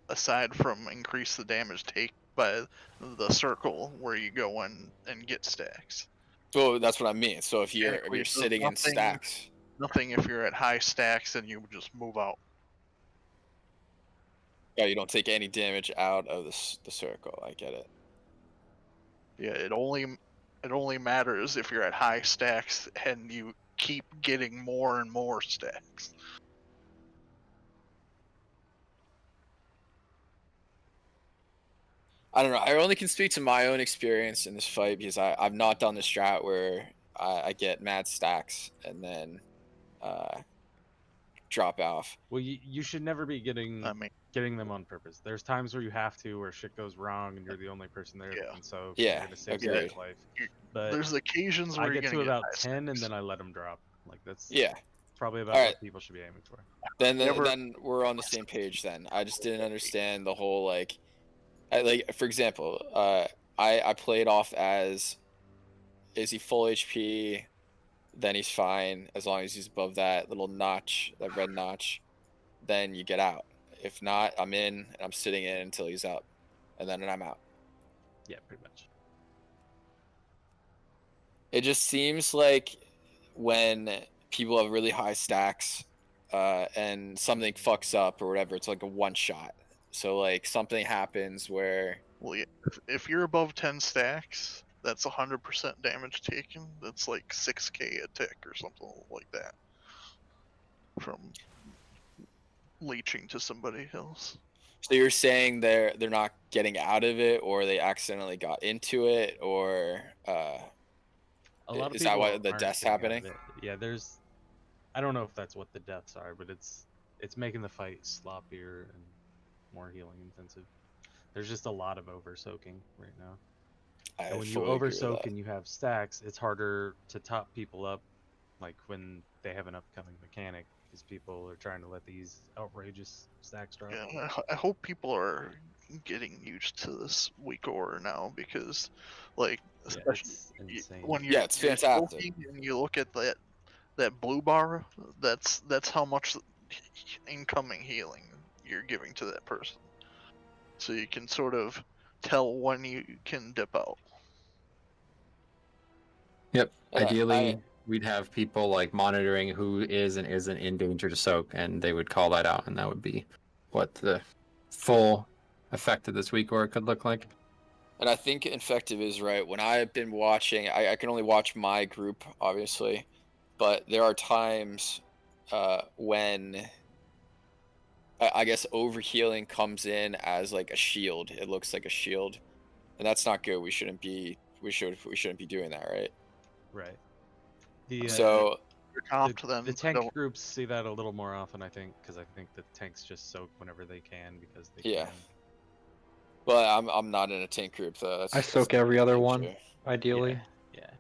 aside from increase the damage take by the circle where you go in and get stacks. Well, that's what I mean. So if you're Exactly, so sitting in nothing- stacks, Nothing if you're at high stacks and you just move out. yeah, you don't take any damage out of the circle. I get it. Yeah, it only matters if you're at high stacks and you keep getting more and more stacks. I don't know. I only can speak to my own experience in this fight because I've not done the strat where I get mad stacks and then drop off. well, you should never be getting them on purpose. There's times where you have to, where shit goes wrong, and you're the only person there, and so Yeah, you're gonna save agreed. someone's life. But There's occasions where I you're get gonna to get about high 10, and then I let them drop. Like that's Yeah. probably about Alright. what people should be aiming for. Then we're on the same page. Then I just didn't understand the whole like for example, I played off as, is he full HP? Then he's fine as long as he's above that little notch, that red notch. Then you get out. If not, I'm in and I'm sitting in until he's up, and then I'm out. Yeah, pretty much. It just seems like when people have really high stacks, and something fucks up or whatever, it's like a one shot. So like something happens where, Well, yeah, if you're above 10 stacks, that's 100% damage taken. That's like 6k a tick or something like that from leeching to somebody else. so you're saying they're not getting out of it, or they accidentally got into it, or A lot of is people that why the aren't death's getting out of happening? it. Yeah, I don't know if that's what the deaths are, but it's making the fight sloppier and more healing intensive. There's just a lot of over soaking right now. And when you fully over agree with soak that. and you have stacks, it's harder to top people up, like when they have an upcoming mechanic, because people are trying to let these outrageous stacks drop. Yeah, I hope people are getting used to this weak order now because, like, especially insane. when you're, Yeah, it's you're fantastic. soaking and you look at that blue bar, that's how much incoming healing you're giving to that person. So you can sort of tell when you can dip out. Yep. Yeah, Ideally, we'd have people like monitoring who is and isn't in danger to soak, and they would call that out, and that would be what the full effect of this week or it could look like. And I think Infective is right. When I've been watching, I can only watch my group, obviously, but there are times when I guess overhealing comes in as like a shield. It looks like a shield, and that's not good. We shouldn't be doing that, right? Right. The So the tank groups see that a little more often, I think, because I think the tanks just soak whenever they can because they yeah. can. But I'm not in a tank group though. I soak every other one, ideally. Yeah.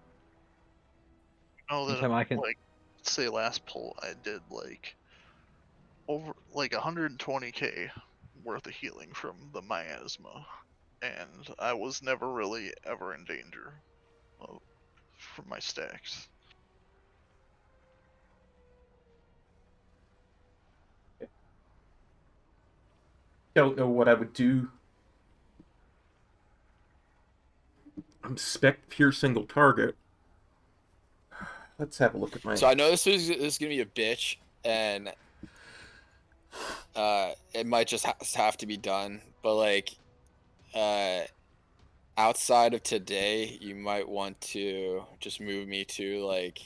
Oh, Anytime I can- like, say last pull I did like over like 120k worth of healing from the miasma, and I was never really ever in danger from my stacks. Don't know what I would do. I'm spec pure single target. Let's have a look at my. So I know this is gonna be a bitch, and it might just have to be done. But like, outside of today, you might want to just move me to like.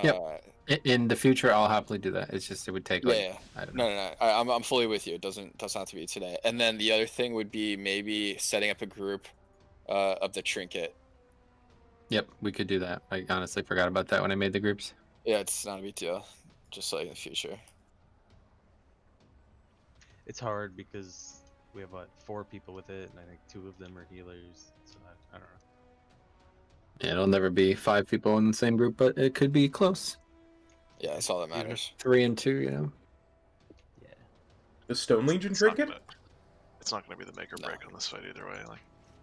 Yep. In the future, I'll happily do that. It's just it would take like Yeah. I don't know. No. I'm fully with you. It doesn't have to be today. And then the other thing would be maybe setting up a group of the trinket. Yep, we could do that. I honestly forgot about that when I made the groups. Yeah, it's not a big deal. Just like in the future. It's hard because we have 4 people with it, and I think 2 of them are healers. So I don't know. Yeah, it'll never be 5 people in the same group, but it could be close. Yeah, that's all that matters. 3 and 2, you know. Yeah. The Stone Legion trinket? It's not going to be the make or break on this fight either way. Like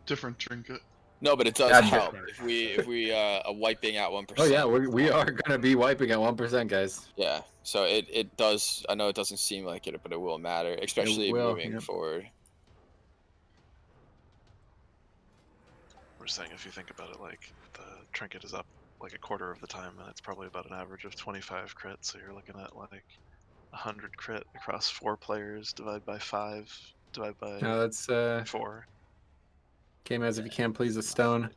different trinket. No, but it does Gotcha. help if we are wiping out 1%. Oh yeah, we are gonna be wiping at 1%, guys. Yeah, so it does. I know it doesn't seem like it, but it will matter, especially will, moving yep. forward. We're saying if you think about it, like the trinket is up like a quarter of the time, and it's probably about an average of 25 crit. So you're looking at like 100 crit across 4 players, divide by 5, divide by No, that's 4. Game as if you can't please a stone.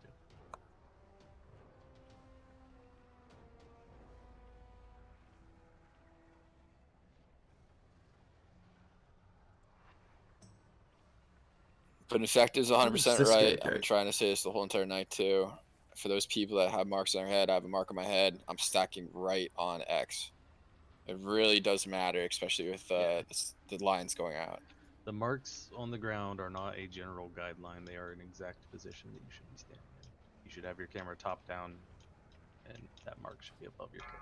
But Infect is 100% this right. guy I've been do? trying to say this the whole entire night too. For those people that have marks on their head, I have a mark on my head. I'm stacking right on X. It really does matter, especially with the lines going out. The marks on the ground are not a general guideline. They are an exact position that you should be standing in. You should have your camera top down, and that mark should be above your camera.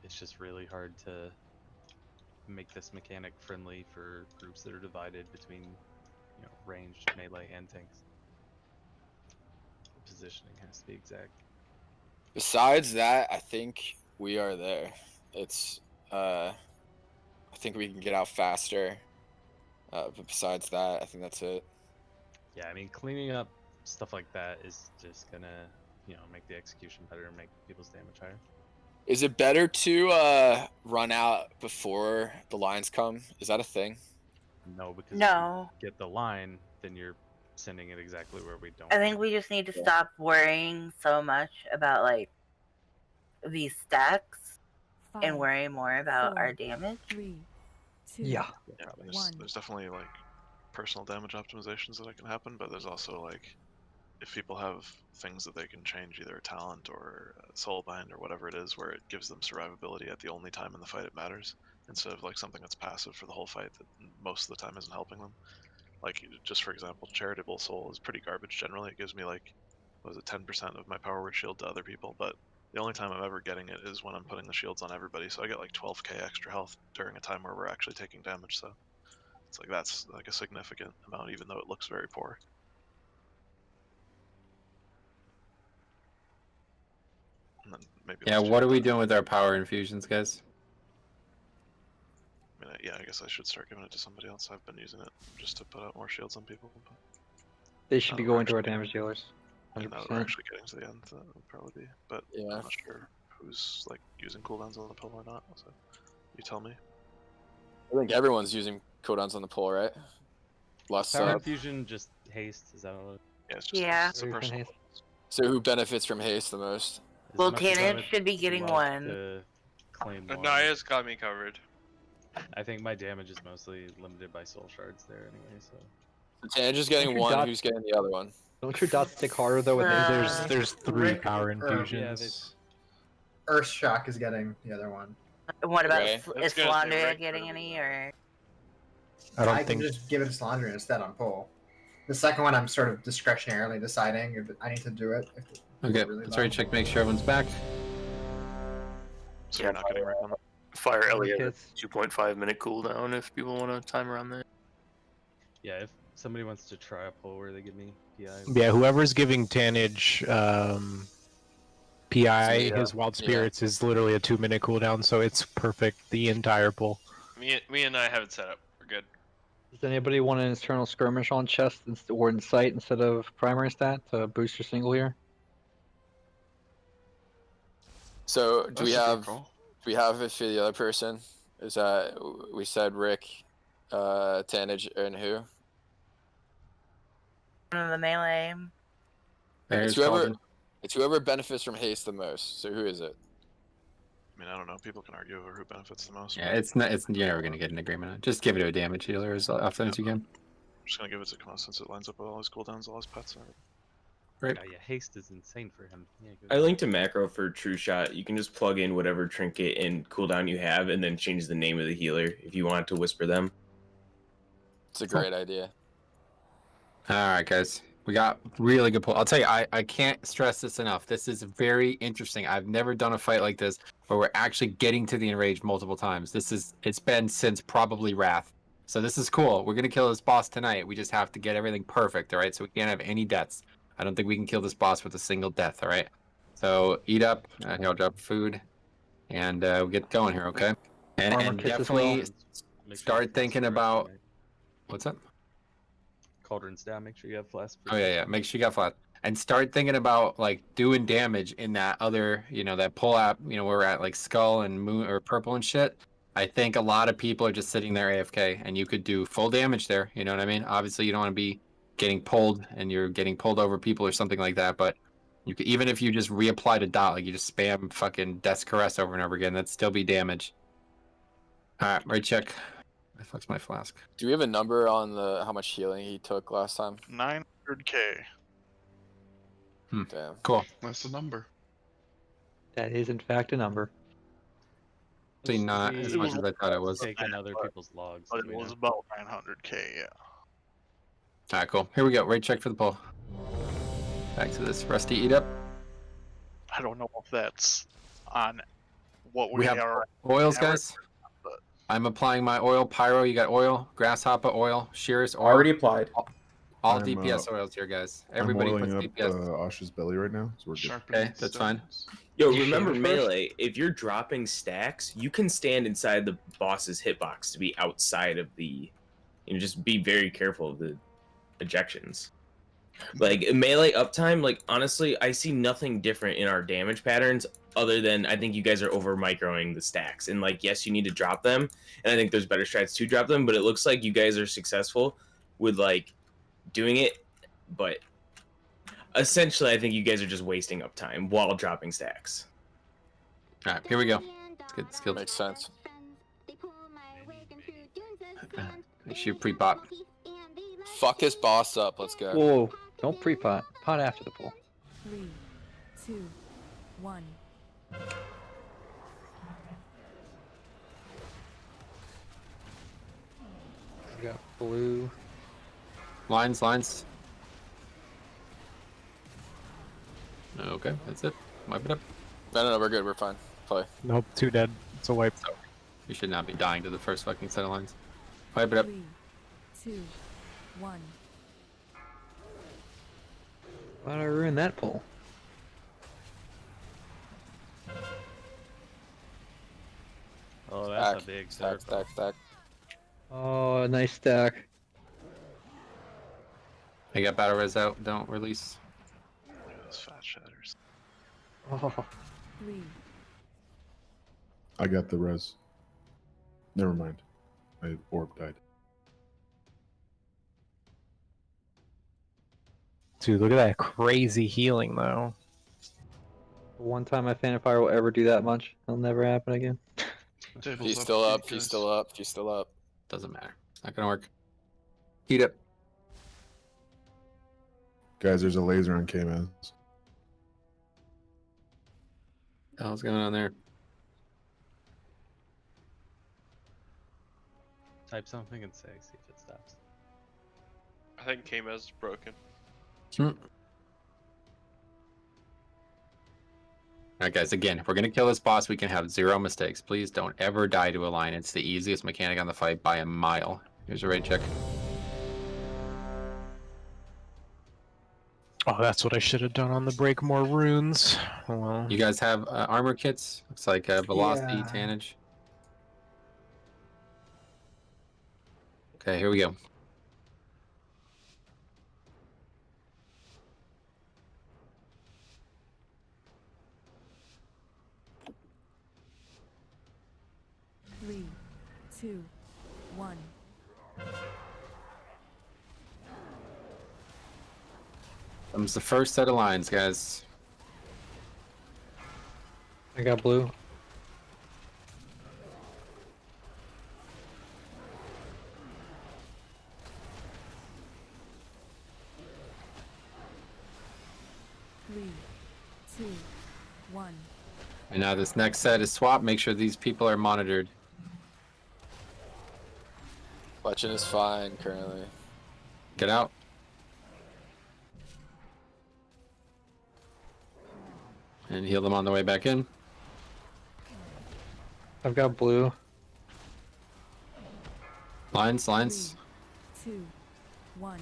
It's just really hard to make this mechanic friendly for groups that are divided between, you know, ranged, melee, and tanks. The positioning has to be exact. Besides that, I think we are there. It's I think we can get out faster. But besides that, I think that's it. Yeah, I mean, cleaning up stuff like that is just gonna, you know, make the execution better and make people's damage higher. Is it better to run out before the lines come? Is that a thing? No, because No. if you get the line, then you're sending it exactly where we don't. I think we just need to stop worrying so much about like these stacks and worry more about our damage. 3, 2, Yeah. Yeah, there's definitely like personal damage optimizations that can happen, but there's also like if people have things that they can change, either a talent or a soulbind or whatever it is, where it gives them survivability at the only time in the fight it matters, instead of like something that's passive for the whole fight that most of the time isn't helping them. Like just for example, charitable soul is pretty garbage generally. It gives me like, what was it, 10% of my power word shield to other people, but the only time I'm ever getting it is when I'm putting the shields on everybody. So I get like 12k extra health during a time where we're actually taking damage. So it's like that's like a significant amount, even though it looks very poor. And then maybe Yeah, what are we doing with our power infusions, guys? I mean, yeah, I guess I should start giving it to somebody else. I've been using it just to put out more shields on people. But They should be going to our damage dealers. now that we're actually getting to the end, that would probably be. But yeah. I'm not sure who's like using cooldowns on the pull or not. So you tell me. I think everyone's using cooldowns on the pull, right? Less Power infusion, just haste. Is that all? Yeah, it's just Yeah. it's a personal. So who benefits from haste the most? Well, Tannage should be getting one. To claim one. Naya's got me covered. I think my damage is mostly limited by soul shards there anyway. So. Tannage is getting one. Who's getting the other one? Don't your dots stick harder though with There's 3 Rick- power or- infusions. Earthshock is getting the other one. What about Right. is Salandria getting any or? I can just give it to Salandria instead on pull. The second one, I'm sort of discretionarily deciding if I need to do it. If Okay, let's already check, make sure everyone's back. So you're not getting recon. Fire Elliot, Kids. 2.5 minute cooldown if people want to time around that. Yeah, if somebody wants to try a pull where they give me PI. Yeah, whoever's giving Tannage PI, Yeah. his Wild Spirits is literally a 2-minute cooldown, so it's perfect the entire pull. Me and I have it set up. We're good. Does anybody want an internal skirmish on chest or in sight instead of primary stat to boost your single here? So That should be cool. do we have it for the other person? Is that we said Rick, Tannage, and who? One of the melee. It's whoever benefits from haste the most. So who is it? I mean, I don't know. People can argue over who benefits the most. Yeah, it's not. You're never gonna get an agreement on it. Just give it to a damage dealer as often as you can. I'm just gonna give it to Kamos since it lines up with all his cooldowns, all his pets. And Right. Yeah, haste is insane for him. Yeah, I linked a macro for True Shot. You can just plug in whatever trinket and cooldown you have, and then change the name of the healer if you want to whisper them. It's a great idea. All right, guys. We got really good pull. I'll tell you, I can't stress this enough. This is very interesting. I've never done a fight like this where we're actually getting to the enrage multiple times. It's been since probably Wrath. So this is cool. We're gonna kill this boss tonight. We just have to get everything perfect, all right? So we can't have any deaths. I don't think we can kill this boss with a single death, all right? So eat up, he'll drop food, and we get going here, okay? And kits as definitely Make sure you start have thinking flask for about tonight. what's up? Cauldrons down. Make sure you have flask. For Oh yeah. Make sure you got flat. And start thinking about like doing damage in that other, that pull app, where we're at like skull and moon or purple and shit. I think a lot of people are just sitting there AFK, and you could do full damage there. You know what I mean? Obviously, you don't want to be getting pulled and you're getting pulled over people or something like that. But you could, even if you just reapply to dot, like you just spam fucking Death's Caress over and over again, that'd still be damage. All right, right check. I fucked my flask. Do we have a number on how much healing he took last time? 900k. Damn. Cool. That's the number. That is in fact a number. Actually, not as much as I thought it was. Taking other people's logs. But it was about 900k, yeah. Alright, cool. Here we go. Right check for the pull. Back to this rusty eat up. I don't know if that's on what We have are. oils, average, guys. but I'm applying my oil. Pyro, you got oil. Grasshopper oil. Shearers oil. Already applied. All I'm, DPS oils here, guys. I'm Everybody puts oiling up DPS. Osh's belly right now, so we're good. Okay, that's fine. Yo, You remember share first? melee, if you're dropping stacks, you can stand inside the boss's hitbox to be outside of the... just be very careful of the ejections. Like, melee uptime, like, honestly, I see nothing different in our damage patterns other than I think you guys are over-microing the stacks. And, like, yes, you need to drop them, and I think there's better strats to drop them, but it looks like you guys are successful with, like, doing it, but essentially I think you guys are just wasting up time while dropping stacks. Alright, here we go. Let's get the skill. Makes sense. Make sure you pre-pop. Fuck his boss up. Let's go. Whoa, don't pre-pot. Pot after the pull. 3, 2, 1. We got blue. Lines. Okay, that's it. Wipe it up. No, we're good. We're fine. Play. Nope, 2 dead. It's a wipe. You should not be dying to the first fucking set of lines. Wipe it up. 3, 2, 1. Why'd I ruin that pull? Oh, that's a big stack. Oh, nice stack. I got battle res out. Don't release. Look at those fat shatters. Oh. 3, I got the res. Never mind. My orb died. Dude, look at that crazy healing, though. One time I fan fire will ever do that much. It'll never happen again. He's still up. He's still up. He's still up. Doesn't matter. It's not gonna work. Heat up. Guys, there's a laser on K-Man. What the hell's going on there? Type something and say, see if it stops. I think K-Mez is broken. Alright guys, again, if we're gonna kill this boss, we can have 0 mistakes. Please don't ever die to a line. It's the easiest mechanic on the fight by a mile. Here's your raid check. Oh, that's what I should have done on the break more runes. Oh, well. You guys have armor kits? Looks like velocity, Yeah. tannage. Okay, here we go. Three, 2, 1. Comes the first set of lines, guys. I got blue. Three, 2, 1. And now this next set is swap. Make sure these people are monitored. Legend is fine currently. Get out. And heal them on the way back in. I've got blue. Lines, lines. 3, 2, 1.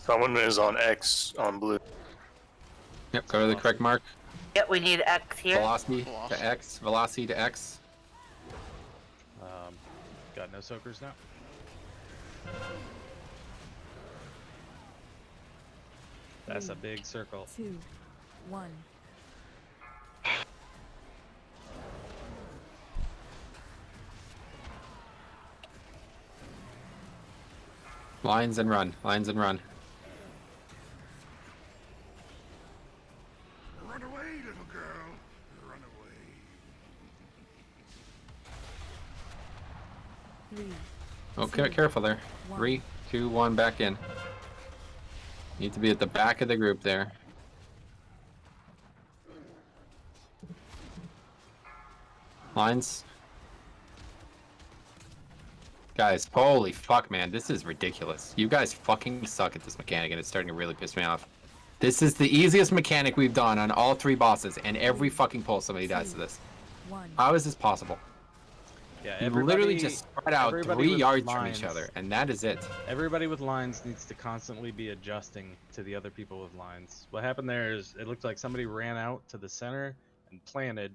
Someone is on X on blue. Yep, go to the correct mark. Yep, we need X here. Velocity to X. Velocity to X. Got no soakers now. That's a big circle. 2, 1. Lines and run. Lines and run. Run away, little girl. Run away. 3. Okay, careful there. 3, 2, 1, back in. Need to be at the back of the group there. Lines. Guys, holy fuck, man. This is ridiculous. You guys fucking suck at this mechanic, and it's starting to really piss me off. This is the easiest mechanic we've done on all 3 bosses, and every fucking pull somebody dies to this. How is this possible? Yeah, You literally just spread out 3 yards from each other, and that is it. Everybody with lines needs to constantly be adjusting to the other people with lines. What happened there is it looked like somebody ran out to the center and planted,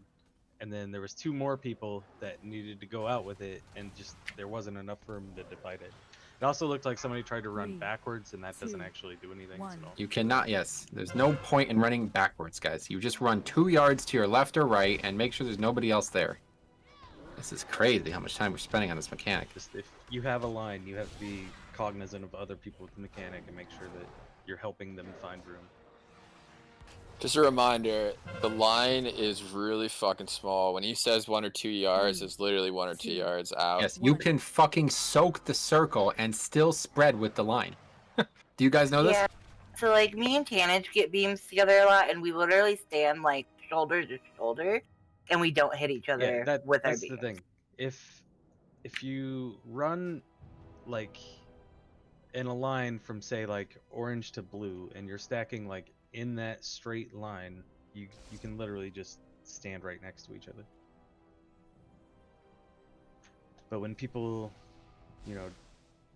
and then there was 2 more people that needed to go out with it, and just there wasn't enough room to divide it. It also looked like somebody tried to run backwards, and that doesn't actually do anything at all. You cannot, yes. There's no point in running backwards, guys. You just run 2 yards to your left or right, and make sure there's nobody else there. This is crazy how much time we're spending on this mechanic. Just if you have a line, you have to be cognizant of other people with the mechanic and make sure that you're helping them find room. Just a reminder, the line is really fucking small. When he says 1 or 2 yards, it's literally 1 or 2 yards out. Yes, you can fucking soak the circle and still spread with the line. Do you guys know this? Yeah. So like me and Tanage get beams together a lot, and we literally stand like shoulder to shoulder, and we don't hit each other with our that's beams. the thing. If you run like in a line from say like orange to blue, and you're stacking like in that straight line, you can literally just stand right next to each other. But when people,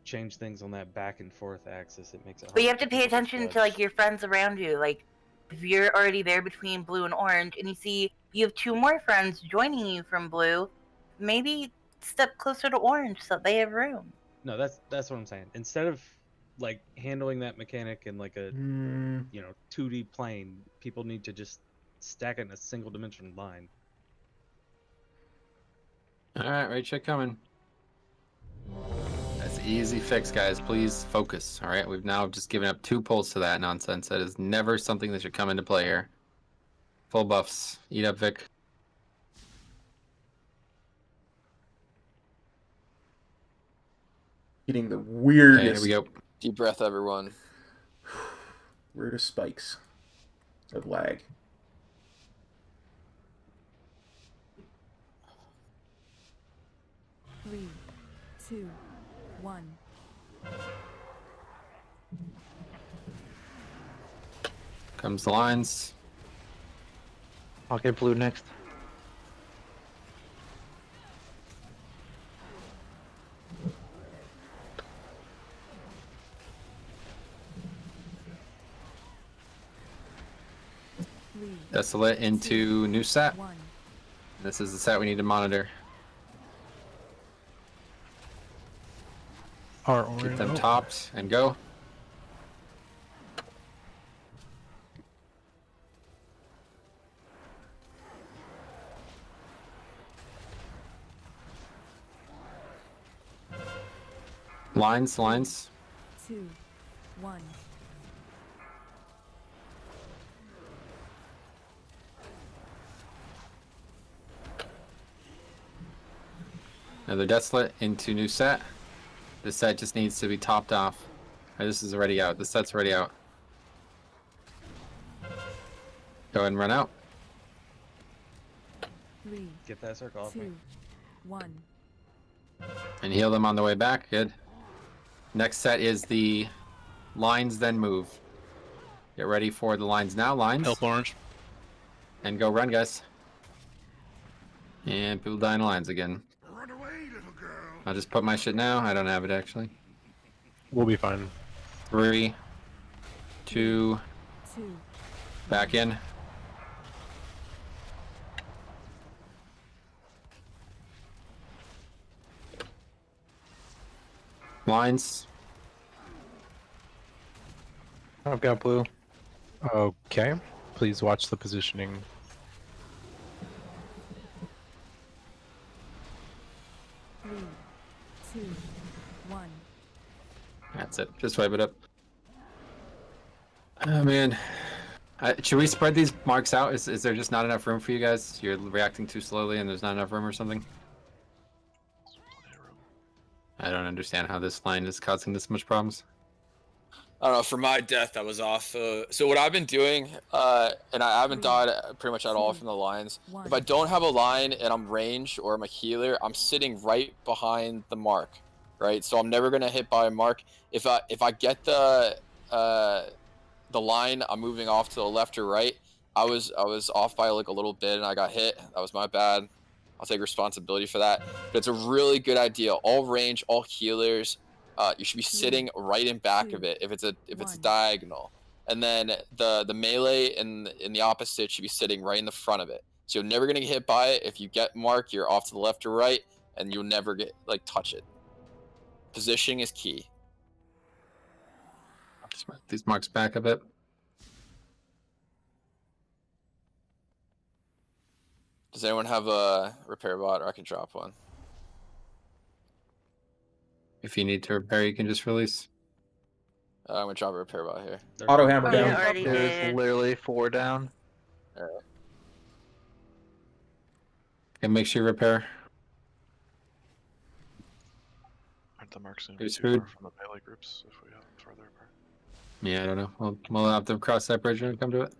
change things on that back and forth axis, it makes it hard. But you have to pay attention to like your friends around you. Like if you're already there between blue and orange, and you see you have 2 more friends joining you from blue, maybe step closer to orange so that they have room. No, that's what I'm saying. Instead of like handling that mechanic in like a 2D plane, people need to just stack it in a single dimension line. Alright, right check coming. That's an easy fix, guys. Please focus. Alright, we've now just given up 2 pulls to that nonsense. That is never something that should come into play here. Full buffs. Eat up, Vic. Getting the weirdest. Okay, here we go. Deep breath, everyone. Weirdest spikes of lag. Three, 2, 1. Comes the lines. I'll get blue next. Desolate into new set. This is the set we need to monitor. Get them topped and go. Lines, lines. 2, 1. Another Desolate into new set. This set just needs to be topped off. This is already out. This set's already out. Go ahead and run out. 3, Get that circle off me. 2, 1. And heal them on the way back. Good. Next set is the lines, then move. Get ready for the lines now. Lines. Help orange. And go run, guys. And people die in lines again. I'll just put my shit now. I don't have it actually. We'll be fine. 3, 2, back in. Lines. I've got blue. Okay. Please watch the positioning. Three, two, one. That's it. Just wipe it up. Oh man. Should we spread these marks out? Is there just not enough room for you guys? You're reacting too slowly and there's not enough room or something? I don't understand how this line is causing this much problems. I don't know. For my death, I was off. So what I've been doing, and I haven't died pretty much at all from the lines. If I don't have a line and I'm ranged or I'm a healer, I'm sitting right behind the mark, right? So I'm never gonna hit by a mark. If I get the line, I'm moving off to the left or right. I was off by like a little bit and I got hit. That was my bad. I'll take responsibility for that. But it's a really good idea. All range, all healers. You should be sitting right in back of it if it's a diagonal, and then the melee in the opposite should be sitting right in the front of it. So you're never gonna get hit by it. If you get mark, you're off to the left or right, and you'll never get touch it. Positioning is key. Just move these marks back a bit. Does anyone have a repair bot, or I can drop one? If you need to repair, you can just release. I'm gonna drop a repair bot here. Auto hammer down. There's literally 4 down. Alright. And make sure you repair. Aren't the marks going to be Who's too food? far from the melee groups if we have them farther apart? Yeah, I don't know. We'll have to cross that bridge when we come to it.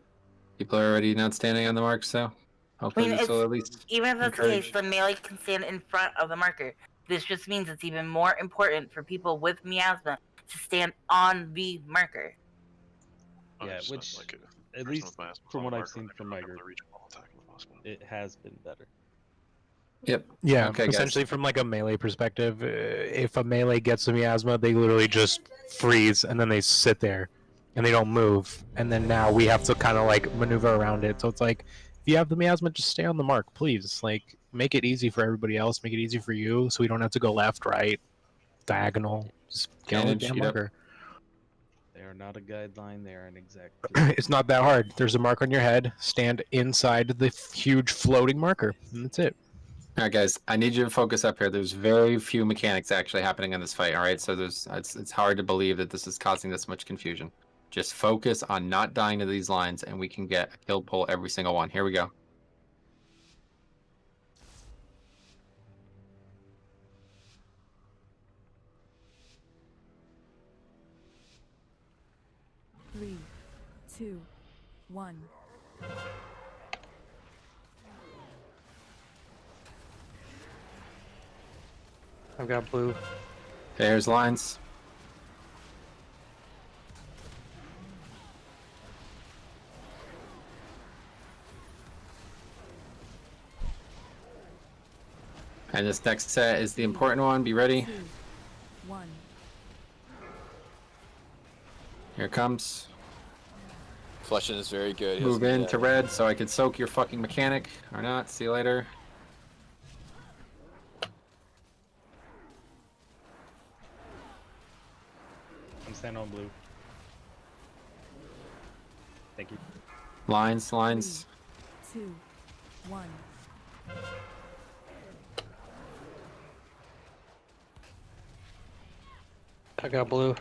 People are already not standing on the mark, so hopefully this will at least Even if that's the encourage. case, the melee can stand in front of the marker. This just means it's even more important for people with miasma to stand on the marker. Yeah, which at least from what I've seen from my group, it has been better. Yep. Yeah, Okay, guys. essentially from like a melee perspective, if a melee gets the miasma, they literally just freeze and then they sit there and they don't move. And then now we have to kind of like maneuver around it. So it's like, if you have the miasma, just stay on the mark, please. Like, make it easy for everybody else. Make it easy for you, so we don't have to go left, right, diagonal. Just get on the damn marker. They are not a guideline. They are an exact. It's not that hard. There's a mark on your head. Stand inside the huge floating marker, and that's it. All right, guys. I need you to focus up here. There's very few mechanics actually happening in this fight. All right, so it's hard to believe that this is causing this much confusion. Just focus on not dying to these lines, and we can get a kill pull every single one. Here we go. Three, two, one. I've got blue. There's lines. And this next set is the important one. Be ready. 2, 1. Here it comes. Fletching is very good. He Move doesn't do into that. red so I can soak your fucking mechanic. Or not. See you later. I'm standing on blue. Thank you. Lines, lines. 2, 1. I got blue.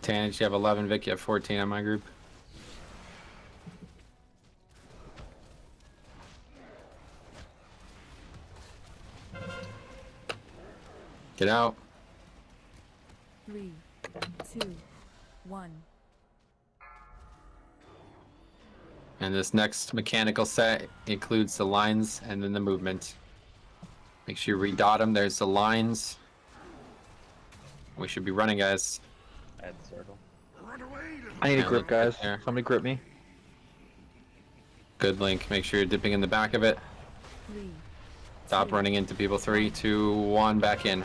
Tanage, you have 11. Vic, you have 14 on my group. Get out. 3, 2, 1. And this next mechanical set includes the lines and then the movement. Make sure you redot them. There's the lines. We should be running, guys. Add circle. I need a Yeah, grip, guys. there. Somebody grip me. Good, Link. Make sure you're dipping in the back of it. 3, Stop running into people. 3, 2, 1, back in.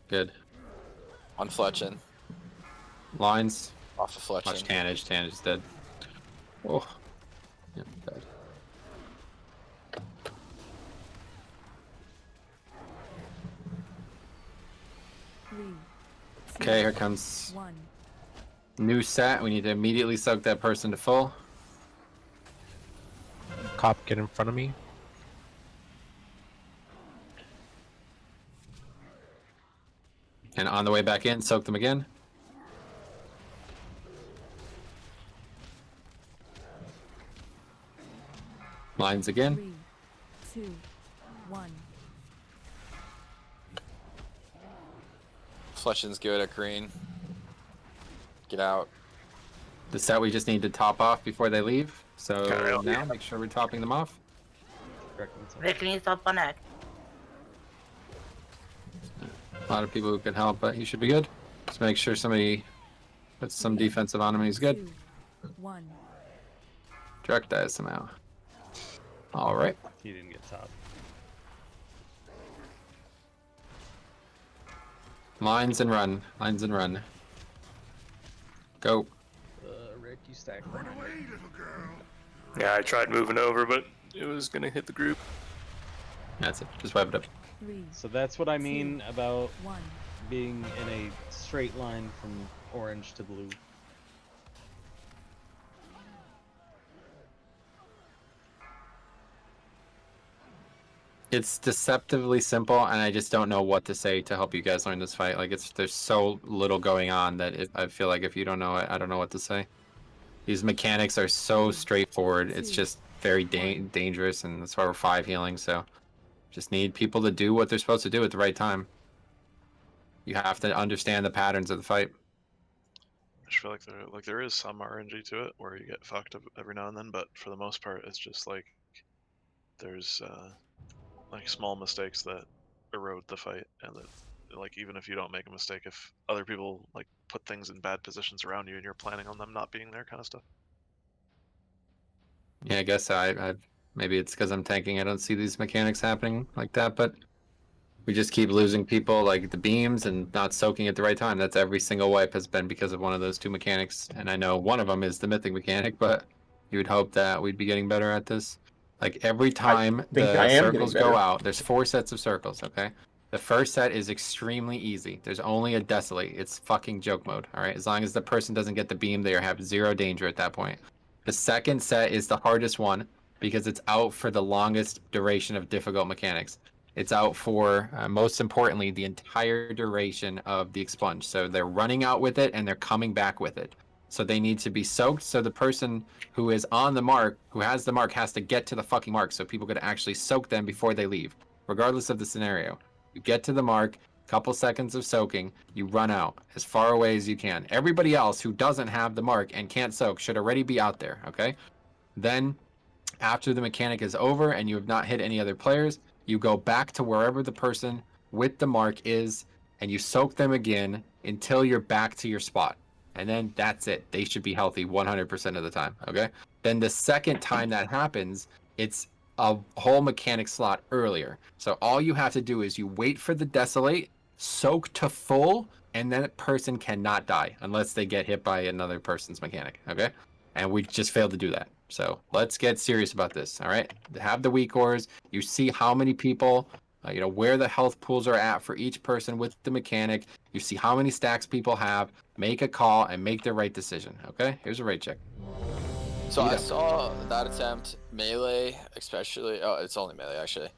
Good. On Fletchin. Lines. Off of Fletchin. Watch Tannage. Tannage is dead. Oh. Yeah, dead. Okay, here comes 1. new set. We need to immediately soak that person to full. Cop, get in front of me. And on the way back in, soak them again. Lines again. 3, 2, 1. Fletchin's good at green. Get out. The set we just need to top off before they leave. So Okay. now make sure we're topping them off. Vic needs help on X. A lot of people who can help, but he should be good. Just make sure somebody puts some defensive on him and he's good. 1. Direct dies somehow. Alright. He didn't get top. Lines and run. Lines and run. Go. Rick, you stack. Yeah, I tried moving over, but it was gonna hit the group. That's it. Just wipe it up. So that's what I mean about 1. being in a straight line from orange to blue. It's deceptively simple, and I just don't know what to say to help you guys learn this fight. Like, there's so little going on that I feel like if you don't know it, I don't know what to say. These mechanics are so straightforward. It's just very dangerous, and that's why we're 5 healing. So, just need people to do what they're supposed to do at the right time. You have to understand the patterns of the fight. I just feel like there is some RNG to it where you get fucked up every now and then, but for the most part, it's just like there's like small mistakes that erode the fight, and that like even if you don't make a mistake, if other people like put things in bad positions around you and you're planning on them not being there, kind of stuff. Yeah, I guess I maybe it's because I'm tanking. I don't see these mechanics happening like that, but we just keep losing people like the beams and not soaking at the right time. That's every single wipe has been because of one of those 2 mechanics, and I know one of them is the mythic mechanic, but you would hope that we'd be getting better at this. Like every time the circles go out, there's 4 sets of circles, okay? The first set is extremely easy. There's only a desolate. It's fucking joke mode, all right? As long as the person doesn't get the beam, they have 0 danger at that point. The second set is the hardest one because it's out for the longest duration of difficult mechanics. It's out for, most importantly, the entire duration of the expunge. So they're running out with it and they're coming back with it. So they need to be soaked. So the person who is on the mark, who has the mark, has to get to the fucking mark so people could actually soak them before they leave, regardless of the scenario. You get to the mark, couple seconds of soaking, you run out as far away as you can. Everybody else who doesn't have the mark and can't soak should already be out there, okay? Then, after the mechanic is over and you have not hit any other players, you go back to wherever the person with the mark is and you soak them again until you're back to your spot. And then that's it. They should be healthy 100% of the time, okay? Then the second time that happens, it's a whole mechanic slot earlier. So all you have to do is you wait for the desolate, soak to full, and then a person cannot die unless they get hit by another person's mechanic, okay? And we just failed to do that. So let's get serious about this, all right? Have the weak ores. You see how many people, where the health pools are at for each person with the mechanic. You see how many stacks people have. Make a call and make the right decision, okay? Here's a raid check. So I saw that attempt, melee, especially. Oh, it's only melee, actually.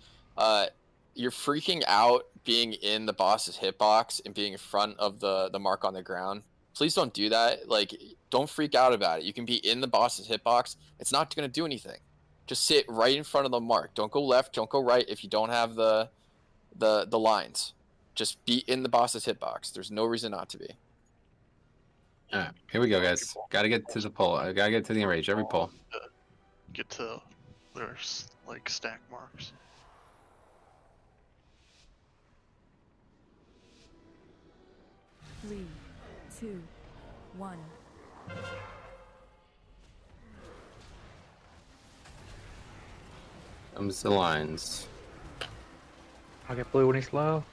You're freaking out being in the boss's hitbox and being in front of the mark on the ground. Please don't do that. Like, don't freak out about it. You can be in the boss's hitbox. It's not going to do anything. Just sit right in front of the mark. Don't go left. Don't go right if you don't have the lines. Just be in the boss's hitbox. There's no reason not to be. All right, here we go, guys. Gotta get to the pull. I gotta get to the enrage. Every pull. Get to their like stack marks. 3, 2, 1. Comes the lines. I'll get blue when he's low.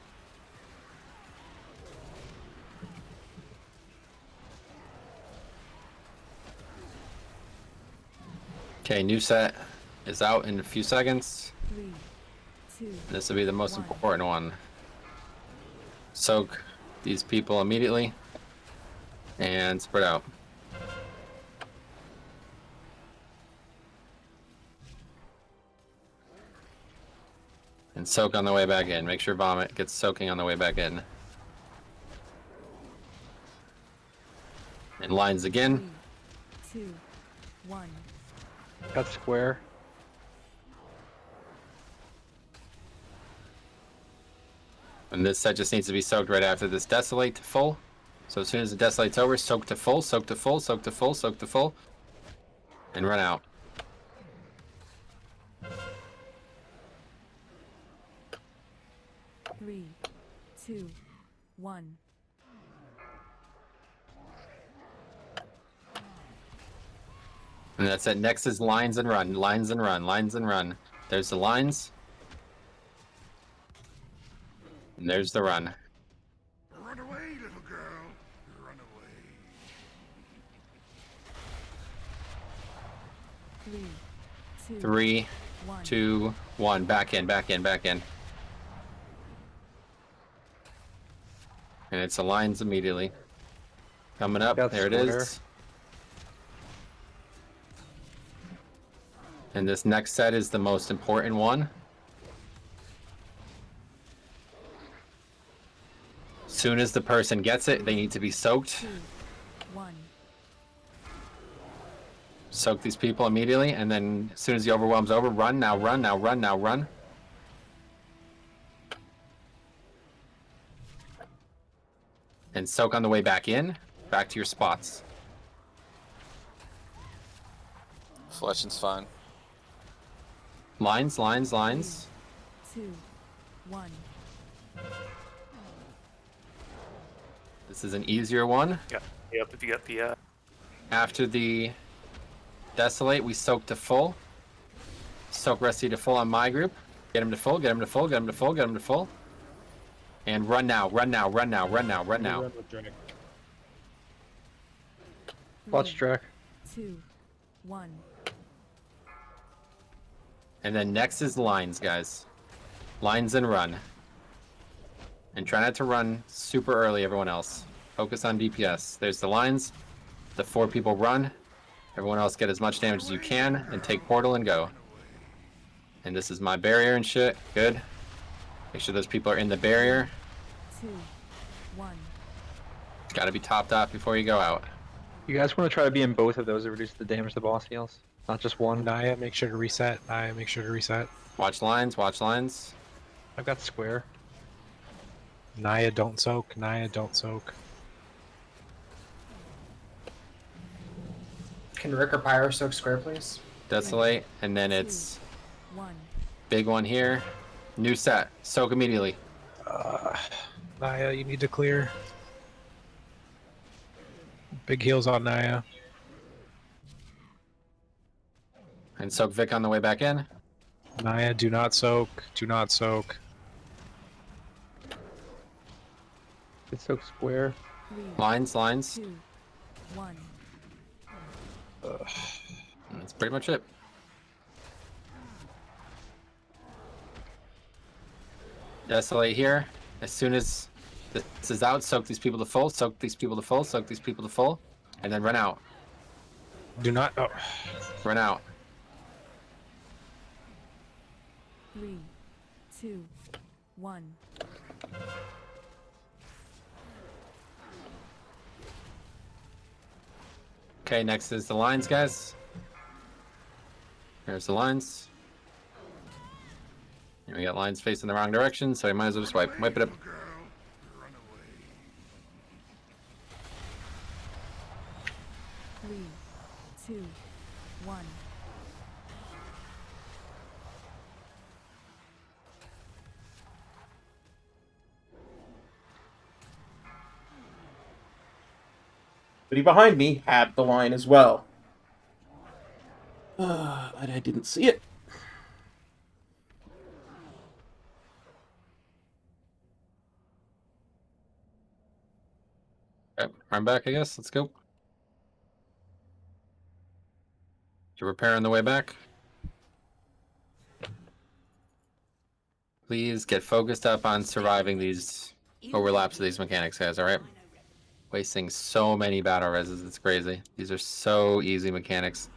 Okay, new set is out in a few seconds. 3, 2, This will be the most 1. important one. Soak these people immediately and spread out. And soak on the way back in. Make sure vomit gets soaking on the way back in. And lines again. 3, 2, 1. Got square. And this set just needs to be soaked right after this desolate to full. So as soon as the desolate's over, soak to full, soak to full, soak to full, soak to full. And run out. Three, 2, 1. And that's it. Next is lines and run, lines and run, lines and run. There's the lines. And there's the run. Run away, little girl. Run away. 3, 2, 3, 1. 2, 1. Back in, back in, back in. And it's the lines immediately. Coming up, there it is. And this next set is the most important one. Soon as the person gets it, they need to be soaked. 2, 1. Soak these people immediately, and then as soon as the overwhelm's over, run, now run, now run, now run. And soak on the way back in, back to your spots. Fletching's fine. Lines, lines, lines. 2, 1. This is an easier one. Yeah. Yep. If you got the After the desolate, we soak to full. Soak Rusty to full on my group. Get him to full, get him to full, get him to full, get him to full. And run now, run now, run now, run now, run now. Watch track. 2, 1. And then next is lines, guys. Lines and run. And try not to run super early, everyone else. Focus on DPS. There's the lines. The 4 people run. Everyone else get as much damage as you can and take portal and go. And this is my barrier and shit. Good. Make sure those people are in the barrier. 2, 1. Gotta be topped off before you go out. You guys want to try to be in both of those to reduce the damage the boss heals? Not just one? Naya, make sure to reset. Naya, make sure to reset. Watch lines, watch lines. I've got square. Naya, don't soak. Naya, don't soak. Can Rick or Pyro soak square, please? Desolate, and then it's 1. big one here. New set. Soak immediately. Naya, you need to clear. Big heals on Naya. And soak Vic on the way back in. Naya, do not soak. Do not soak. It's soak square. 3, Lines, lines. 2, 1. That's pretty much it. Desolate here. As soon as this is out, soak these people to full, soak these people to full, soak these people to full, and then run out. Do not. Oh. Run out. 3, 2, 1. Okay, next is the lines, guys. Here's the lines. And we got lines facing the wrong direction, so you might as well just wipe it up. 3, 2, 1. Somebody behind me had the line as well. But I didn't see it. Okay, run back, I guess. Let's go. To repair on the way back. Please get focused up on surviving these overlaps of these mechanics, guys, alright? Wasting so many battle reses, it's crazy. These are so easy mechanics.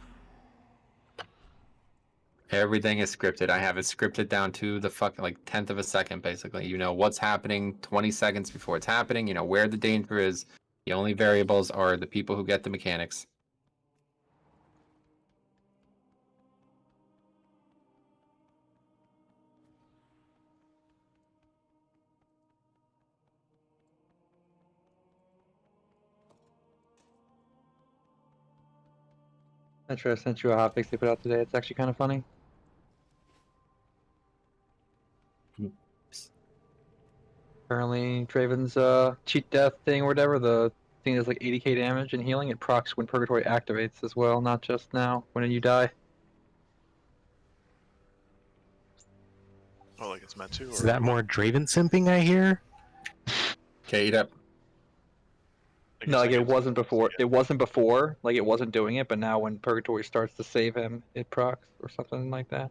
Everything is scripted. I have it scripted down to the fucking, like, 10th of a second, basically. You know what's happening 20 seconds before it's happening. You know where the danger is. The only variables are the people who get the mechanics. I sent you a hotfix they put out today. It's actually kind of funny. Apparently, Draven's cheat death thing or whatever, the thing that's like 80k damage and healing, it procs when Purgatory activates as well, not just now when you die. Oh, like it's meant to? Or... Is that more Draven simping I hear? Okay, eat up. No, like it wasn't before. It wasn't before. Like it wasn't doing it, but now when Purgatory starts to save him, it procs or something like that.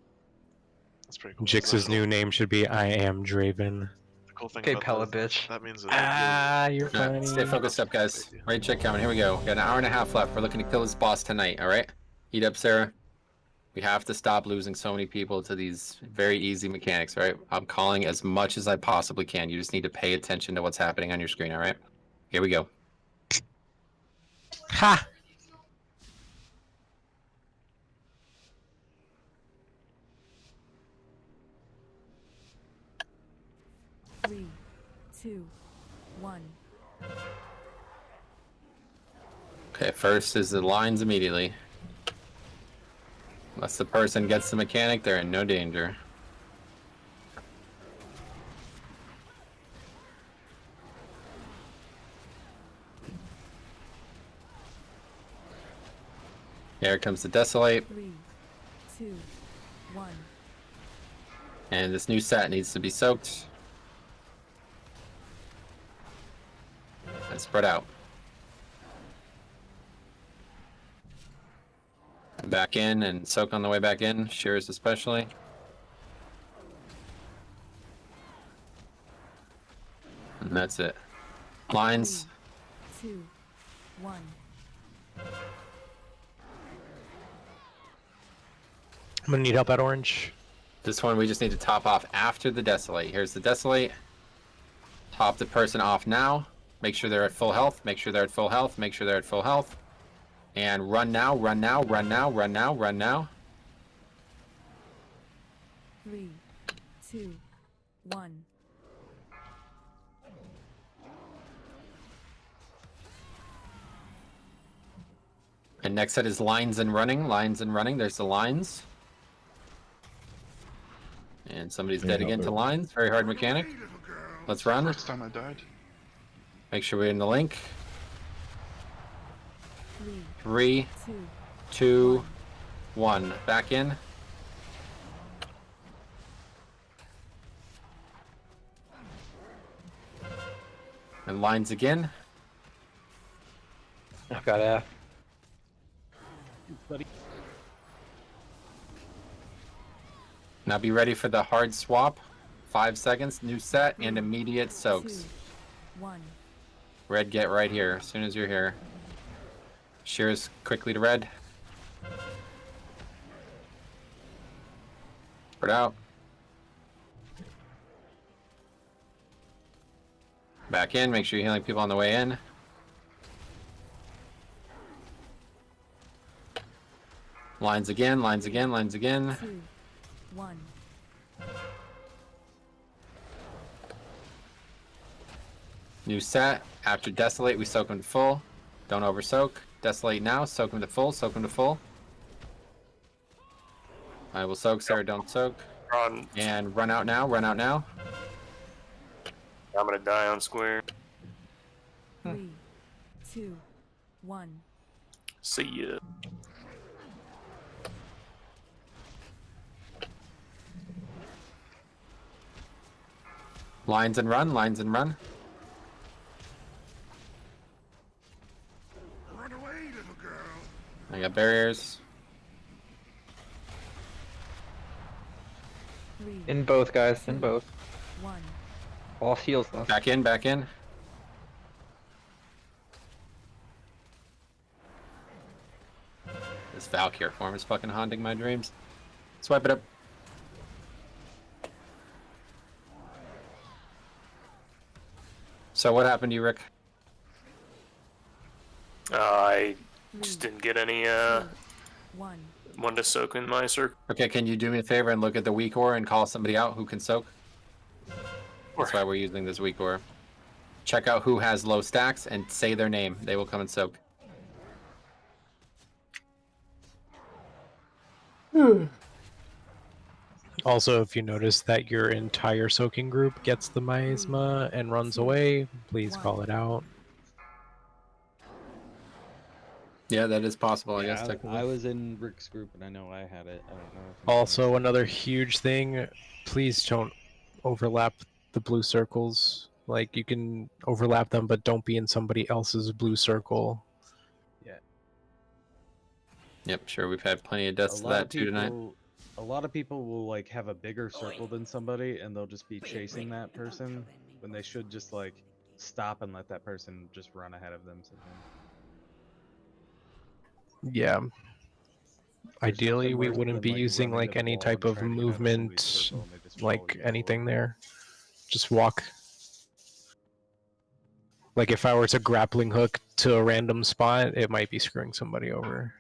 That's pretty cool. Jix's new name should be I am Draven. The cool thing Okay, about Pella, that, bitch. that means Ah, you're funny. Stay focused up, guys. Right check coming. Here we go. We got an hour and a half left. We're looking to kill this boss tonight, alright? Eat up, Sarah. We have to stop losing so many people to these very easy mechanics, right? I'm calling as much as I possibly can. You just need to pay attention to what's happening on your screen, alright? Here we go. Ha! Three, two, one. Okay, first is the lines immediately. Unless the person gets the mechanic, they're in no danger. Here comes the Desolate. 3, 2, 1. And this new set needs to be soaked. And spread out. Back in and soak on the way back in, Shears especially. And that's it. Lines. 3, 2, 1. I'm gonna need help at orange. This one we just need to top off after the Desolate. Here's the Desolate. Top the person off now. Make sure they're at full health. Make sure they're at full health. Make sure they're at full health. And run now, run now, run now, run now, run now. 3, 2, 1. And next set is lines and running. Lines and running. There's the lines. And somebody's dead again to lines. Very hard mechanic. Let's run. First time I died. Make sure we're in the link. 3, 3, 2, 1. Back in. And lines again. I've got F. Now be ready for the hard swap. 5 seconds, new set, and immediate soaks. 2, 1. Red, get right here as soon as you're here. Shears quickly to red. Spread out. Back in, make sure you're healing people on the way in. Lines again, lines again, lines again. 2, 1. New set. After Desolate, we soak them to full. Don't over soak. Desolate now. Soak them to full. Soak them to full. I will soak, Sarah. Don't soak. Run. And run out now. Run out now. I'm gonna die on square. 3, 2, 1. See ya. Lines and run, lines and run. Run away, little girl. I got barriers. 3. In both, guys. In both. 1. All heals left. Back in, back in. This Valkyr form is fucking haunting my dreams. Swipe it up. So what happened to you, Rick? I just didn't get any 1. one to soak in my circle. Okay, can you do me a favor and look at the weak ore and call somebody out who can soak? That's why we're using this weak ore. Check out who has low stacks and say their name. They will come and soak. Also, if you notice that your entire soaking group gets the miasma and runs away, please call it out. Yeah, that is possible, I guess, Yeah, technically. I was in Rick's group and I know I had it. I don't know. If Also, another huge thing, please don't overlap the blue circles. Like, you can overlap them, but don't be in somebody else's blue circle. Yeah. Yep, sure, we've had plenty of deaths to that too tonight. A lot of people will like have a bigger circle than somebody and they'll just be chasing that person when they should just like stop and let that person just run ahead of them sometimes. Yeah. Ideally, nothing we worse wouldn't than, be like, using running like to the any wall type and of trying to get out of somebody's movement, circle and they just follow like you anything there. Just walk. Like if I were to grappling hook to a random spot, it might be screwing somebody over.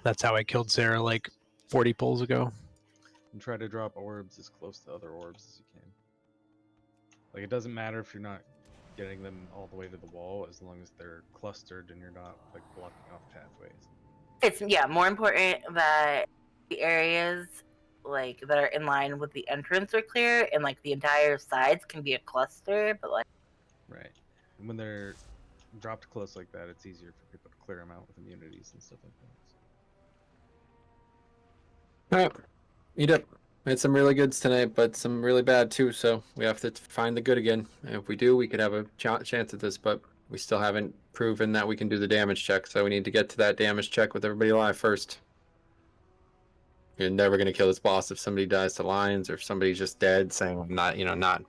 That's how I killed Sarah like 40 pulls ago. And try to drop orbs as close to other orbs as you can. Like it doesn't matter if you're not getting them all the way to the wall as long as they're clustered and you're not like blocking off pathways. It's more important that the areas like that are in line with the entrance are clear, and like the entire sides can be a cluster. But like, Right. And when they're dropped close like that, it's easier for people to clear them out with immunities and stuff like that. Alright, eat up. We had some really goods tonight, but some really bad too, so we have to find the good again. And if we do, we could have a chance at this, but we still haven't proven that we can do the damage check, so we need to get to that damage check with everybody alive first. You're never going to kill this boss if somebody dies to lions or if somebody's just dead, saying I'm not,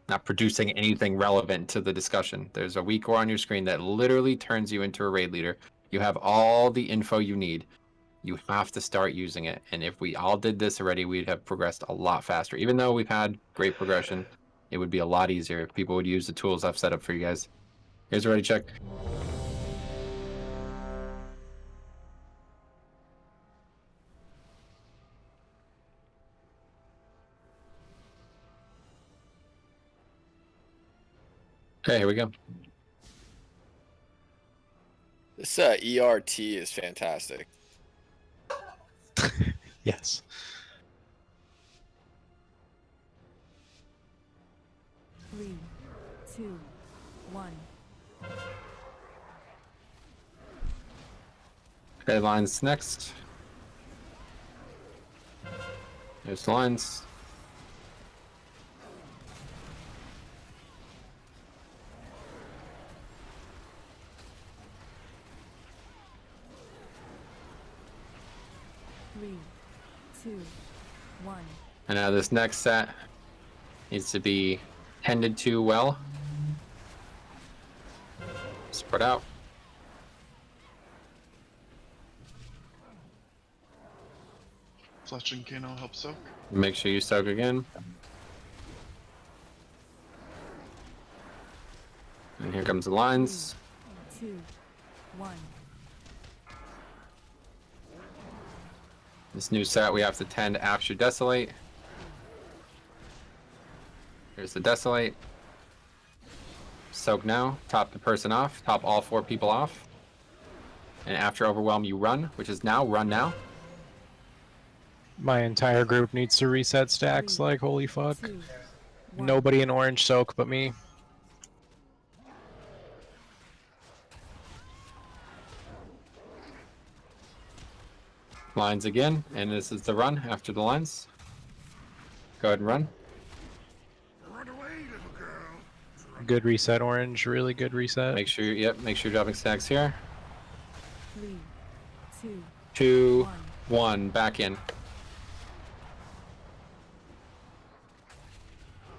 not producing anything relevant to the discussion. There's a weak ore on your screen that literally turns you into a raid leader. You have all the info you need. You have to start using it. And if we all did this already, we'd have progressed a lot faster. Even though we've had great progression, it would be a lot easier if people would use the tools I've set up for you guys. Here's a ready check. Okay, here we go. This ERT is fantastic. Yes. Three, two, 1. Okay, lines next. There's the lines. Three, two, 1. And now this next set needs to be tended to well. Spread out. Fletch and Kano help soak. Make sure you soak again. And here comes the lines. 2, 1. This new set we have to tend after Desolate. Here's the Desolate. Soak now. Top the person off. Top all 4 people off. And after Overwhelm, you run, which is now. Run now. My entire group needs to reset stacks like holy fuck. 2, Nobody in orange soak but me. Lines again, and this is the run after the lines. Go ahead and run. Good reset, orange. Really good reset. Make sure, yep, make sure you're dropping stacks here. 3, 2, 2, 1, back in.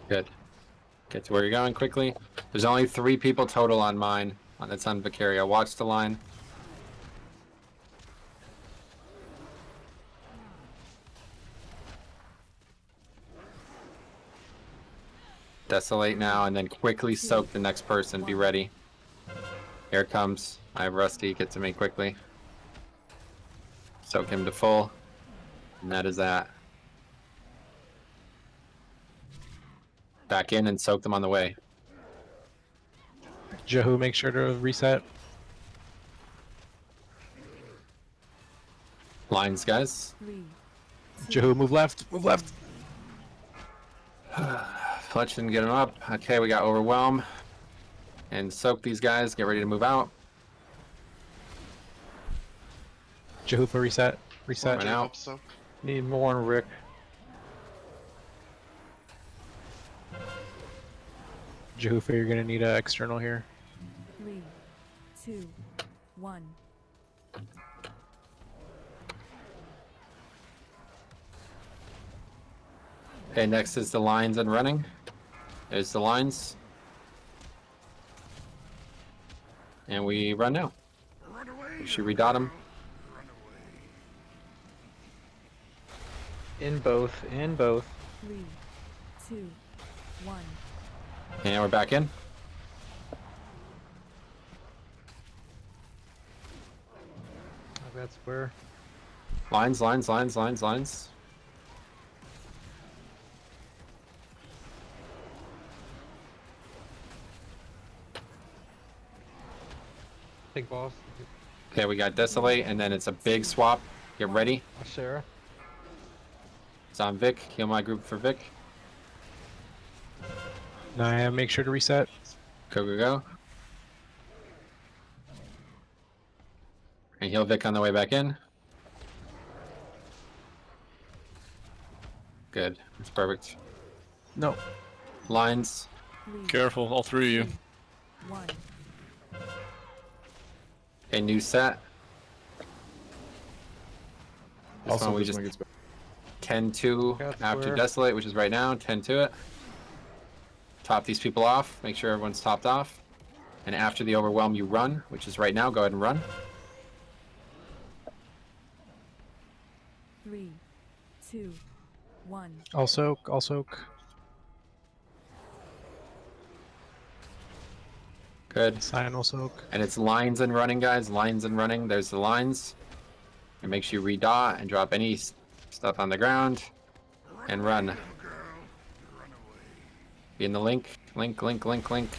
Good. Get to where you're going quickly. There's only 3 people total on mine. That's on Vicaria. Watch the line. Desolate now, and then quickly soak the next person. Be ready. Here it comes. I have Rusty. Get to me quickly. Soak him to full. And that is that. Back in and soak them on the way. Jehu, make sure to reset. Lines, guys. 3, Jehu, move left. Move left. Fletch didn't get him up. Okay, we got overwhelm. And soak these guys. Get ready to move out. Jehu for reset. Reset. Run out. Need more on Rick. Jehu, you're gonna need an external here. 3, 2, 1. Okay, next is the lines and running. There's the lines. And we run now. We should redot them. In both. In both. 3, 2, 1. And we're back in. That's where. Lines, lines, lines, lines, lines. Big boss. Okay, we got Desolate, and then it's a big swap. Get ready. Sarah. It's on Vic. Heal my group for Vic. Naya, make sure to reset. Go, go, go. And heal Vic on the way back in. Good. That's perfect. No. Lines. Careful, all 3 of you. 1. Okay, new set. This Also, one we this just one gets back. 10-2 Got after square. Desolate, which is right now. 10 to it. Top these people off. Make sure everyone's topped off. And after the overwhelm, you run, which is right now. Go ahead and run. 3, 2, 1. I'll soak. I'll soak. Good. Sign will soak. And it's lines and running, guys. Lines and running. There's the lines. And make sure you redot and drop any stuff on the ground. And run. Be in the link. Link, link, link, link.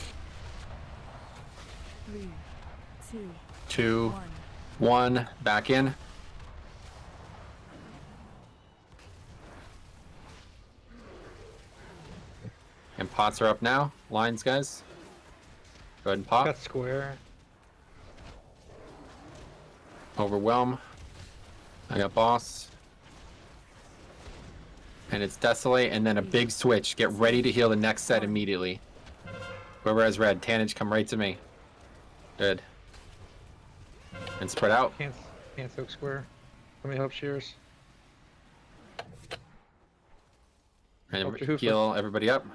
3, 2, 2, 1. Back in. And pots are up now. Lines, guys. Go ahead and pop. Got square. Overwhelm. I got boss. And it's Desolate, and then a big switch. Get ready to heal the next set immediately. Whoever has red, Tannage, come right to me. Good. And spread out. Can't soak square. Somebody help Shears. And Jehu heal everybody up.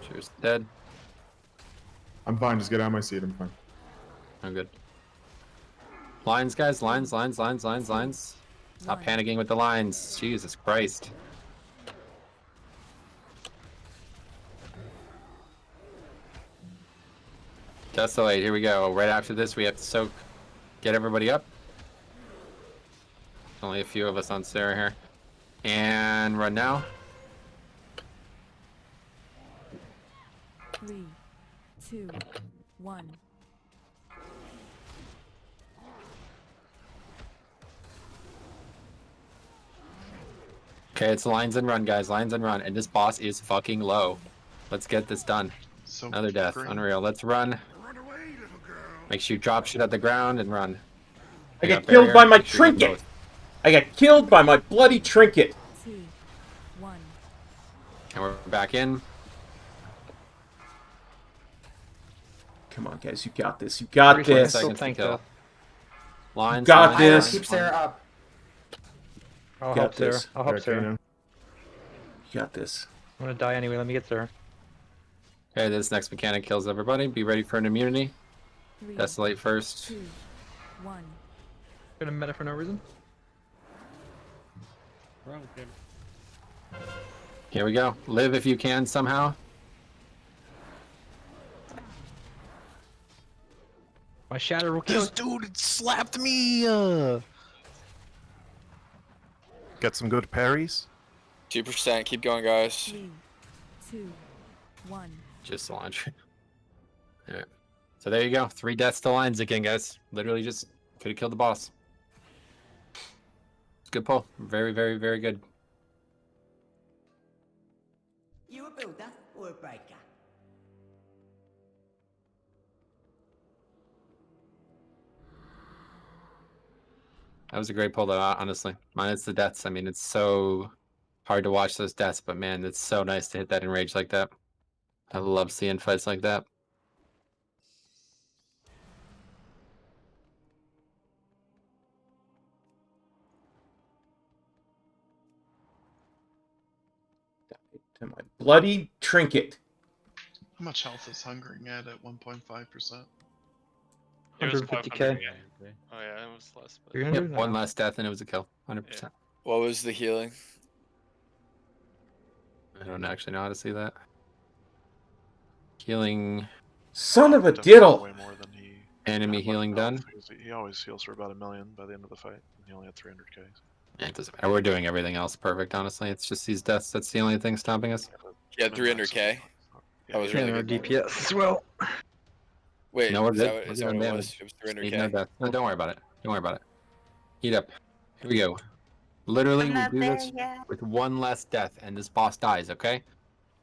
Shears dead. I'm fine. Just get out of my seat. I'm fine. I'm good. Lines, guys. Lines, lines, lines, lines, lines. Stop panicking with the lines. Jesus Christ. Desolate, here we go. Right after this, we have to soak. Get everybody up. Only a few of us on Sarah here. And run now. 3, 2, 1. Okay, it's lines and run, guys. Lines and run. And this boss is fucking low. Let's get this done. So Another death. green. Unreal. Let's run. Make sure you drop shit at the ground and run. I got get killed barrier. by my Make sure you get trinket. both. I got killed by my bloody trinket. 2, 1. And we're back in. Come on, guys. You got this. You got 30 seconds this. till Seconds to tank kill. death. Lines. Got lines, this. lines, Keep Sarah lines. up. I'll Got help Sarah. this. I'll help Okay, Sarah. now. You got this. I'm gonna die anyway. Let me get Sarah. Okay, this next mechanic kills everybody. Be ready for an immunity. 3, Desolate first. 2, 1. Gonna meta for no reason. Here we go. Live if you can somehow. My shatter will kill. This dude slapped me. Get some good parries. 2%. Keep going, guys. 3, 2, 1. Just launch. Alright. So there you go. 3 deaths to lines again, guys. Literally just could have killed the boss. Good pull. Very, very, very good. You a builder or a breaker? That was a great pull, though, honestly. Minus the deaths. I mean, it's so hard to watch those deaths, but man, it's so nice to hit that enrage like that. I love seeing fights like that. To my bloody trinket. How much health is Hungering at 1.5%? It was 150k. 500, yeah. Oh yeah, it was less. But... 300? Yep, one last death and it was a kill. 100%. What was the healing? I don't actually know how to see that. Healing. Son of a Definitely diddle. Way more than he Enemy had healing left done. health, because He always heals for about 1 million by the end of the fight, and he only had 300k. Yeah, it doesn't matter. We're doing everything else perfect, honestly. It's just these deaths that's the only thing stopping us. He had 300k. That was really our good. DPS as well. Wait, No, we're is good. that what, We're is good that on what it damage. was? It was Need no 300k. death. No, don't worry about it. Don't worry about it. Heat up. Here we go. Literally, I'm we not do there this yet. with one less death, and this boss dies, okay?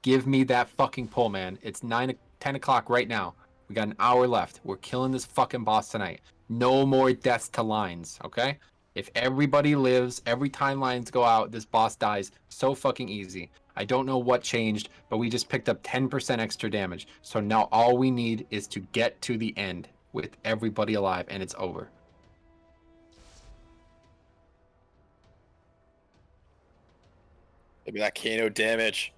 Give me that fucking pull, man. It's 10 o'clock right now. We got an hour left. We're killing this fucking boss tonight. No more deaths to lines, okay? If everybody lives, every time lines go out, this boss dies. So fucking easy. I don't know what changed, but we just picked up 10% extra damage. So now all we need is to get to the end with everybody alive, and it's over. Look at that Kano damage.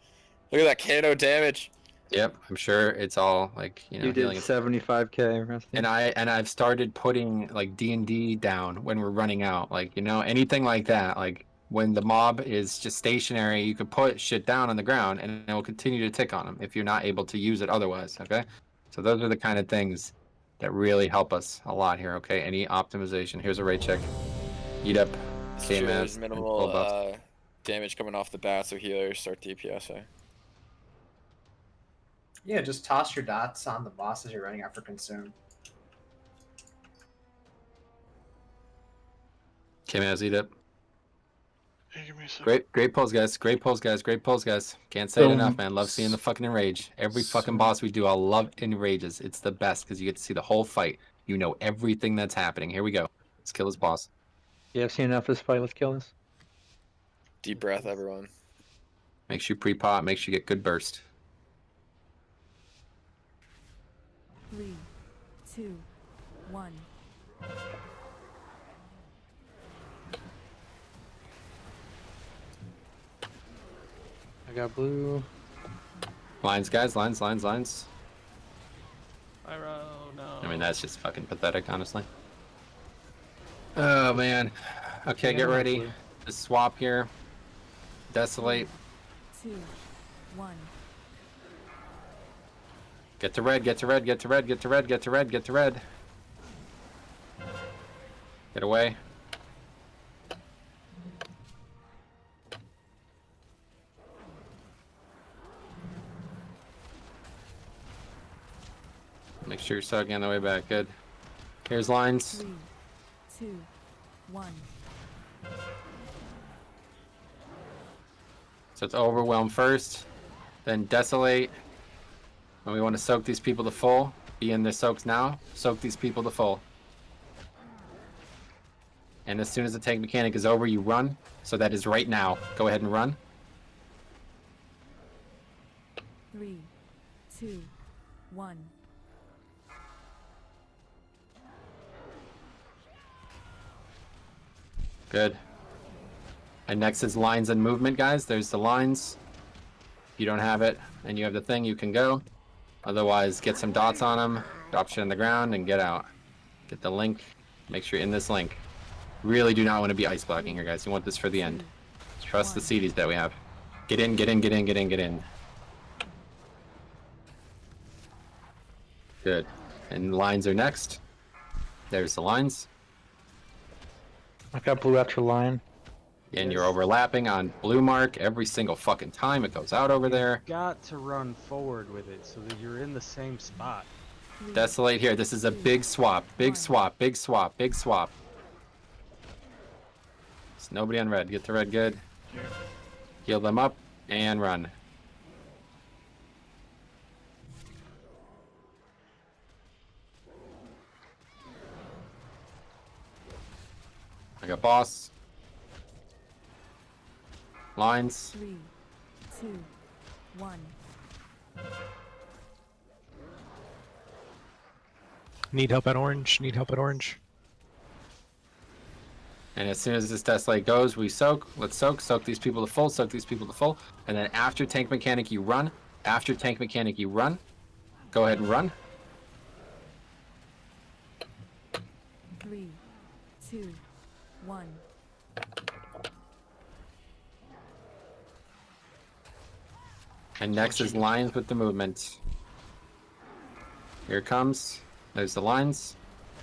Look at that Kano damage. Yep, I'm sure it's all like You healing did it. 75k. Rusty. And I've started putting like D&D down when we're running out, like anything like that. Like when the mob is just stationary, you can put shit down on the ground and it will continue to tick on them if you're not able to use it otherwise. Okay, so those are the kind of things that really help us a lot here. Okay, any optimization. Here's a raid check. Eat up. Sure, KMS, there's and full minimal buff. damage coming off the bat, so healers start DPSing. Yeah, just toss your dots on the boss as you're running out for consume. KMS, eat up. Hey, give me a second. Great pulls, guys. Great pulls, guys. Great pulls, guys. Can't say it So- enough, man. Love seeing the fucking enrage. Every fucking boss we do, I love enrages. It's the best because you get to see the whole fight. You know everything that's happening. Here we go. Let's kill this boss. Yeah, I've seen enough of this fight. Let's kill this. Deep breath, everyone. Make sure you pre-pot. Make sure you get good burst. 3, 2, 1. I got blue. Lines, guys. Lines, lines, lines. Pyro, no. I mean, that's just fucking pathetic, honestly. Oh, man. Okay, get ready. Just swap here. Desolate. 2, 1. Get to red, get to red, get to red, get to red, get to red, get to red. Get away. Make sure you're sucking on the way back. Good. Here's lines. 3, 2, 1. So it's overwhelm first, then desolate, And we want to soak these people to full. Be in their soaks now. Soak these people to full. And as soon as the tank mechanic is over, you run. So that is right now. Go ahead and run. 3, 2, 1. Good. And next is lines and movement, guys. There's the lines. If you don't have it and you have the thing, you can go. Otherwise, get some dots on them, drop shit on the ground, and get out. Get the link. Make sure you're in this link. Really do not want to be ice blocking here, guys. You want this for the end. Trust the CDs that we have. Get in, get in, get in, get in, get in. Good. And lines are next. There's the lines. I got blue after line. And you're overlapping on blue mark every single fucking time it goes out over there. Got to run forward with it so that you're in the same spot. Desolate here. This is a big swap. Big swap. Big swap. Big swap. There's nobody on red. Get to red good. Heal them up and run. I got boss. Lines. 3, 2, 1. Need help at orange. Need help at orange. And as soon as this test light goes, we soak. Let's soak. Soak these people to full. Soak these people to full. And then after tank mechanic, you run. After tank mechanic, you run. Go ahead and run. 3, 2, 1. And next is lines with the movement. Here it comes. There's the lines.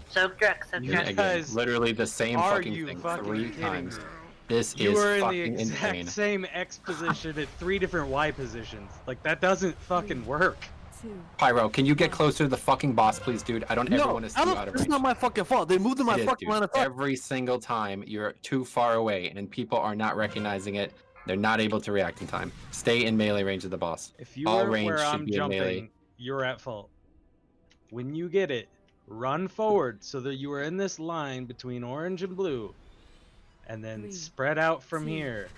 Soak Drex, soak You Drex. Again, literally the same Are fucking you thing fucking 3 kidding times. me? This You is are in the fucking exact insane. same X position at 3 different Y positions. Like, that doesn't fucking work. 2. Pyro, can you get closer to the fucking boss, please, dude? I don't ever want to see you out of It's range. not my fucking fault. They moved in my It is, fucking dude. line of thought. Every single time you're too far away and people are not recognizing it. They're not able to react in time. Stay in melee range of the boss. If you All are range where should I'm be in melee. jumping, you're at fault. When you get it, run forward so that you are in this line between orange and blue. And then 3, spread out from 2, here.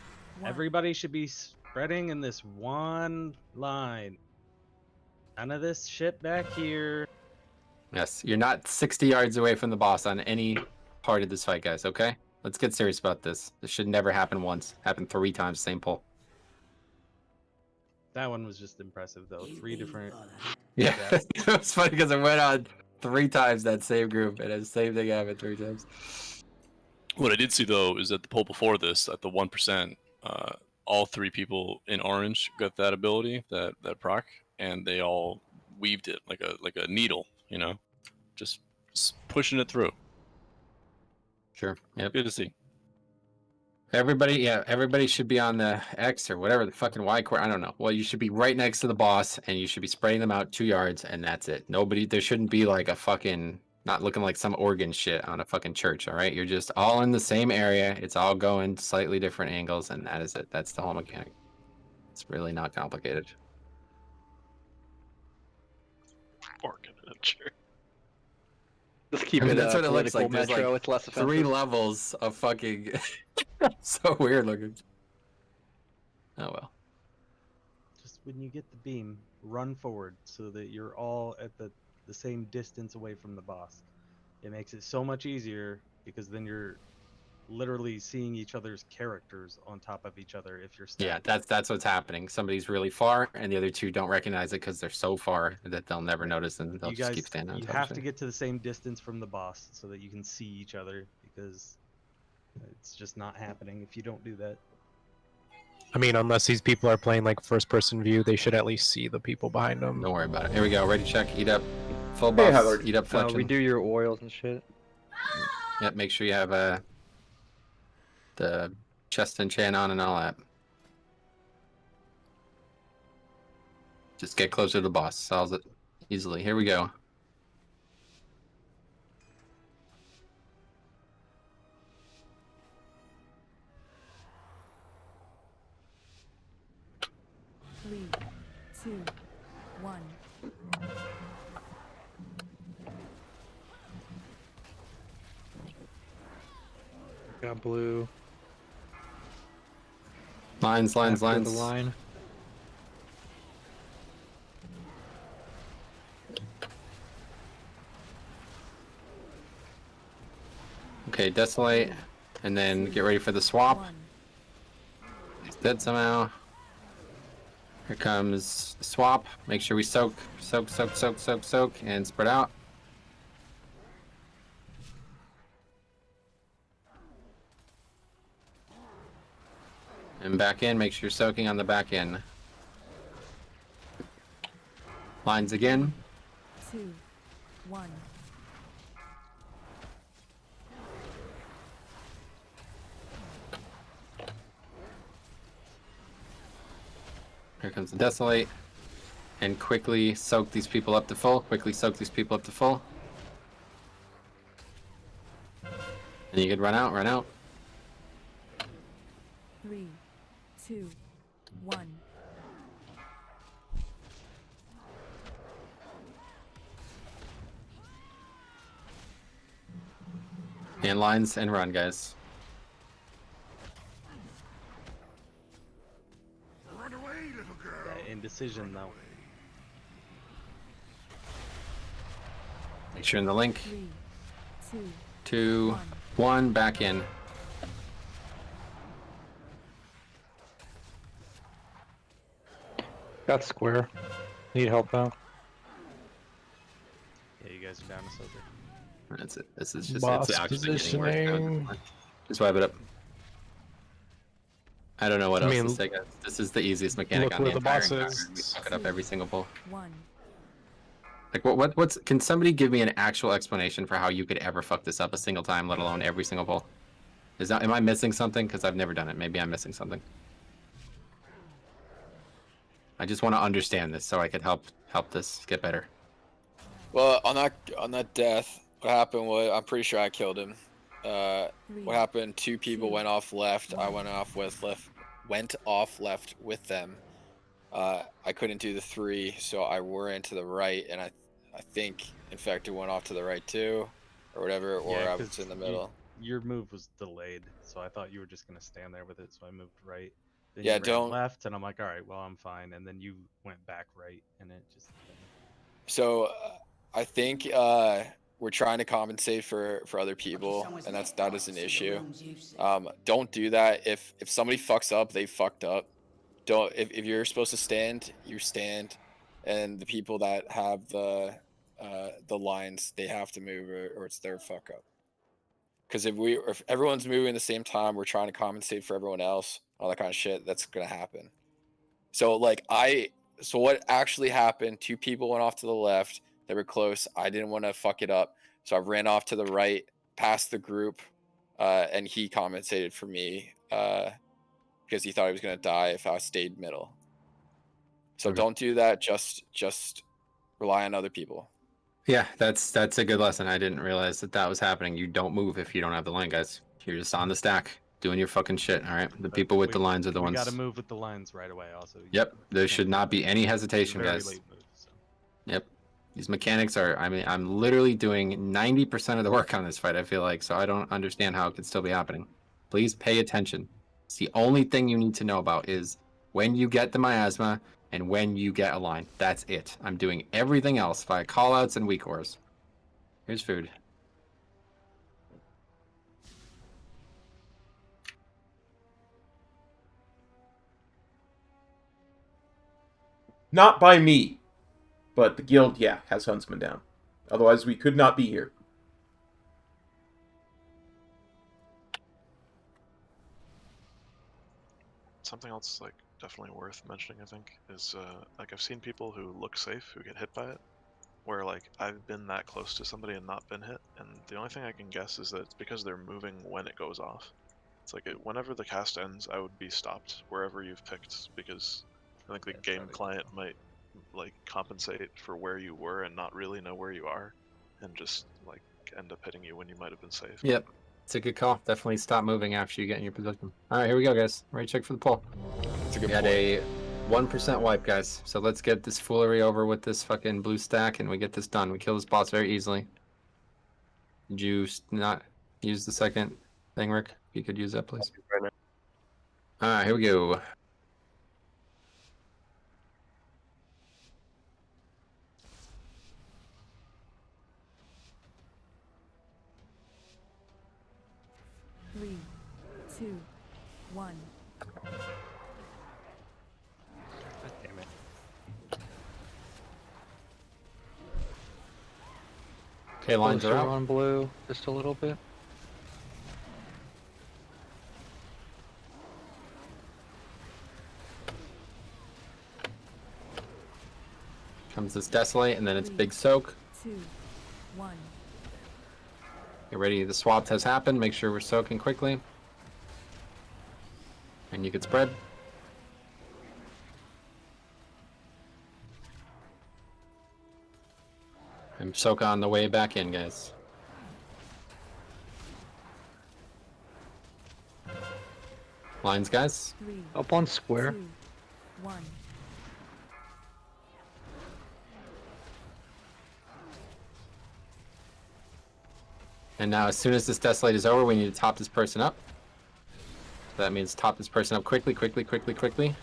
1. Everybody should be spreading in this one line. None of this shit back here. Yes, you're not 60 yards away from the boss on any part of this fight, guys, okay? Let's get serious about this. This should never happen once. Happen 3 times, same pull. That one was just impressive, though. 3 different... Yeah, Yeah. it was funny because it went on 3 times that same group, and the same thing happened 3 times. What I did see though is that the poll before this, at the 1%, all 3 people in orange got that ability, that proc, and they all weaved it like a needle, you know, just pushing it through. Sure. Yep. Good to see. Everybody should be on the X or whatever the fucking Y core. I don't know. Well, you should be right next to the boss, and you should be spraying them out 2 yards, and that's it. There shouldn't be like a fucking, not looking like some organ shit on a fucking church, all right? You're just all in the same area. It's all going slightly different angles, and that is it. That's the whole mechanic. It's really not complicated. Organ in a chair. Just keep I mean, it that's what it looks like. There's Metro. like It's less 3 offensive. levels of fucking so weird looking. Oh well. Just when you get the beam, run forward so that you're all at the same distance away from the boss. It makes it so much easier because then you're literally seeing each other's characters on top of each other if you're Yeah, stacked. that's what's happening. Somebody's really far, and the other 2 don't recognize it because they're so far that they'll never notice, and they'll You just guys, keep standing on you top have of to shit. get to the same distance from the boss so that you can see each other because it's just not happening if you don't do that. I mean, unless these people are playing like first-person view, they should at least see the people behind them. Don't worry about it. Here we go. Ready, check, eat up. Full Hey, buff, Howard. eat up flexion. We do your oils and shit. Yep, make sure you have the chest enchant on and all that. Just get closer to the boss. Solves it easily. Here we go. Three, two, one. Got blue. Lines. After the line. Okay, desolate, and then get ready for the swap. It's dead somehow. Here comes the swap. Make sure we soak, and spread out. And back in, make sure you're soaking on the back end. Lines again. 2, 1. Here comes the desolate. And quickly soak these people up to full. And you could run out. 3, 2, 1. And lines and run, guys. That indecision though. Make sure in the link. 3, 2, 2, 1, back in. Got square. Need help though. Yeah, you guys are down to soaker. That's it. This is just Boss it's actually getting positioning. worse. Just wipe it up. I don't know what I else mean, to say, guys. This is the easiest mechanic look on the where the entire boss encounter. is. We fuck it up every single pull. 1. Like what's can somebody give me an actual explanation for how you could ever fuck this up a single time, let alone every single pull? Am I missing something? Because I've never done it. Maybe I'm missing something. I just want to understand this so I could help this get better. Well, on that death, what happened was I'm pretty sure I killed him. What happened? 2 people went off left. I went off left with them. I couldn't do the 3, so I ran to the right, and I think Infected went off to the right too, or whatever, or Yeah, I was in the middle. Your move was delayed, so I thought you were just gonna stand there with it, so I moved right. Then Yeah, you ran don't- left, and I'm like, all right, well, I'm fine. And then you went back right, and it just. So I think we're trying to compensate for other people, and that is an issue. Don't do that. If somebody fucks up, they fucked up. Don't if you're supposed to stand, you stand, and the people that have the lines, they have to move, or it's their fuck up. Because if everyone's moving at the same time, we're trying to compensate for everyone else, all that kind of shit, that's gonna happen. So what actually happened? 2 people went off to the left. They were close. I didn't want to fuck it up, so I ran off to the right, past the group, and he compensated for me because he thought he was gonna die if I stayed middle. So don't do that. Just rely on other people. Yeah, that's a good lesson. I didn't realize that was happening. You don't move if you don't have the line, guys. You're just on the stack, doing your fucking shit, all right? The people with the lines are the ones. We gotta move with the lines right away, also. Yep, there should not be any hesitation, Very guys. late move, so. Yep. These mechanics are, I mean, I'm literally doing 90% of the work on this fight, I feel like, so I don't understand how it could still be happening. Please pay attention. It's the only thing you need to know about is when you get the miasma and when you get a line. That's it. I'm doing everything else via callouts and weak ores. Here's food. Not by me. But the guild, yeah, has Huntsman down. Otherwise, we could not be here. Something else, like, definitely worth mentioning, I think, is, like, I've seen people who look safe who get hit by it, where, like, I've been that close to somebody and not been hit, and the only thing I can guess is that it's because they're moving when it goes off. It's like, whenever the cast ends, I would be stopped wherever you've picked, because I think the game client might, like, compensate for where you were and not really know where you are, and just, like, end up hitting you when you might have been safe. Yep. It's a good call. Definitely stop moving after you get in your position. All right, here we go, guys. Ready to check for the pull. It's a good We had a 1% wipe, guys. So let's get this foolery over with this fucking blue stack, and we get this done. We kill this boss very easily. Did you not use the second thing, Rick. If you could use that, please. Alright, here we go. Three, two, one. God damn it. Okay, lines are Closer out. on blue, just a little bit. Comes this Desolate, and then it's Big Soak. 2, 1. Get ready, the swap has happened. Make sure we're soaking quickly. And you can spread. And soak on the way back in, guys. Lines, guys. 3, Up on square. 2, 1. And now, as soon as this Desolate is over, we need to top this person up. So that means top this person up quickly, quickly, quickly, quickly.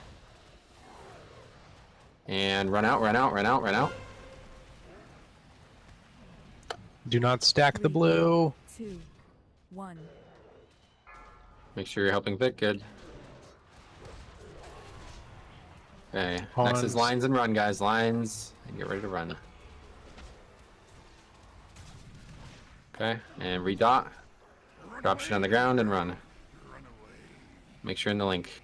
And run out, run out, run out, run out. Do not stack the blue. 2, 1. Make sure you're helping Vic, good. Okay, next is Pawns. lines and run, guys. Lines, and get ready to run. Okay, and redot. Drop shit on the ground and run. Make sure in the link.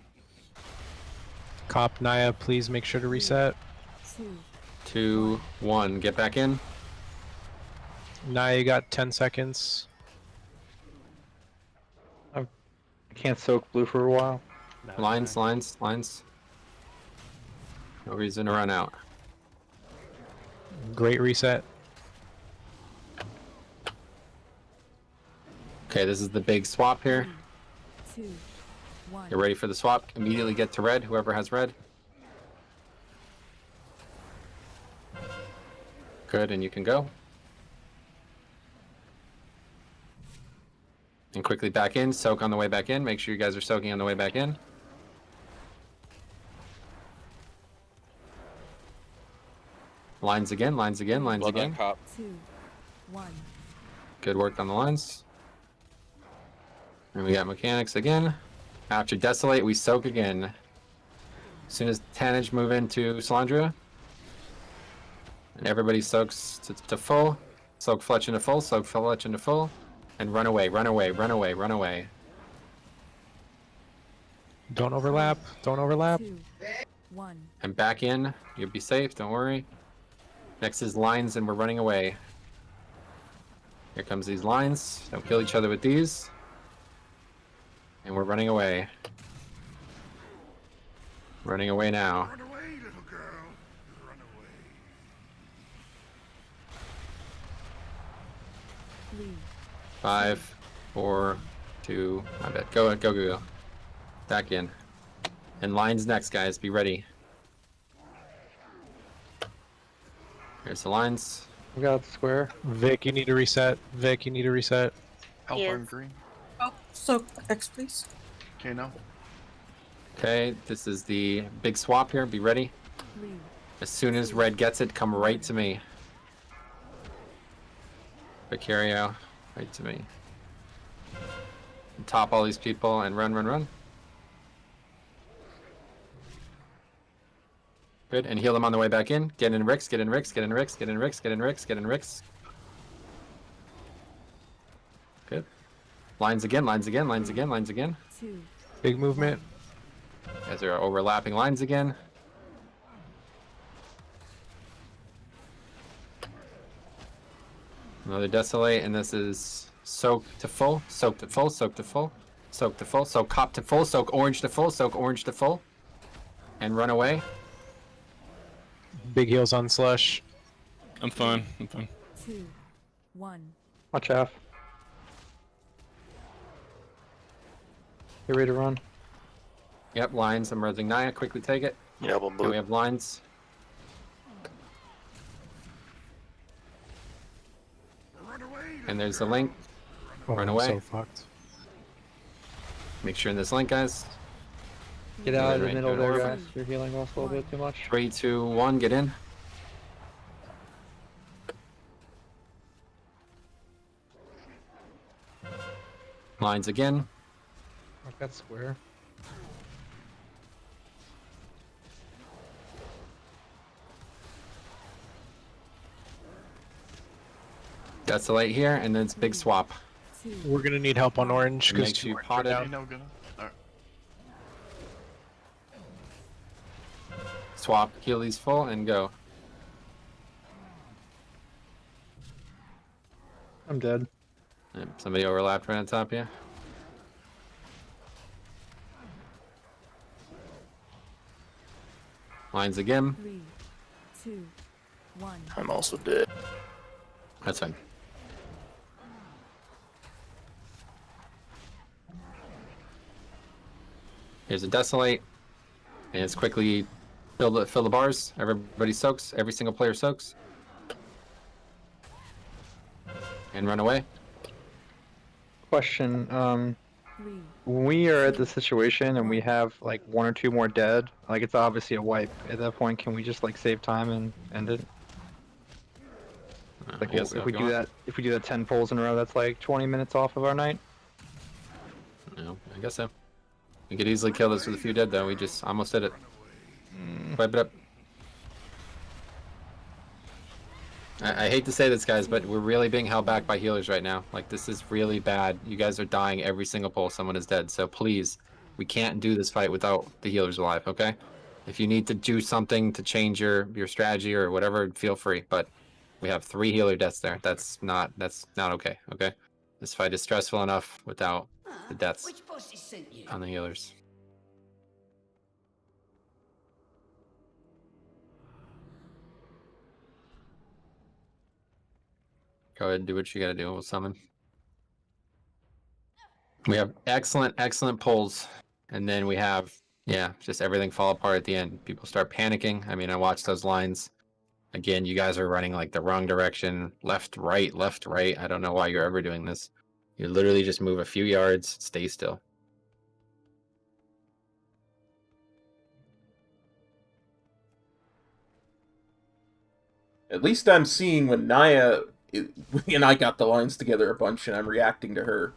Cop Naya, please make sure to reset. 2, 2, 1, get back in. Naya, you got 10 seconds. I can't soak blue for a while. Lines, lines, lines. No reason to run out. Great reset. Okay, this is the big swap here. 2, 1. Get ready for the swap. Immediately get to red, whoever has red. Good, and you can go. And quickly back in, soak on the way back in. Make sure you guys are soaking on the way back in. Lines again, lines again, lines Well done, again. Cop. 2, 1. Good work on the lines. And we got mechanics again. After Desolate, we soak again. As soon as Tannage move into Salandria, and everybody soaks to full. Soak Fletch into full, soak Fletch into full. And run away, run away, run away, run away. Don't overlap. Don't overlap. 2, 1. And back in. You'll be safe, don't worry. Next is lines, and we're running away. Here comes these lines. Don't kill each other with these. And we're running away. Running away now. Run away, little girl. Run away. 3, 5, 4, 2, my bad. Go, go, go, go. Back in. And lines next, guys. Be ready. Here's the lines. We got square. Vic, you need to reset. Vic, you need to reset. Alpine green. Oh, so X, please. Okay, now. Okay, this is the big swap here. Be ready. 3, As soon as red gets it, come right to me. Vicario, right to me. And top all these people and run, run, run. Good, and heal them on the way back in. Get in Ricks, get in Ricks, get in Ricks, get in Ricks, get in Ricks, get in Ricks. Good. Lines again, lines again, lines again, lines again. 2. Big movement. As there are overlapping lines again. Another Desolate, and this is soak to full, soak to full, soak to full, soak to full, soak cop to full, soak orange to full, soak orange to full, and run away. Big heals on Slush. I'm fine. I'm fine. 2, 1. Watch out. Get ready to run. Yep, lines. I'm resing Naya. Quickly take it. Yeah, well, Okay, blue. we have lines. And there's the link. Oh, Run I'm away. so fucked. Make sure in this link, guys. Get out of the Right, middle right, there, right. guys. You're healing us a little bit too much. 3, 2, 1, get in. Lines again. Mark that square. Desolate here, and then it's big swap. We're gonna need help on orange because Make sure you two pot it. down. No, gonna. Alright. Swap, heal these full, and go. I'm dead. Yep, somebody overlapped right on top of you. Lines again. 3, 2, 1. I'm also dead. That's fine. Here's a Desolate. And it's quickly fill the bars. Everybody soaks. Every single player soaks. And run away. Question, when we are at this situation and we have like 1 or 2 more dead, like it's obviously a wipe. At that point, can we just like save time and end it? Like I guess so, if we you do want. that, if we do that 10 pulls in a row, that's like 20 minutes off of our night. No, I guess so. We could easily kill this with a few dead though. We just almost did it. Wipe it up. I hate to say this, guys, but we're really being held back by healers right now. Like, this is really bad. You guys are dying every single pull. Someone is dead. So please, we can't do this fight without the healers alive, okay? If you need to do something to change your strategy or whatever, feel free. But we have 3 healer deaths there. That's not okay, okay? This fight is stressful enough without the deaths Which boss sent you? on the healers. Go ahead and do what you gotta do. We'll summon. We have excellent pulls. And then we have, yeah, just everything fall apart at the end. People start panicking. I mean, I watched those lines. Again, you guys are running like the wrong direction. Left, right. I don't know why you're ever doing this. You literally just move a few yards, stay still. At least I'm seeing when Naya and I got the lines together a bunch and I'm reacting to her.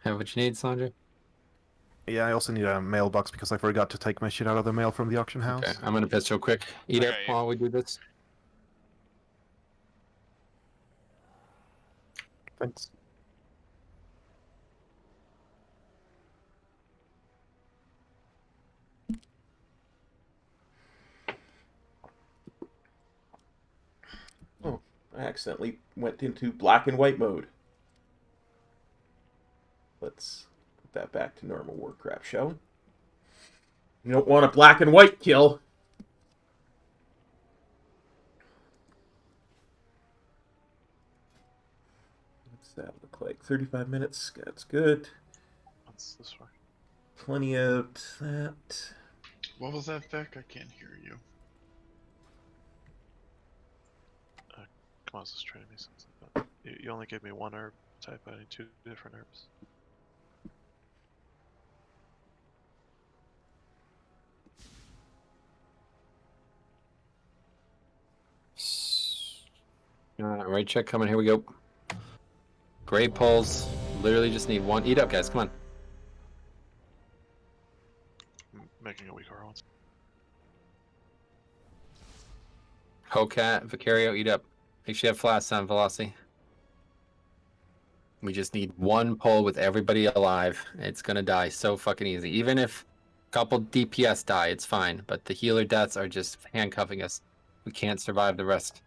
Have what you need, Sandra? Yeah, I also need a mailbox because I forgot to take my shit out of the mail from the auction house. Okay, I'm gonna piss real quick. Eat it while we do this. Thanks. Oh, I accidentally went into black and white mode. Let's put that back to normal Warcraft, shall we? You don't want a black and white kill. What's that look like? 35 minutes. That's good. What's this for? Plenty of that. What was that, Vic? I can't hear you. Come on, just training me something. But you only gave me 1 herb type. I need 2 different herbs. Right check coming. Here we go. Great pulls. Literally just need 1. Eat up, guys. Come on. I'm making a weaker one. Hellcat, Vicario, eat up. Make sure you have flasks on Velocity. We just need 1 pull with everybody alive. It's gonna die so fucking easy. Even if a couple DPS die, it's fine. But the healer deaths are just handcuffing us. We can't survive the rest.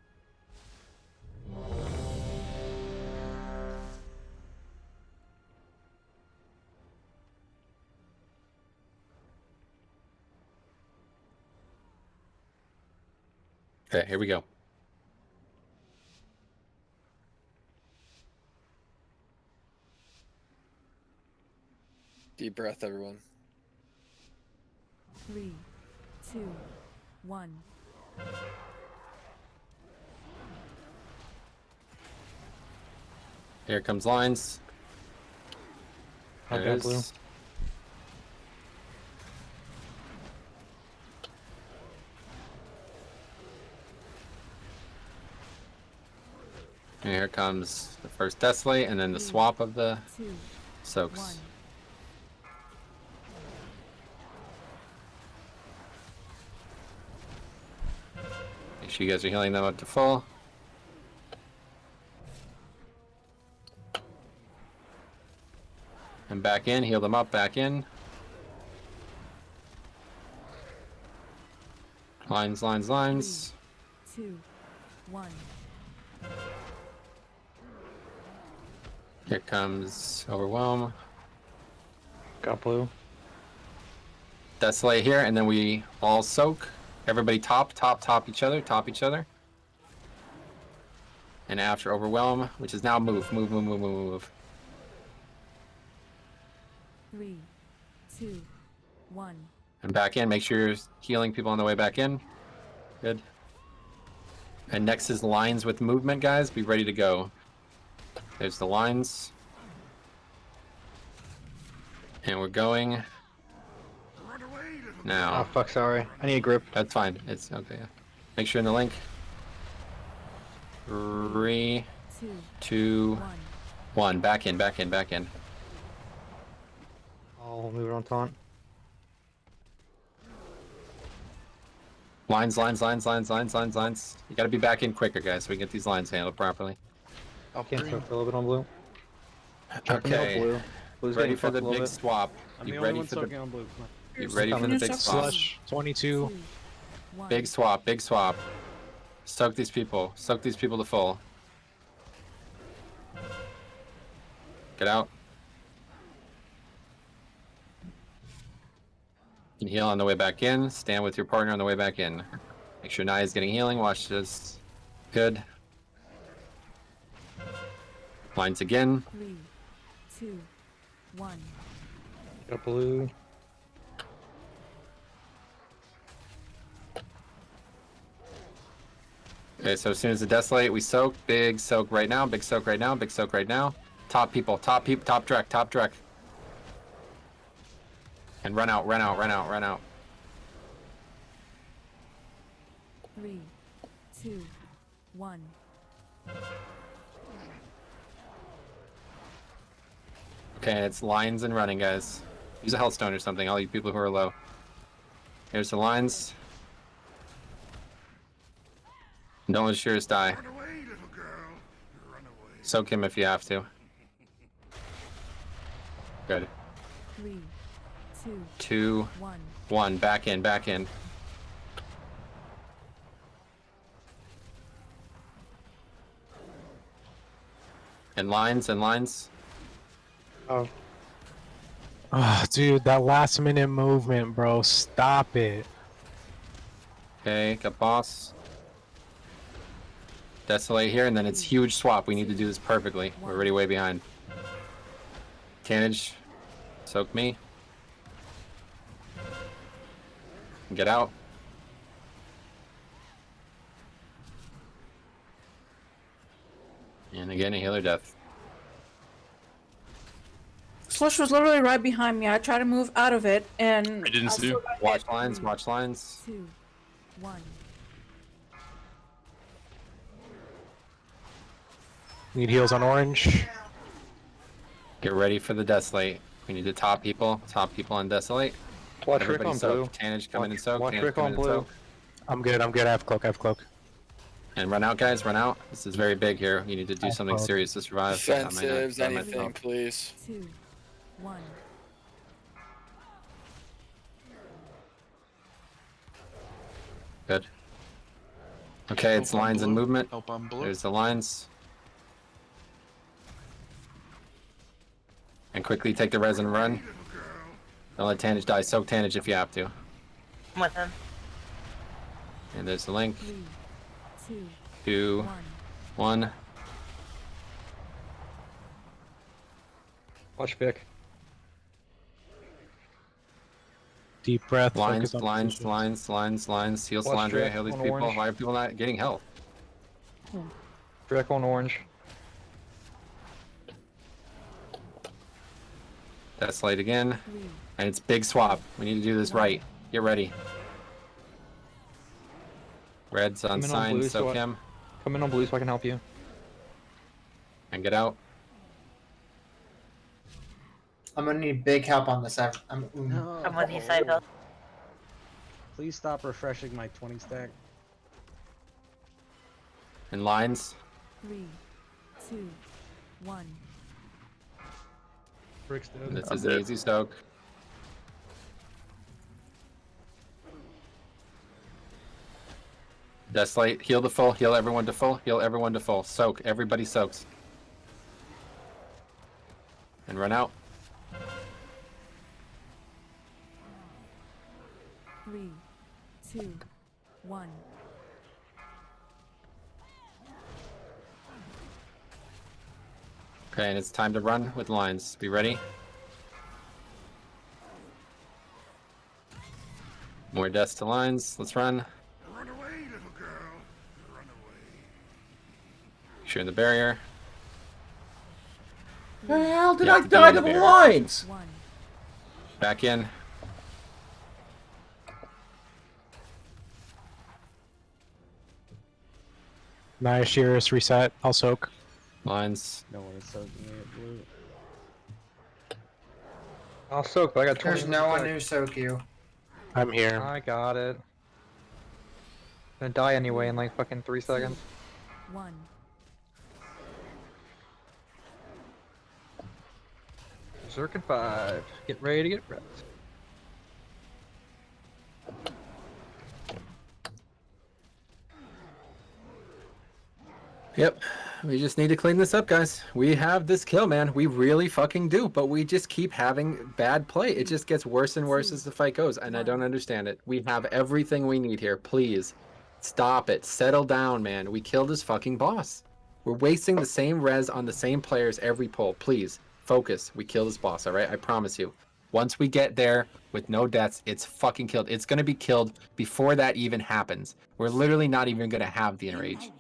Okay, here we go. Deep breath, everyone. 3, 2, 1. Here comes lines. There Okay, it is. blue. And here comes the first Desolate, and then the swap of the 2, soaks. 1. Make sure you guys are healing them up to full. And back in, heal them up, back in. Lines, lines, lines. 2, 1. Here comes Overwhelm. Got blue. Desolate here, and then we all soak. Everybody top each other, top each other. And after Overwhelm, which is now move. 3, 2, 1. And back in, make sure you're healing people on the way back in. Good. And next is lines with movement, guys. Be ready to go. There's the lines. And we're going now. Oh fuck, sorry. I need a grip. That's fine. It's okay. Make sure in the link. 3, 2, 1. Back in. I'll move it on taunt. Lines. You gotta be back in quicker, guys, so we can get these lines handled properly. Can't throw for a little bit on blue. Okay. Blue. Blue's Ready getting for the fucked a little big bit. swap. I'm Be the only ready one for the soaking on blue. Come on. Be ready for the big swap. Slush 22. Big swap. Soak these people to full. Get out. You can heal on the way back in. Stand with your partner on the way back in. Make sure Naya's getting healing. Watch this. Good. Lines again. 3, 2, 1. Got blue. Okay, so as soon as the Desolate, we soak. Big soak right now. Top people. Top Drek. And run out. 3, 2, 1. Okay, it's lines and running, guys. Use a Healthstone or something, all you people who are low. Here's the lines. Don't let Shears die. Soak him if you have to. Good. 3, 2, 2, 1. Back in. And lines. Oh. Oh, dude, that last minute movement, bro. Stop it. Okay, got boss. Desolate here, and then it's huge swap. We need to do this perfectly. We're already way behind. Tannage, soak me. Get out. And again, a healer death. Slush was literally right behind me. I tried to move out of it, and I didn't see you. Watch lines. 2, 1. Need heals on orange. Get ready for the Desolate. We need to top people on Desolate. Watch Everybody Rick on soak. blue. Tannage come in and soak. Watch Tannage Rick come on in and blue. soak. I'm good. I have cloak. And run out, guys. Run out. This is very big here. You need to do something cloak. serious to survive. Defensives, I might anything, help. please. 2, 1. Good. Okay, it's Help on lines and blue. movement. Help on blue. There's the lines. And quickly take the res and run. Don't let Tannage die. Soak Tannage if you have to. I'm with him. And there's the link. 3, 2, 2, 1. Watch Vic. Deep breath. Lines, focus on lines, position. lines. Heal Watch Slandria. Drake Heal these on people. orange. Why are people not getting health? Drek on orange. That's light again. And it's big swap. We need to do this right. Get ready. Red's on Come in on sign, blue, soak so him. Come in on blue so I can help you. And get out. I'm gonna need big help on this. I'm with you, Cypher. Please stop refreshing my 20 stack. In lines. 3, 2, 1. Brick's dead. This is an easy soak. Death light. Heal the full. Heal everyone to full. Heal everyone to full. Soak. Everybody soaks. And run out. 3, 2, 1. Okay, and it's time to run with lines. Be ready. More deaths to lines. Let's run. Run away, little girl. Run away. Sure in the barrier. The hell did You I have to be die in to the the barrier. lines? Back in. Naya Shearus reset. I'll soak. Lines. No one is soaking it blue. I'll soak, but I got 20. There's no one who soak you. I'm here. I got it. Gonna die anyway in like fucking 3 seconds. 1. Berserk 5. Get ready to get prepped. Yep. We just need to clean this up, guys. We have this kill, man. We really fucking do, but we just keep having bad play. It just gets worse and worse as the fight goes, and I don't understand it. We have everything we need here. Please, stop it. Settle down, man. We killed his fucking boss. We're wasting the same res on the same players every pull. Please, focus. We kill this boss, all right? I promise you. Once we get there with no deaths, it's fucking killed. It's going to be killed before that even happens. We're literally not even going to have the enrage.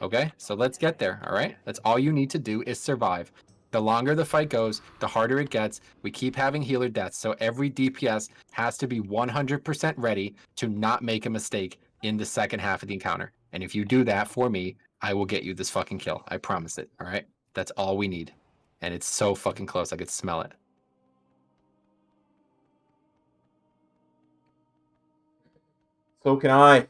Okay, so let's get there, all right? That's all you need to do is survive. The longer the fight goes, the harder it gets. We keep having healer deaths, so every DPS has to be 100% ready to not make a mistake in the second half of the encounter. And if you do that for me, I will get you this fucking kill. I promise it, all right? That's all we need. And it's so fucking close, I could smell it. So can I.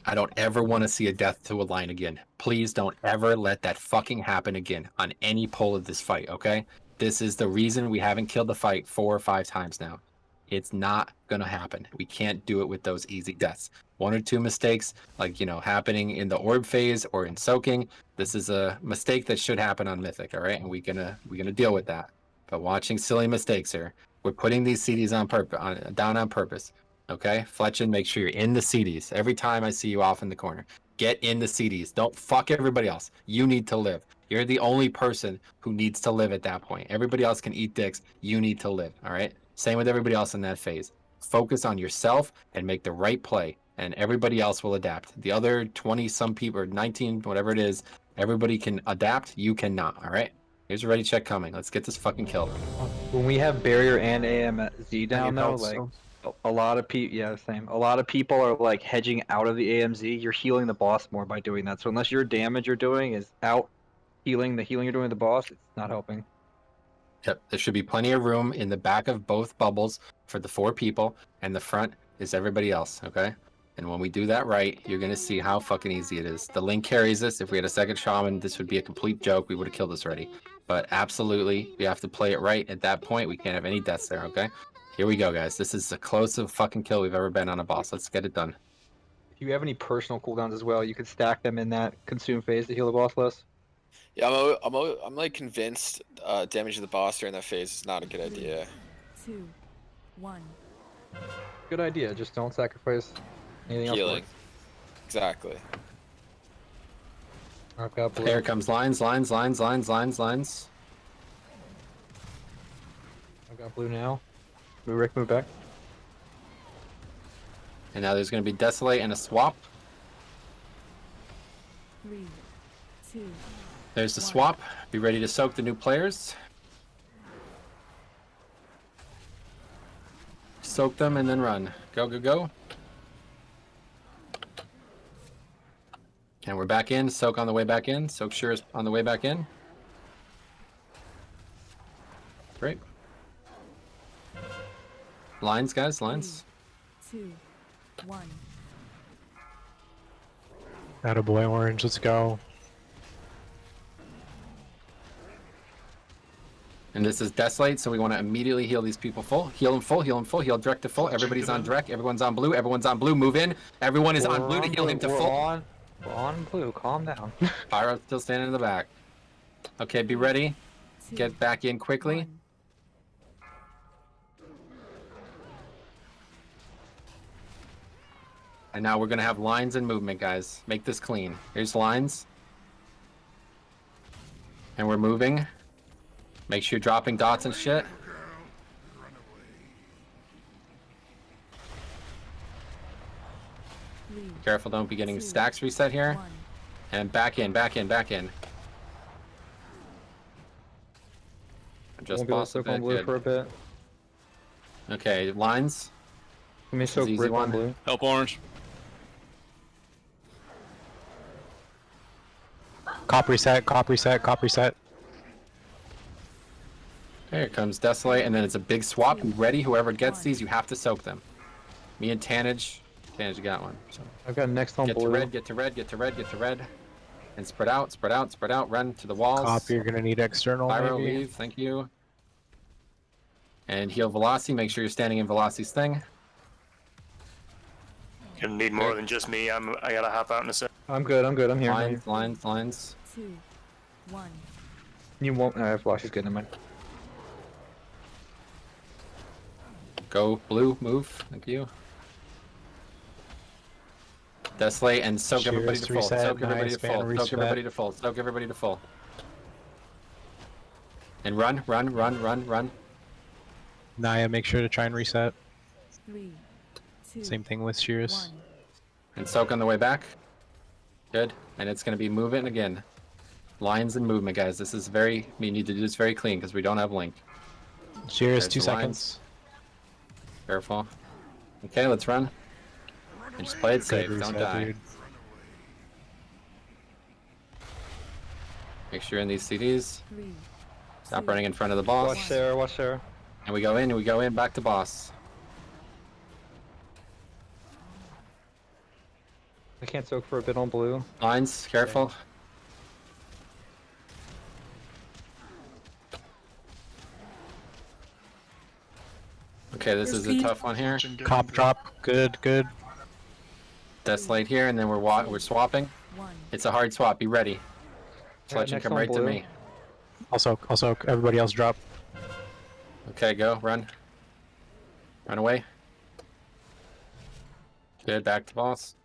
I don't ever want to see a death to a line again. Please don't ever let that fucking happen again on any pull of this fight, okay? This is the reason we haven't killed the fight 4 or 5 times now. It's not gonna happen. We can't do it with those easy deaths. 1 or 2 mistakes, like, you know, happening in the orb phase or in soaking. This is a mistake that should happen on Mythic, all right? And we're gonna deal with that. But watching silly mistakes here, we're putting these CDs on down on purpose. Okay, Fletchin, make sure you're in the CDs. Every time I see you off in the corner, get in the CDs. Don't fuck everybody else. You need to live. You're the only person who needs to live at that point. Everybody else can eat dicks. You need to live, all right? Same with everybody else in that phase. Focus on yourself and make the right play, and everybody else will adapt. The other 20-some people, or 19, whatever it is, everybody can adapt. You cannot, all right? Here's a ready check coming. Let's get this fucking kill. When we have barrier and AMZ down though, like a lot of people, yeah, same. A lot of people are like hedging out of the AMZ. You're healing the boss more by doing that. So unless your damage you're doing is out healing the healing you're doing with the boss, it's not helping. Yep, there should be plenty of room in the back of both bubbles for the 4 people, and the front is everybody else, okay? And when we do that right, you're going to see how fucking easy it is. The Link carries this. If we had a second Shaman, this would be a complete joke. We would have killed this already. But absolutely, we have to play it right. At that point, we can't have any deaths there, okay? Here we go, guys. This is the closest fucking kill we've ever been on a boss. Let's get it done. If you have any personal cooldowns as well, you could stack them in that consume phase to heal the boss less. Yeah, I'm like convinced damage to the boss during that phase is not a good idea. 2, 1. Good idea. Just don't sacrifice anything else. Healing. Exactly. I've got blue. Here comes lines. I've got blue now. Move, Rick, move back. And now there's going to be Desolate and a swap. 3, 2, There's the swap. Be ready to soak the new players. Soak them and then run. Go, go, go. And we're back in. Soak on the way back in. Soak sure is on the way back in. Great. Lines, guys, lines. 2, 1. Attaboy, Orange, let's go. And this is Desolate, so we want to immediately heal these people full. Heal them full, heal them full, heal direct to full. Everybody's on direct, everyone's on blue, everyone's on blue. Move in. Everyone is on blue to heal him to full. We're on blue, calm down. Pyro's still standing in the back. Okay, be ready. Get back in quickly. And now we're going to have lines and movement, guys. Make this clean. Here's lines. And we're moving. Make sure you're dropping dots and shit. Careful, don't be getting stacks reset here. And back in, back in, back in. Just boss a bit, good. For a bit. Okay, lines. Let me soak Rick on blue. Help Orange. Cop reset, cop reset, cop reset. Here comes Desolate, and then it's a big swap. Be ready, whoever gets these, you have to soak them. Me and Tanage. Tanage got one. So. I've got next on Get blue. to red, get to red, get to red, get to red. And spread out, spread out, spread out. Run to the walls. Cop, you're gonna need external, Pyro, maybe. leave, thank you. And heal Velocity, make sure you're standing in Velocity's thing. Gonna need more than just me. I gotta hop out in a sec. I'm good, I'm here. Lines, lines, lines. 2, 1. You won't, Velocity's good, never mind. Go blue, move, thank you. Desolate and soak everybody to full. Reset, Soak everybody nice, to full. ban Soak everybody reset. to full. Soak everybody to full. And run, run, run, run, run. Naya, make sure to try and reset. 3, 2, Same thing with Shears. 1. And soak on the way back. Good. And it's going to be movement again. Lines and movement, guys. This is very... We need to do this very clean because we don't have link. Shears, There's 2 the seconds. lines. Careful. Okay, let's run. And just play it safe. Good Don't reset, die. dude. Make sure you're in these CDs. 3, Stop running in front of the boss. Watch Sarah, watch Sarah. And we go in, and we go in back to boss. I can't soak for a bit on blue. Lines, careful. Okay, this is a tough one here. Cop drop, good, good. Desolate here, and then we're swapping. It's a hard swap. Be ready. Sledge next come on right to blue. me. Also, everybody else drop. Okay, go. Run. Run away. Good. Back to boss.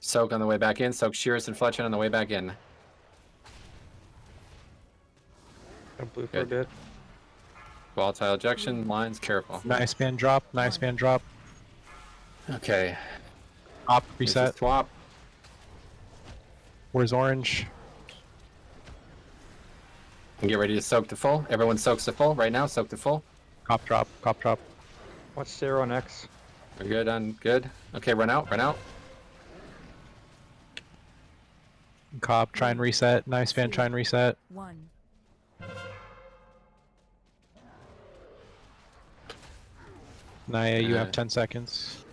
Soak on the way back in. Soak Shearus and Fletchin on the way back in. Got blue for a Good. bit. Volatile ejection. Lines. Careful. Nice man drop, nice man drop. Okay. Cop This is reset. swap. Where's Orange? And get ready to soak to full. Everyone soaks to full right now. Soak to full. Cop drop, cop drop. Watch Sarah on X. We're good on good. Okay, run out. Run out. Cop, try and reset. Nice man, try and reset. 1. Naya, you have 10 seconds.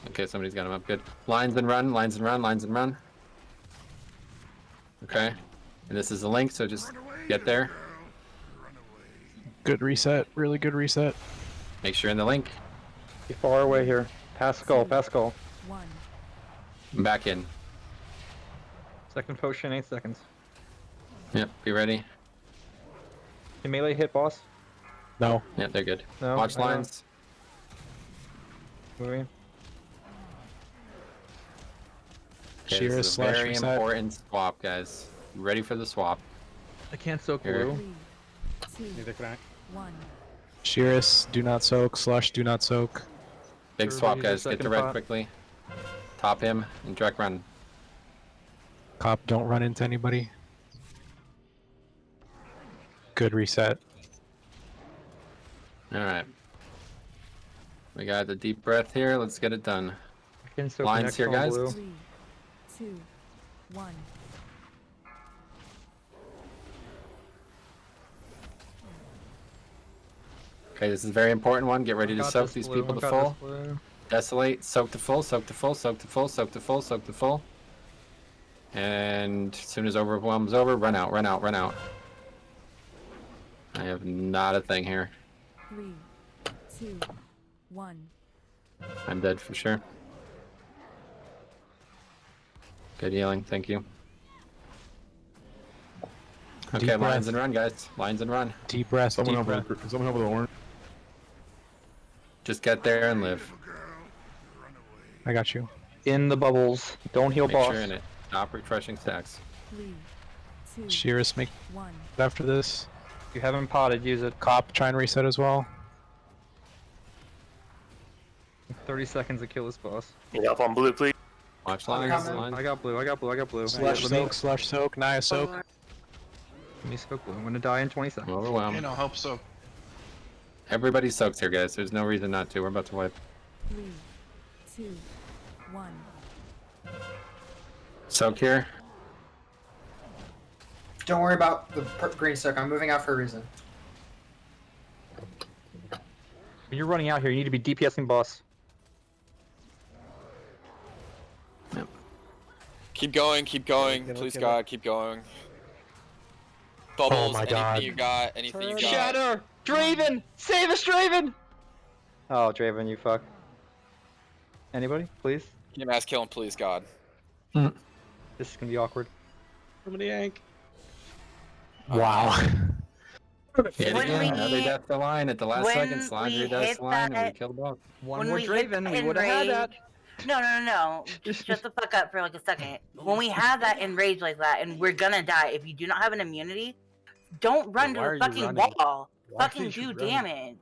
Okay, somebody's got him up. Good. Lines and run. Lines and run. Lines and run. Okay. And this is a link, so just get there. Good reset, really good reset. Make sure you're in the link. Be far away here. Pass skull, pass skull. 1. I'm back in. Second potion, 8 seconds. Yep, be ready. Can melee hit boss? No. Yep, they're good. No, Watch I don't. lines. Moving. Okay, Shearus this is a slash very reset. important swap, guys. Ready for the swap. I can't soak Here. blue. 3, 2, Neither can I. 1. Sheerus, do not soak. Slush, do not soak. Big swap, Everybody guys. do Get the second red pot. quickly. Top him and direct run. Cop, don't run into anybody. Good reset. Alright. We got the deep breath here. Let's get it done. I can soak Lines next here, on guys. blue. 3, 2, 1. Okay, this is a very important one. Get ready to Got soak this these blue, people to got full. this blue. Desolate, soak to full, soak to full, soak to full, soak to full, soak to full. And as soon as overwhelm's over, run out, run out, run out. I have not a thing here. 3, 2, 1. I'm dead for sure. Good healing, thank you. Okay, Deep lines breath. and run, guys. Lines and run. Deep breath, Someone deep help breath. with, someone help with the orange. Just get there and live. I got you. In the bubbles. Don't heal Make boss. sure you're in it. Stop refreshing stacks. 3, 2, Sheerus, make 1. after this. If you haven't potted, use it. Cop, try and reset as well. 30 seconds to kill this boss. Need help on blue, please. Watch I'm lines, coming. lines. I got blue, I got blue, I got blue. Slush Let me- soak, slush soak, Naya soak. Let me soak blue. I'm gonna die in 20 seconds. I'm overwhelmed. You know, help so. Everybody soaks here, guys. There's no reason not to. We're about to wipe. 3, 2, 1. Soak here. Don't worry about the green soak. I'm moving out for a reason. When you're running out here, you need to be DPSing boss. Keep going, please God, keep going. Bubbles, my God. anything you got, anything you got. Shatter! Draven! Save us, Draven! Oh, Draven, you fuck. Anybody, please? Get mass killing, please God. This is gonna be awkward. From the yank. Wow. Hit When again. we- Another death to line at the last when second. Slide we your death hit to line and we that- kill the boss. One When more we hit Draven, that we would have had that. No. Just shut the fuck up for like a second. When we have that enrage like that and we're gonna die, if you do not have an immunity, don't run Why to are the you fucking running? wall. Why Fucking are you do running?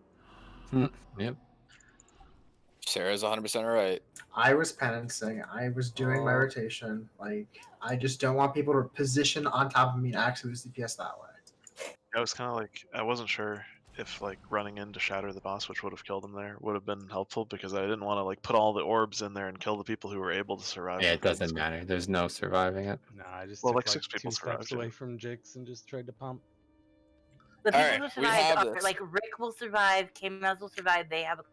damage. Yep. Sarah's 100% right. I was penencing. I was doing my rotation. Like, I just don't want people to position on top of me and actually use DPS that way. I was kind of like, I wasn't sure if like running in to shatter the boss, which would have killed him there, would have been helpful because I didn't want to like put all the orbs in there and kill the people who were able to survive. Yeah, the it doesn't things. matter. There's no surviving it. Nah, I just Well, took like, 6 two people steps survived, away yeah. from Jix and just tried to pump. The people Alright, who we have survived are this. like Rick will survive, K-Mez will survive. They have a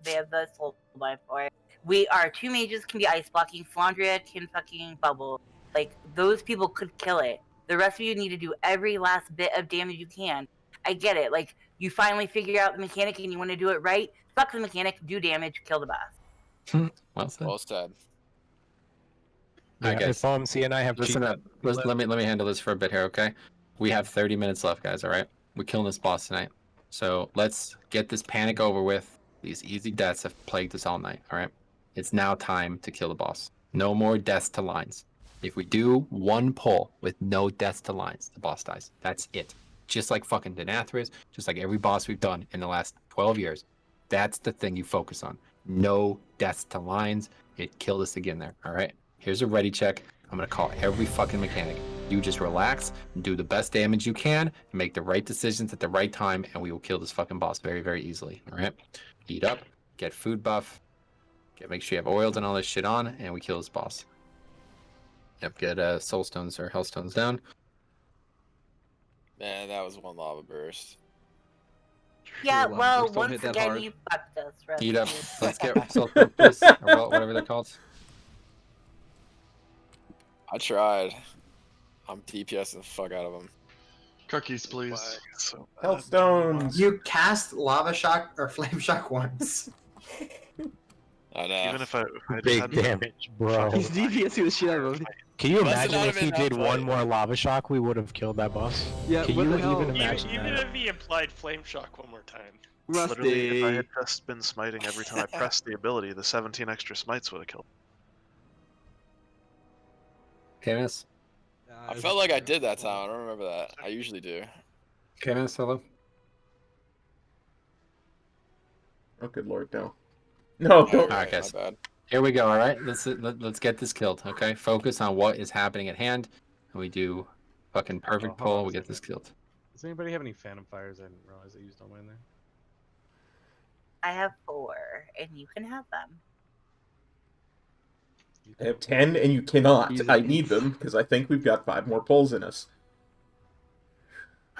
they have the soul life for it. We are 2 mages can be ice blocking. Flandria can fucking bubble. Like those people could kill it. The rest of you need to do every last bit of damage you can. I get it. Like you finally figure out the mechanic and you want to do it right. Fuck the mechanic. Do damage. Kill the boss. Well said. Well said. Yeah, Alright, guys. if OMC and I have Listen cheat up. Let me handle this for a bit here, okay? We have 30 minutes left, guys. All right, we're killing this boss tonight, so let's get this panic over with. These easy deaths have plagued us all night. All right, it's now time to kill the boss. No more deaths to lines. If we do one pull with no deaths to lines, the boss dies. That's it. Just like fucking Nathria, just like every boss we've done in the last 12 years. That's the thing you focus on. No deaths to lines. It killed us again there. All right. Here's a ready check. I'm gonna call every fucking mechanic. You just relax and do the best damage you can and make the right decisions at the right time, and we will kill this fucking boss very, very easily. All right. Eat up. Get food buff. Make sure you have oils and all this shit on, and we kill this boss. Yep. Get soul stones or hell stones down. Man, that was one lava burst. Yeah, Sure, well, just don't once hit that again, hard. you fucked us. Rest Eat of up. you. Let's get soul stones, or whatever they're called. I tried. I'm DPSing the fuck out of him. Cookies, please. So Health stones. You cast lava shock or flame shock once. I know. even if I just Big had damage, bro. He's DPSing the shit out of him. Can you Must have imagine not if he been did that one fight. more lava shock, we would have killed that boss? Yeah, Can what you the hell? even imagine Even that? if he applied flame shock one more time. literally, if I Rusty. had just been smiting every time I pressed the ability, the 17 extra smites would have killed. Okay, miss. I felt like I did that time. I don't remember that. I usually do. Okay, man, solo. Oh, good lord, no. No, don't. All right, guys. Here we go. All right, let's get this killed. Okay, focus on what is happening at hand, and we do fucking perfect hold on pull. a We get this second. killed. Does anybody have any Phantom Fires? I didn't realize I used all mine there. I have 4, and you can have them. I have 10, and you cannot. I need them, because I think we've got 5 more pulls in us.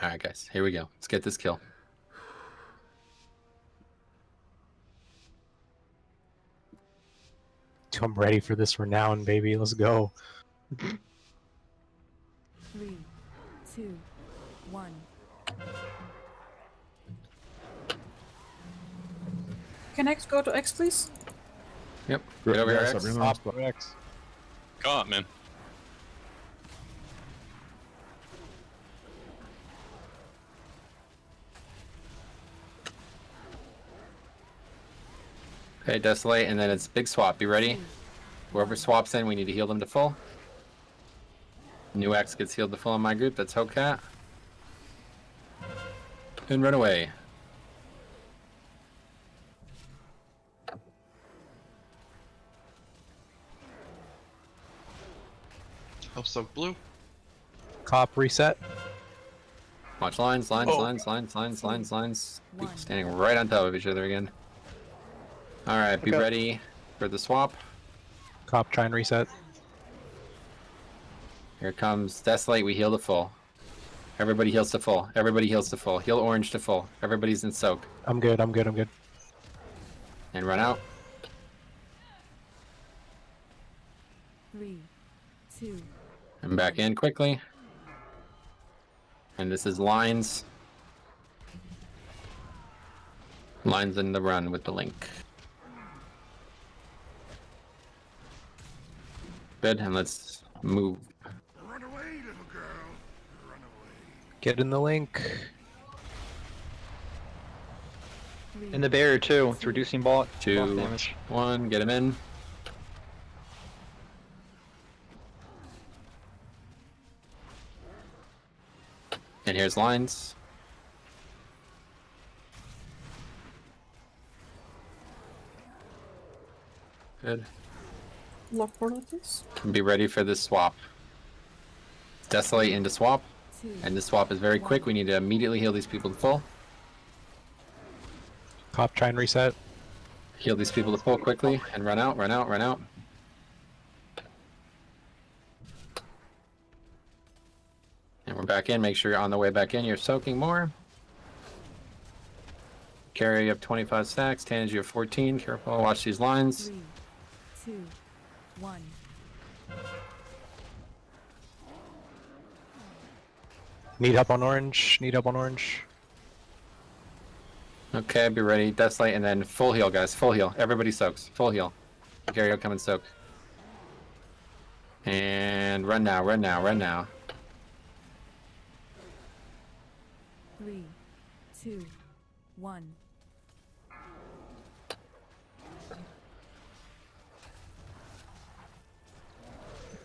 All right, guys. Here we go. Let's get this kill. I'm ready for this renown, baby. Let's go. 3, 2, 1. Can X go to X, please? Yep. Get over here, Yes, X. everyone's Stop X. Come on, man. Okay, Desolate, and then it's big swap. Be ready. Whoever swaps in, we need to heal them to full. New X gets healed to full in my group. That's Hokat. And run away. Help soak blue. Cop reset. Watch lines, lines, Oh. lines, lines, lines, lines, lines. Standing right on top of each other again. Alright, be Okay. ready for the swap. Cop try and reset. Here comes Desolate, we heal to full. Everybody heals to full. Everybody heals to full. Heal orange to full. Everybody's in soak. I'm good, I'm good, I'm good. And run out. 3, 2, And back in quickly. And this is lines. Lines in the run with the link. Good, and let's move. Get in the link. In the barrier too. It's reducing boss 2, damage. 1, get him in. And here's lines. Good. Lock portal, please. Be ready for this swap. Desolate into swap. And this swap is very quick. We need to immediately heal these people to full. Cop try and reset. Heal these people to full quickly and run out, run out, run out. And we're back in. Make sure you're on the way back in. You're soaking more. Carry up 25 stacks. Tange, you have 14. Careful. Watch these lines. 3, 2, 1. Need help on orange. Need help on orange. Okay, be ready. Desolate and then full heal, guys. Full heal. Everybody soaks. Full heal. Gary, come and soak. And run now, run now, run now. 3, 2, 1.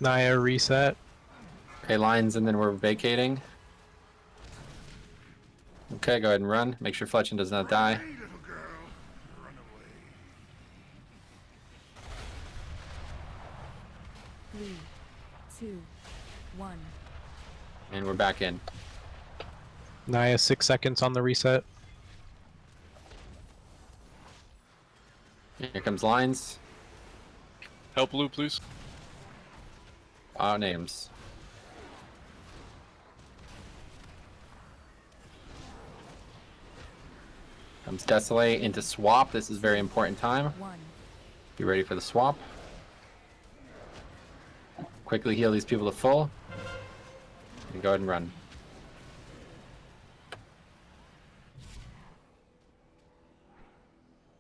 Naya reset. Okay, lines, and then we're vacating. Okay, go ahead and run. Make sure Fletching does not die. Three, 2, 1. And we're back in. Naya 6 seconds on the reset. Here comes lines. Help blue, please. Names. Comes Desolate into swap. This is very important time. 1. Be ready for the swap. Quickly heal these people to full. And go ahead and run.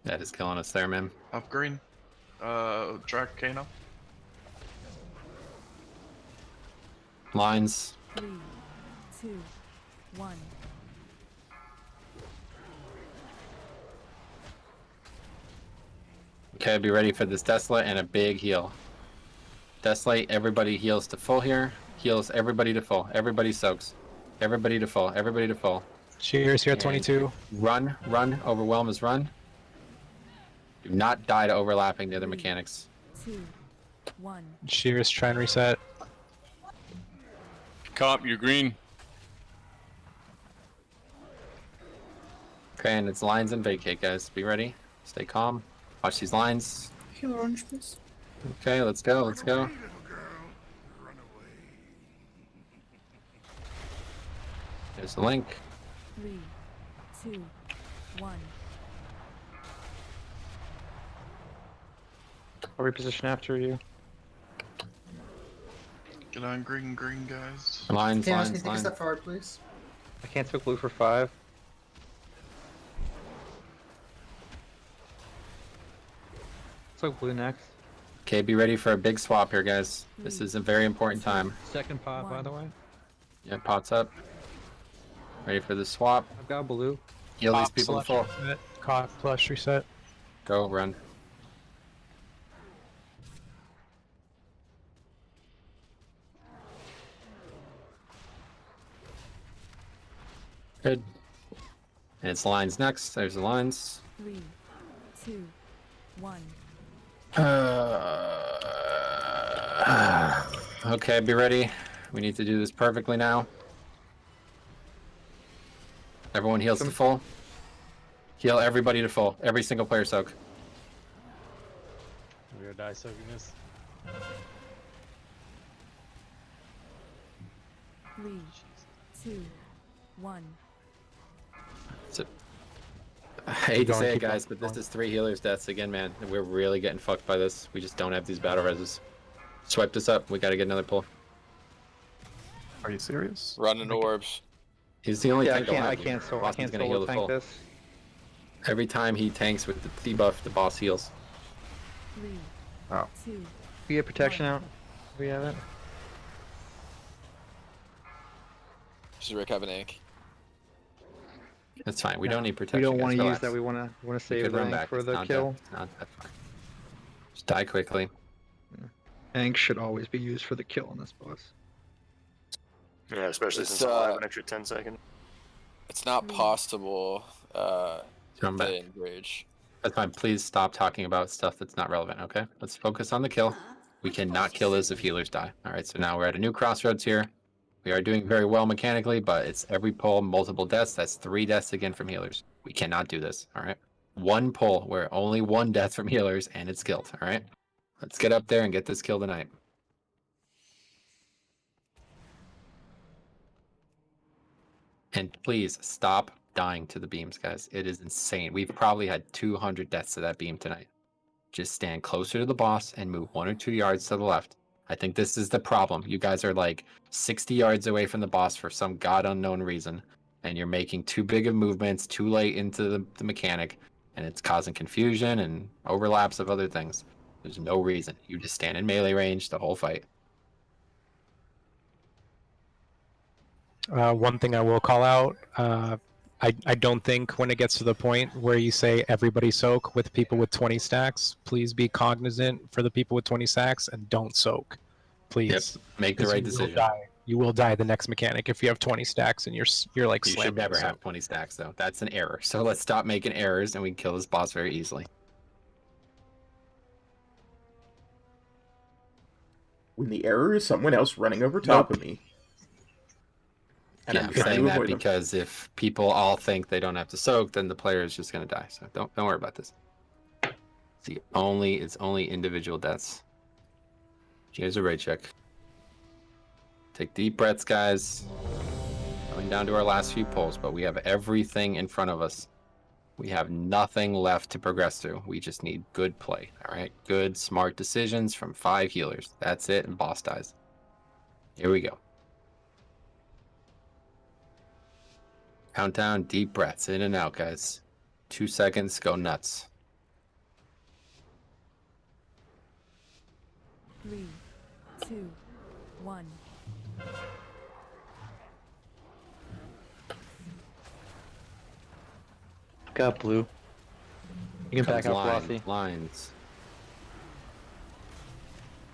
That is killing us there, man. Up green. Drag Kano. Lines. 3, 2, 1. Okay, be ready for this Desolate and a big heal. Desolate, everybody heals to full here. Heals everybody to full. Everybody soaks. Everybody to full. Everybody to full. Cheers here at And 22. Run, run. Overwhelm is run. Do not die to overlapping the other mechanics. 2, 1. Cheers, try and reset. Cop, you're green. Okay, and it's lines and vacate, guys. Be ready. Stay calm. Watch these lines. Heal orange, please. Okay, let's go. Let's go. There's the link. 3, 2, 1. I'll reposition after you. Get on green, guys. Lines, Can lines, you take a lines. step forward, please? I can't take blue for 5. Let's go blue next. Okay, be ready for a big swap here, guys. This is a very important time. Second pot, by the way. Yeah, pots up. Ready for the swap. I've got blue. Heal these Cop people to slash full. reset. Cop plus reset. Go, run. Good. And it's lines next. There's the lines. 3, 2, 1. Okay, be ready. We need to do this perfectly now. Everyone heals to full. Heal everybody to full. Every single player soak. We are die soaking this. 3, 2, 1. So, I hate to Going, say it, keep guys, going, but this going. is 3 healers' deaths again, man. And we're really getting fucked by this. We just don't have these battle reses. Swipe this up. We gotta get another pull. Are you serious? Running orbs. He's the only Yeah, I tank can't. alive. I can't. So I Boston's can't gonna heal solo the tank full. this. Every time he tanks with the debuff, the boss heals. 3, Oh. 2. We get protection out. We have it. Does Rick have an ink? That's fine. We don't need We protection. don't want guys. to use Relax. that. We want to You save could the run ink back. for It's the not kill. That, not that far. Just die quickly. Ink should always be used for the kill on this boss. Yeah, especially It's, since I'll have an extra 10 seconds. It's not possible Come back. to enrage. That's fine. Please stop talking about stuff that's not relevant, okay? Let's focus on the kill. We cannot kill this if healers die. Alright, so now we're at a new crossroads here. We are doing very well mechanically, but it's every pull, multiple deaths. That's 3 deaths again from healers. We cannot do this, alright? One pull where only 1 death from healers and it's killed, alright? Let's get up there and get this kill tonight. And please stop dying to the beams, guys. It is insane. We've probably had 200 deaths to that beam tonight. Just stand closer to the boss and move 1 or 2 yards to the left. I think this is the problem. You guys are like 60 yards away from the boss for some god unknown reason, and you're making too big of movements too late into the mechanic, and it's causing confusion and overlaps of other things. There's no reason. You just stand in melee range the whole fight. One thing I will call out, I don't think when it gets to the point where you say everybody soak with people with 20 stacks, please be cognizant for the people with 20 stacks and don't soak. Please. Yep. Make the 'Cause right you will decision. die. You will die the next mechanic if you have 20 stacks and you're like You should slamming never the have soak. 20 stacks, though. That's an error. So let's stop making errors, and we can kill this boss very easily. When the error is someone else running over top of me. And Yeah, I'm I'm trying saying to that avoid them. because if people all think they don't have to soak, then the player is just going to die. So don't worry about this. It's only individual deaths. Here's a raid check. Take deep breaths, guys. Going down to our last few pulls, but we have everything in front of us. We have nothing left to progress through. We just need good play. All right, good, smart decisions from 5 healers. That's it, and boss dies. Here we go. Countdown, deep breaths, in and out, guys. 2 seconds, go nuts. 3, 2, 1. Got blue. You can back Comes out line, Flossy. lines.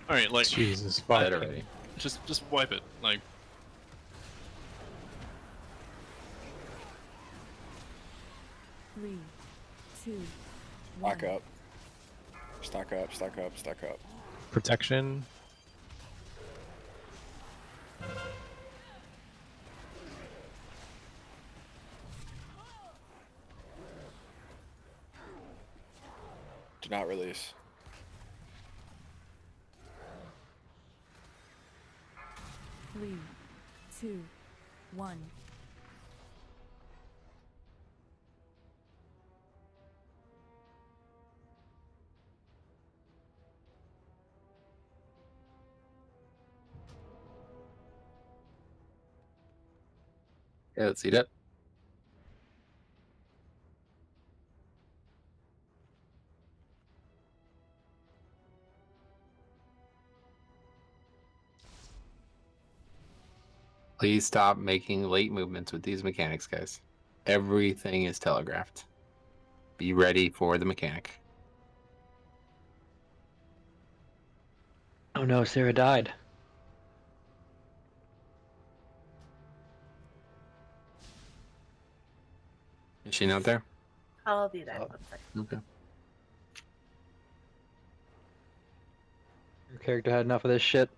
All right, like Jesus, Dead fuck. already. Just wipe it. Like, 3, 2, Stock up. Stock up, stock up, stock up. Protection. Do not release. Three, 2, 1. Yeah, let's eat it. Please stop making late movements with these mechanics, guys. Everything is telegraphed. Be ready for the mechanic. Oh no, Sarah died. Is she not there? I'll be there. 1 second. Okay. Your character had enough of this shit.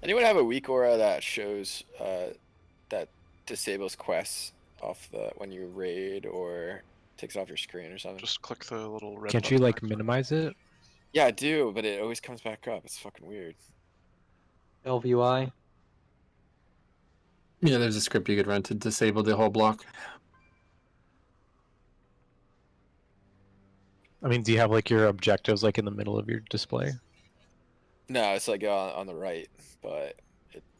Anyone have a weak aura that shows that disables quests off the when you raid or takes it off your screen or something? Just click the little red. Can't you like minimize it? Yeah, I do, but it always comes back up. It's fucking weird. LVI. Yeah, there's a script you could run to disable the whole block. I mean, do you have like your objectives like in the middle of your display? No, it's like on the right, but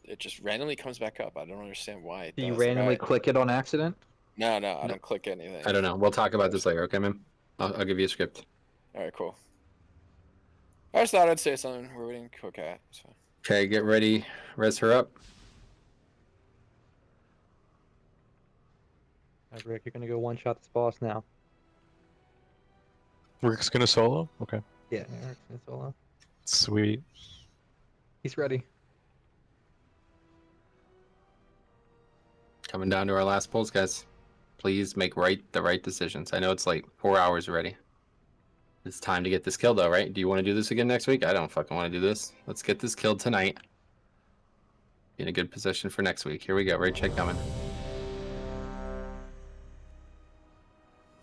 it just randomly comes back up. I don't understand why it Do you does. randomly click it on accident? No, I don't click anything. I don't know. We'll talk about this later, okay, man? I'll give you a script. All right, cool. I just thought I'd say something. We're waiting to cook at. So. Okay, get ready. Res her up. Alright, Rick, you're gonna go one shot this boss now. Rick's gonna solo? Okay. Yeah, Rick's gonna solo. Sweet. He's ready. Coming down to our last pulls, guys. Please make the right decisions. I know it's like 4 hours already. It's time to get this killed, though, right? Do you want to do this again next week? I don't fucking want to do this. Let's get this killed tonight. Be in a good position for next week. Here we go. Raid check coming.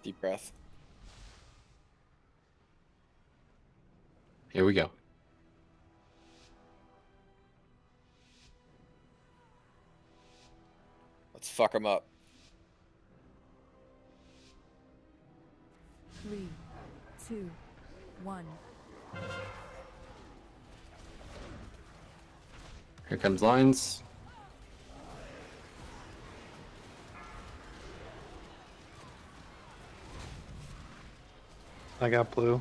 Deep breath. Here we go. Let's fuck him up. 3, 2, 1. Here comes lines. I got blue.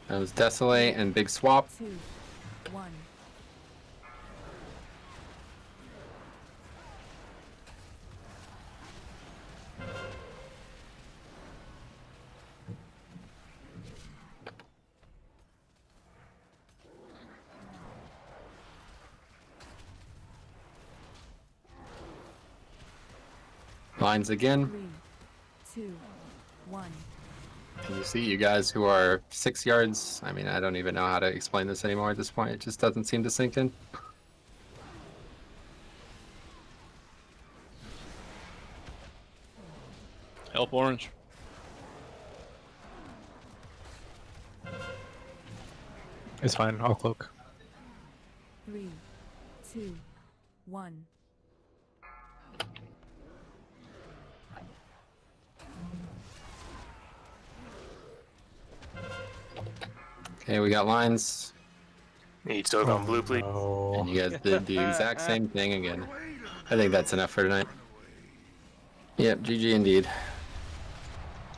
That was Desolate and Big Swap. 2, 1. Lines again. 3, 2, 1. And you see, you guys who are 6 yards, I mean, I don't even know how to explain this anymore at this point. It just doesn't seem to sink in. help orange. It's fine. I'll cloak. 3, 2, 1. Okay, we got lines. You still got blue, please. And you guys did the exact same thing again. I think that's enough for tonight. Yep, GG indeed.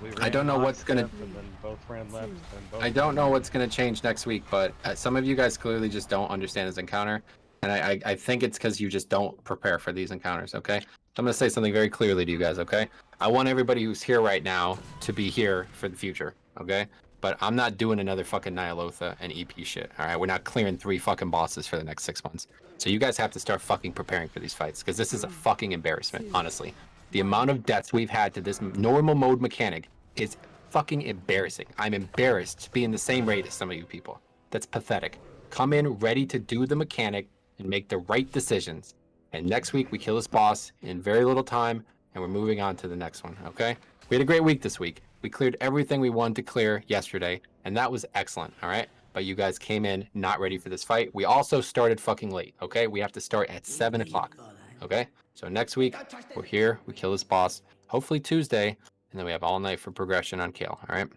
We I don't know ran what's gonna. lockstep, and then both ran left, and both I don't know what's gonna change next week, but some of you guys clearly just don't understand this encounter, and I think it's because you just don't prepare for these encounters. Okay, so I'm gonna say something very clearly to you guys. Okay, I want everybody who's here right now to be here for the future. Okay, but I'm not doing another fucking Nyalotha and EP shit. All right, we're not clearing 3 fucking bosses for the next 6 months. So you guys have to start fucking preparing for these fights, because this is a fucking embarrassment, honestly. The amount of deaths we've had to this normal mode mechanic is fucking embarrassing. I'm embarrassed to be in the same rate as some of you people. That's pathetic. Come in ready to do the mechanic and make the right decisions. And next week we kill this boss in very little time, and we're moving on to the next one, okay? We had a great week this week. We cleared everything we wanted to clear yesterday, and that was excellent, all right? But you guys came in not ready for this fight. We also started fucking late, okay? We have to start at 7 o'clock, okay? So next week, we're here, we kill this boss, hopefully Tuesday, and then we have all night for progression on Kale, all right?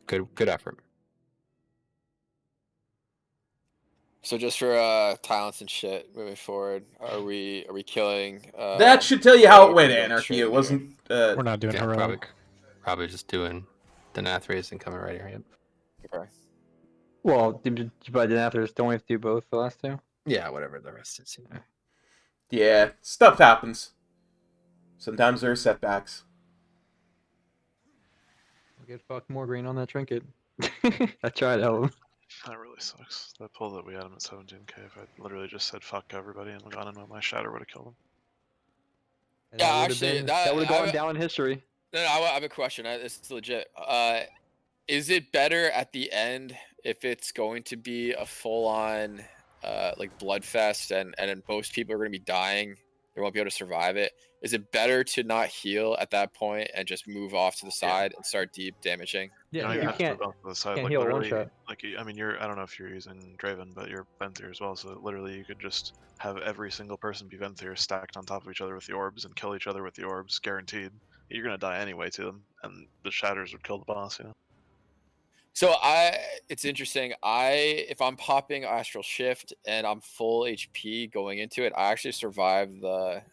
Good effort. So just for talents and shit moving forward, are we killing? That should tell you how it Rogue went, or Anarchy. It Trinity wasn't. We're not doing Yeah, heroic. probably just doing the Nathrias and coming right here. Yep. Okay. Well, by Denathers, don't we have to do both the last 2? Yeah, whatever the rest is. Yeah. Yeah, stuff happens. Sometimes there are setbacks. I'll get fucked more green on that trinket. I tried, Ellen. That really sucks. That pull that we had him at 17k, if I literally just said fuck everybody and gone in with my shatter, would have killed him. And Yeah, that would've actually, been, that would have gone down in history. No, I have a question. This is legit. Is it better at the end if it's going to be a full-on like bloodfest and most people are going to be dying? They won't be able to survive it. Is it better to not heal at that point and just move off to the side and start deep damaging? Yeah, you you have can't, to move off to the side, can't like heal one literally, shot. like I mean, I don't know if you're using Draven, but you're Venthyr as well. So literally, you could just have every single person be Venthyr stacked on top of each other with the orbs and kill each other with the orbs, guaranteed. You're gonna die anyway to them, and the shatters would kill the boss. You know. So it's interesting. If I'm popping Astral Shift and I'm full HP going into it, I actually survive the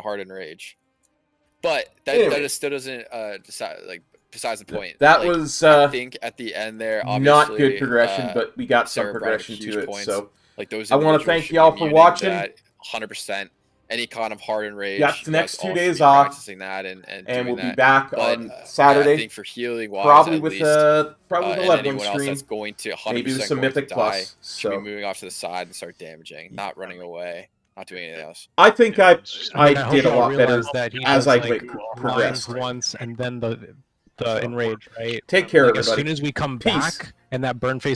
Hardened Rage. But that still doesn't decide, like, besides the point. That like, was I think at the end there, obviously, not good progression, but we got some Sarah brought up progression huge to it. points. So like those I want to individuals thank should y'all be for muting watching. that 100%. Any kind of Hardened Rage. Got the you next guys 2 all days should be off, practicing that and and we'll doing be back But, on Saturday. I think for healing wise, probably at with least, probably with the and leveling anyone else stream. that's going to 100% Maybe with some going to Mythic die, Plus. should be So moving off to the side and start damaging, not running away, not doing anything else. I think I I hope did a y'all lot better realize that he as does, I like, progressed. mines once and then the enrage, right? Take care, like, as everybody. soon as we come Peace. back and that burn face